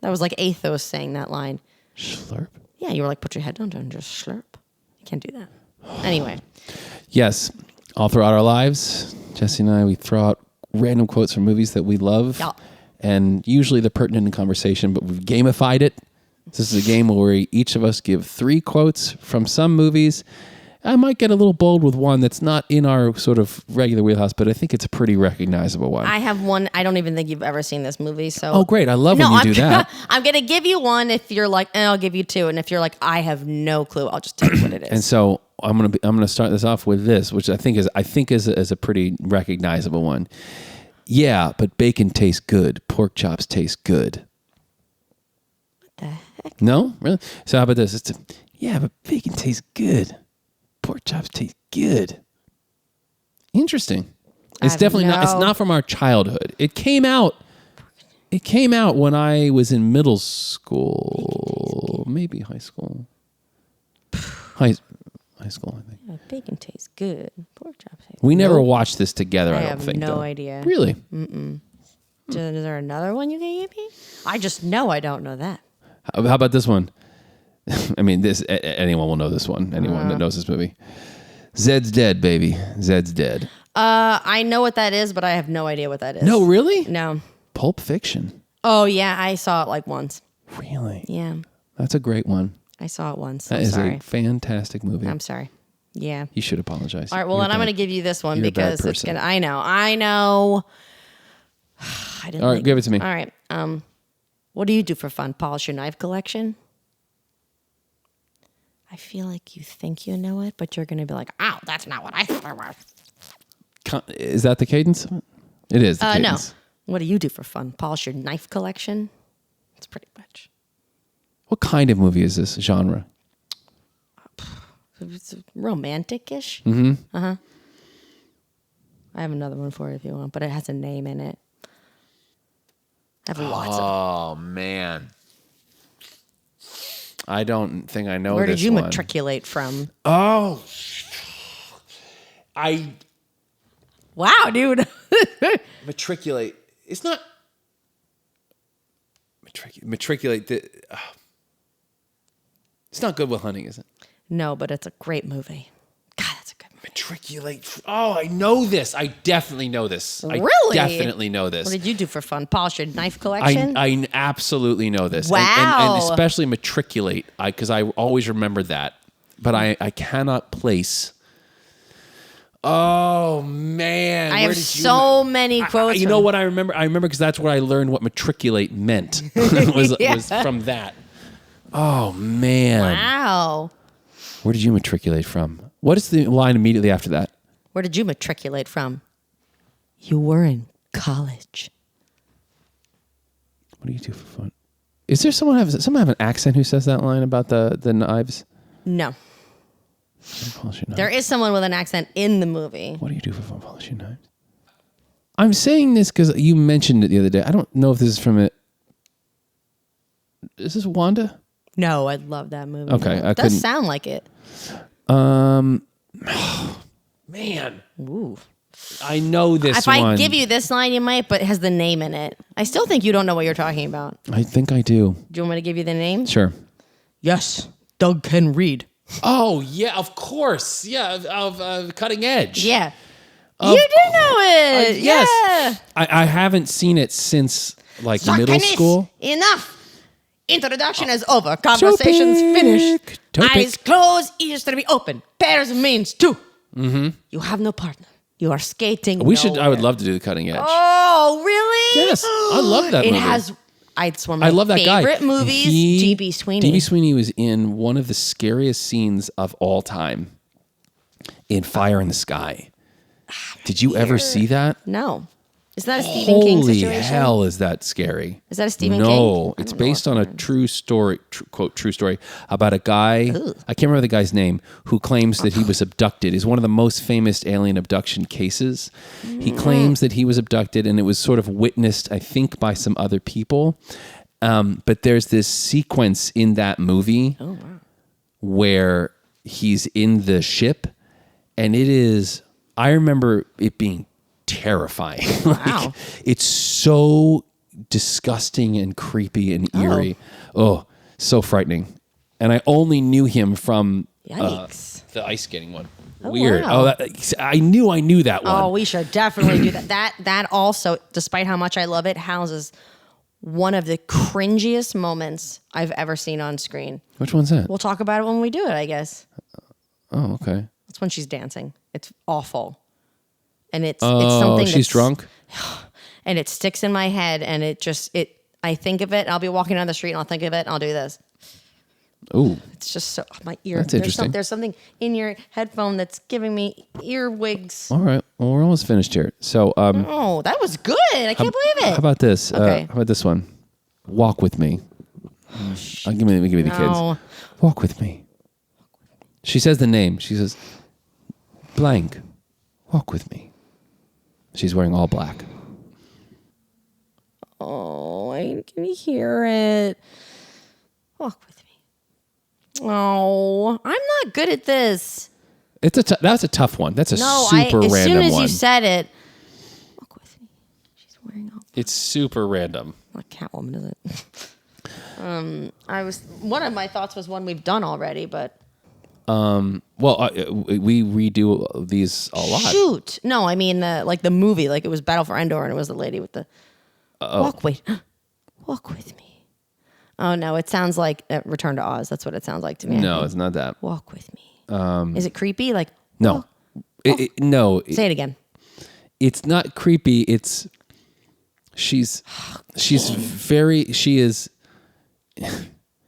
That was like Athos saying that line. Slurp. Yeah, you were like, put your head down and just slurp. You can't do that. Anyway. Yes. All throughout our lives, Jesse and I, we throw out random quotes from movies that we love. Yeah. And usually they're pertinent in conversation, but we've gamified it. This is a game where each of us give 3 quotes from some movies, I might get a little bold with one that's not in our sort of regular wheelhouse, but I think it's a pretty recognizable one. I have one. I don't even think you've ever seen this movie. So Oh, great. I love when you do that. I'm going to give you one if you're like, and I'll give you two. And if you're like, I have no clue, I'll just tell you what it is. And so I'm gonna start this off with this, which I think is a pretty recognizable one. Yeah, but bacon tastes good. Pork chops taste good. What the heck? No, really. So how about this? Yeah, but bacon tastes good. Pork chops taste good. Interesting. It's definitely not. It's not from our childhood. It came out. It came out when I was in middle school, maybe high school. High school, I think. Yeah, bacon tastes good. Pork chops taste. We never watched this together. I don't think. I have no though. idea. Really? Is there another one you can give me? I just know I don't know that. How about this one? I mean, anyone will know this one. Anyone that knows this movie. Zed's dead, baby. Zed's dead. I know what that is, but I have no idea what that is. No, really? No. Pulp Fiction. Oh yeah, I saw it like once. Really? Yeah, That's a great one. I saw it once. That I'm is sorry. a fantastic movie. I'm sorry. Yeah. You should apologize. All right. Well, then I'm going to give you this one you're a bad because it's person. gonna. I know. I didn't. All right, give it to me. All right. What do you do for fun? Polish your knife collection? I feel like you think you know it, but you're going to be like, "Ow, that's not what I thought it was." Is that the cadence? It is the No. cadence. What do you do for fun? Polish your knife collection? It's pretty much. What kind of movie is this genre? It's romantic-ish. Mm-hmm. I have another one for you if you want, but it has a name in it. I have lots of. Oh, man. I don't think I know Where this did you one. matriculate from? Oh. Wow, dude. Matriculate. It's not. Matriculate. It's not Good Will Hunting, is it? No, but it's a great movie. God, that's a good movie. Matriculate. Oh, I know this. I definitely know this. Really? I definitely know this. What did you do for fun? Polish your knife collection? I absolutely know this. Wow. And especially matriculate, because I always remember that. But I cannot place. Oh, man. I have so many quotes. You know what I remember? I remember because that's where I learned what matriculate meant. was from that. Oh, man. Wow. Where did you matriculate from? What is the line immediately after that? Where did you matriculate from? You were in college. What do you do for fun? Is there someone have an accent who says that line about the knives? No. Polish your knives. There is someone with an accent in the movie. What do you do for fun? Polish your knives. I'm saying this because you mentioned it the other day. I don't know if this is from it. Is this Wanda? No, I love that movie. Okay, It I does couldn't- sound like it. Man. Ooh. I know this If one. I give you this line, you might, but it has the name in it. I still think you don't know what you're talking about. I think I do. Do you want me to give you the name? Sure. Yes, Doug can read. Oh, yeah, of course. Yeah, of Cutting Edge. Yeah. You do know it. yes. Yeah. I haven't seen it since like middle Sarkanis, school. Enough. Introduction is over. Conversation's finished. Topic. Eyes closed, ears to be open. Pairs means two. Mm-hmm. You have no partner. You are skating. I would nowhere. love to do the Cutting Edge. Oh, really? Yes, I love that It movie. has. It's one of my I love that guy. favorite movies. He- DB Sweeney. D.B. Sweeney was in one of the scariest scenes of all time in Fire in the Sky. Did you ever see that? No. Is that a Stephen King Holy situation? hell, is that scary? Is that a Stephen King? No, I it's don't know based if on a I- true story, quote, true story about a guy, I can't remember the guy's name, who claims that he was abducted. Is one of the most famous alien abduction cases. He claims that he was abducted and it was sort of witnessed, I think, by some other people. But there's this sequence in that movie where he's in the ship and it is, I remember it being terrifying. Wow. It's so disgusting and creepy and eerie. Oh, so frightening. And I only knew him from Yikes. the ice skating one. Oh, Weird. wow. Oh, I knew that one. Oh, we should definitely do that. That also, despite how much I love it, houses one of the cringiest moments I've ever seen on screen. Which one's that? We'll talk about it when we do it, I guess. Oh, okay. That's when she's dancing. It's awful. And it's Oh, something she's drunk? and it sticks in my head and I think of it, and I'll be walking down the street and I'll think of it and I'll do this. Ooh. It's just so my ear. That's interesting. There's something in your headphone that's giving me earwigs. All right. Well, we're almost finished here. So, Oh, that was good. I can't believe it. how about this? Okay. How about this one? Walk with me. I'll give me the No. kids. Walk with me. She says the name. She says, blank. Walk with me. She's wearing all black. Oh, I can hear it. Walk with me. Oh, I'm not good at this. That's a tough one. That's a No, super random one. as soon as you said it, walk with me. She's wearing all. It's super random. Not Catwoman, is it? One of my thoughts was one we've done already, but We redo these a lot. shoot, no, I mean the movie, like it was Battle for Endor, and it was the lady with the walk with me. Oh no, it sounds like Return to Oz. That's what it sounds like to me. No, it's not that. Walk with me. Is it creepy? Like No, no. Say it again. It's not creepy. It's she is.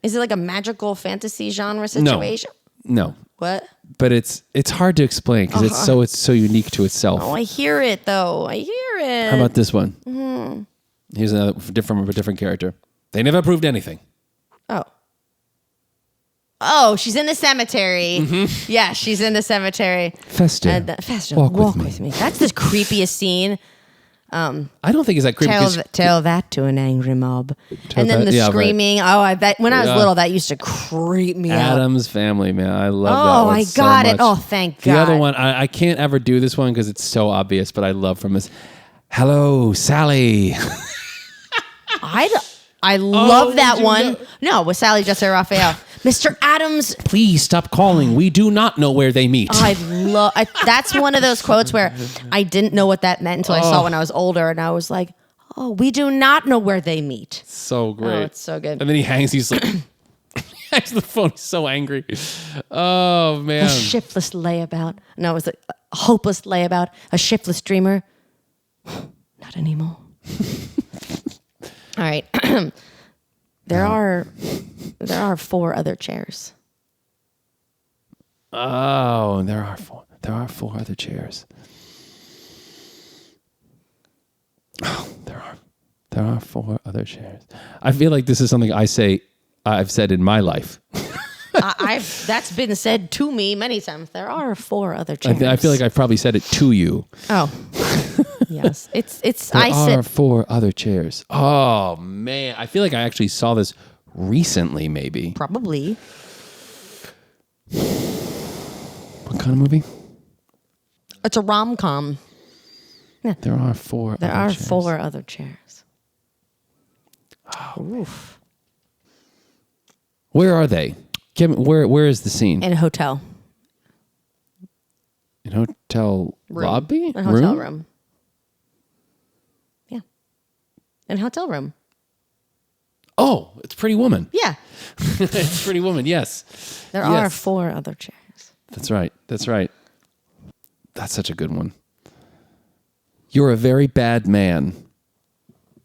Is it like a magical fantasy genre situation? No. What? But it's hard to explain because it's so unique to itself. Oh, I hear it though. I hear it. How about this one? Mm-hmm. Here's a different character. They never proved anything. Oh, she's in the cemetery. Mm-hmm. Yeah, she's in the cemetery. Fester, Fester, walk walk with with me. That's the creepiest scene. I don't think it's that creepy. Tell that to an angry mob. And then the screaming. Right. When I was little, that used to creep me out. Addams Family, man. I love that Oh, one I so got much. it. Oh, thank God. The other one, I can't ever do this one because it's so obvious, but I love from this. Hello, Sally. I love that one. No, with Sally Jessica Raphael. Mr. Adams. Please stop calling. We do not know where they meet. That's one of those quotes where I didn't know what that meant until I saw it when I was older, and I was like, oh, we do not know where they meet. So great. Oh, it's so good. And then he hangs. He's like, he hangs the phone. He's so angry. Oh, man. A shiftless layabout. No, it was a hopeless layabout. A shiftless dreamer. Not anymore. All right. There are 4 other chairs. Oh, there are 4. There are 4 other chairs. Oh, there are 4 other chairs. I feel like this is something I've said in my life. That's been said to me many times. There are 4 other chairs. I feel like I've probably said it to you. Oh, yes. It's. There are 4 other chairs. Oh man, I feel like I actually saw this recently. Maybe. Probably. What kind of movie? It's a rom-com. Yeah. There are 4. There other are chairs. 4 other chairs. Oh, oof. Where are they? Where is the scene? In a hotel. In hotel Room. lobby? A hotel room. Yeah. In a hotel room. Oh, it's Pretty Woman. Yeah. It's Pretty Woman, yes. There are 4 other chairs. That's right. That's such a good one. You're a very bad man.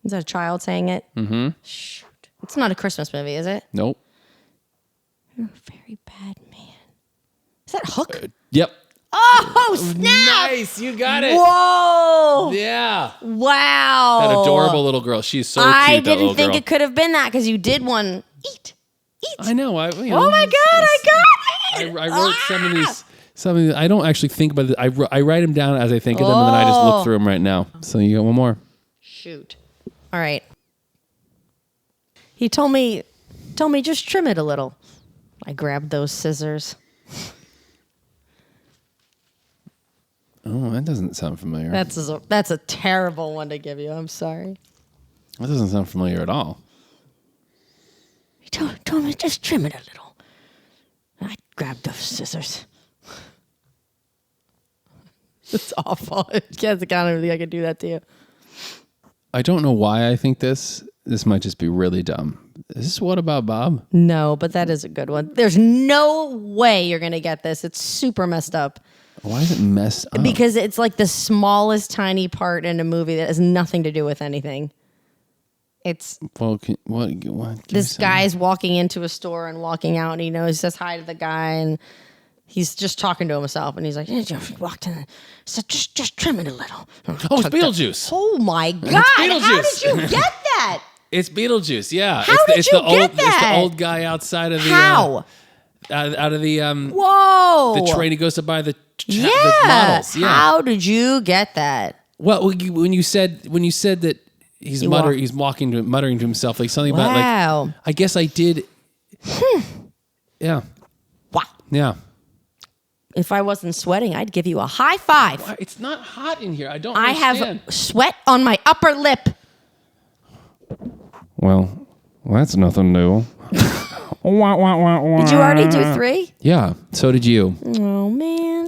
Is that a child saying it? Mm-hmm. Shoot. It's not a Christmas movie, is it? Nope. You're a very bad man. Is that Hook? Yep. Oh, snap! Nice, you got it. Whoa! Yeah. Wow. That adorable little girl. She's so cute. I that little didn't think girl. it could have been that because you did one. Eat. I know. Oh my God! I got it. I wrote some of these. I don't actually think about it. I write them down as I think of them, and then I just look through them right now. So you got one more. Shoot. All right. He told me, just trim it a little. I grabbed those scissors. Oh, that doesn't sound familiar. That's a terrible one to give you. I'm sorry. That doesn't sound familiar at all. He told me just trim it a little. I grabbed those scissors. It's awful. I can't believe I could do that to you. I don't know why I think this. This might just be really dumb. Is this What About Bob? No, but that is a good one. There's no way you're going to get this. It's super messed up. Why is it messed up? Because it's like the smallest tiny part in a movie that has nothing to do with anything. It's Well, what? this guy's walking into a store and walking out, and he says hi to the guy, and he's just talking to himself, and he's like, "He walked in, said just trim it a little." Oh, it's Beetlejuice. Oh my God! How did Beetlejuice. you get that? It's Beetlejuice. Yeah. How it's did you get It's the that? old guy outside of the How? out of the Whoa! the train. He goes to buy the Yeah. the models. Yeah. How did you get that? Well, when you said that he's muttering to himself like something about Wow. like I guess I did. Yeah. Wow. Yeah. If I wasn't sweating, I'd give you a high five. It's not hot in here. I don't I understand. have sweat on my upper lip. Well, that's nothing new. Did you already do 3? Yeah, so did you. Oh, man.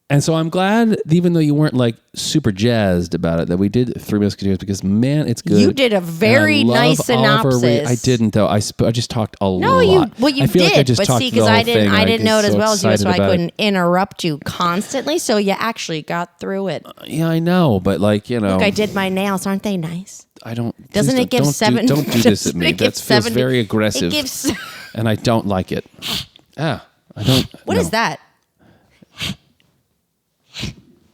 And so I'm glad, even though you weren't like super jazzed about it, that we did 3 Musketeers because, man, it's good. You did a very And I love nice Oliver synopsis. I didn't, though. I just talked a lot. No, you I feel did, like I just but talked see, the because whole I didn't thing. know it as so well as you, so excited I about it. couldn't interrupt you constantly. So you actually got through it. Yeah, I know, but like, Look, I did my nails. Aren't they nice? I don't. Doesn't please it give don't 7? Don't do this at doesn't me. it give That feels 7? very aggressive. It gives. And I don't like it. I don't. What is that?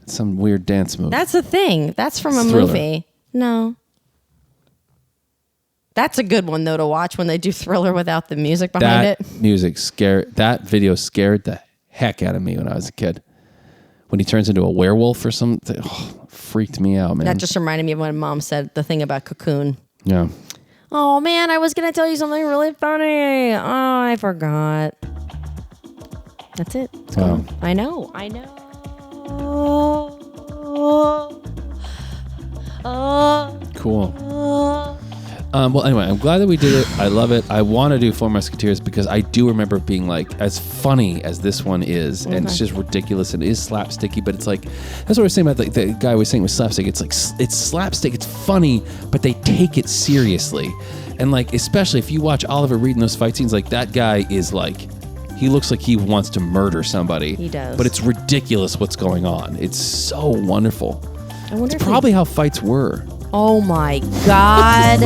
It's some weird dance move. That's a thing. That's from a Thriller. movie. No. That's a good one, though, to watch when they do Thriller without the music behind that it. music scared. That video scared the heck out of me when I was a kid. When he turns into a werewolf or something, freaked me out, man. That just reminded me of when Mom said the thing about Cocoon. Yeah. Oh, man, I was going to tell you something really funny. Oh, I forgot. That's it. It's gone. I know. Cool. Well, anyway, I'm glad that we did it. I love it. I want to do 4 Musketeers because I do remember it being like as funny as this one is, and it's just ridiculous and it is slapsticky. But it's like that's what I was saying about the guy was saying with slapstick. It's like it's slapstick. It's funny, but they take it seriously, and like especially if you watch Oliver Reed in those fight scenes, like that guy is like. He looks like he wants to murder somebody. He does. But it's ridiculous what's going on. It's so wonderful. I wonder It's probably how fights were. Oh, my God.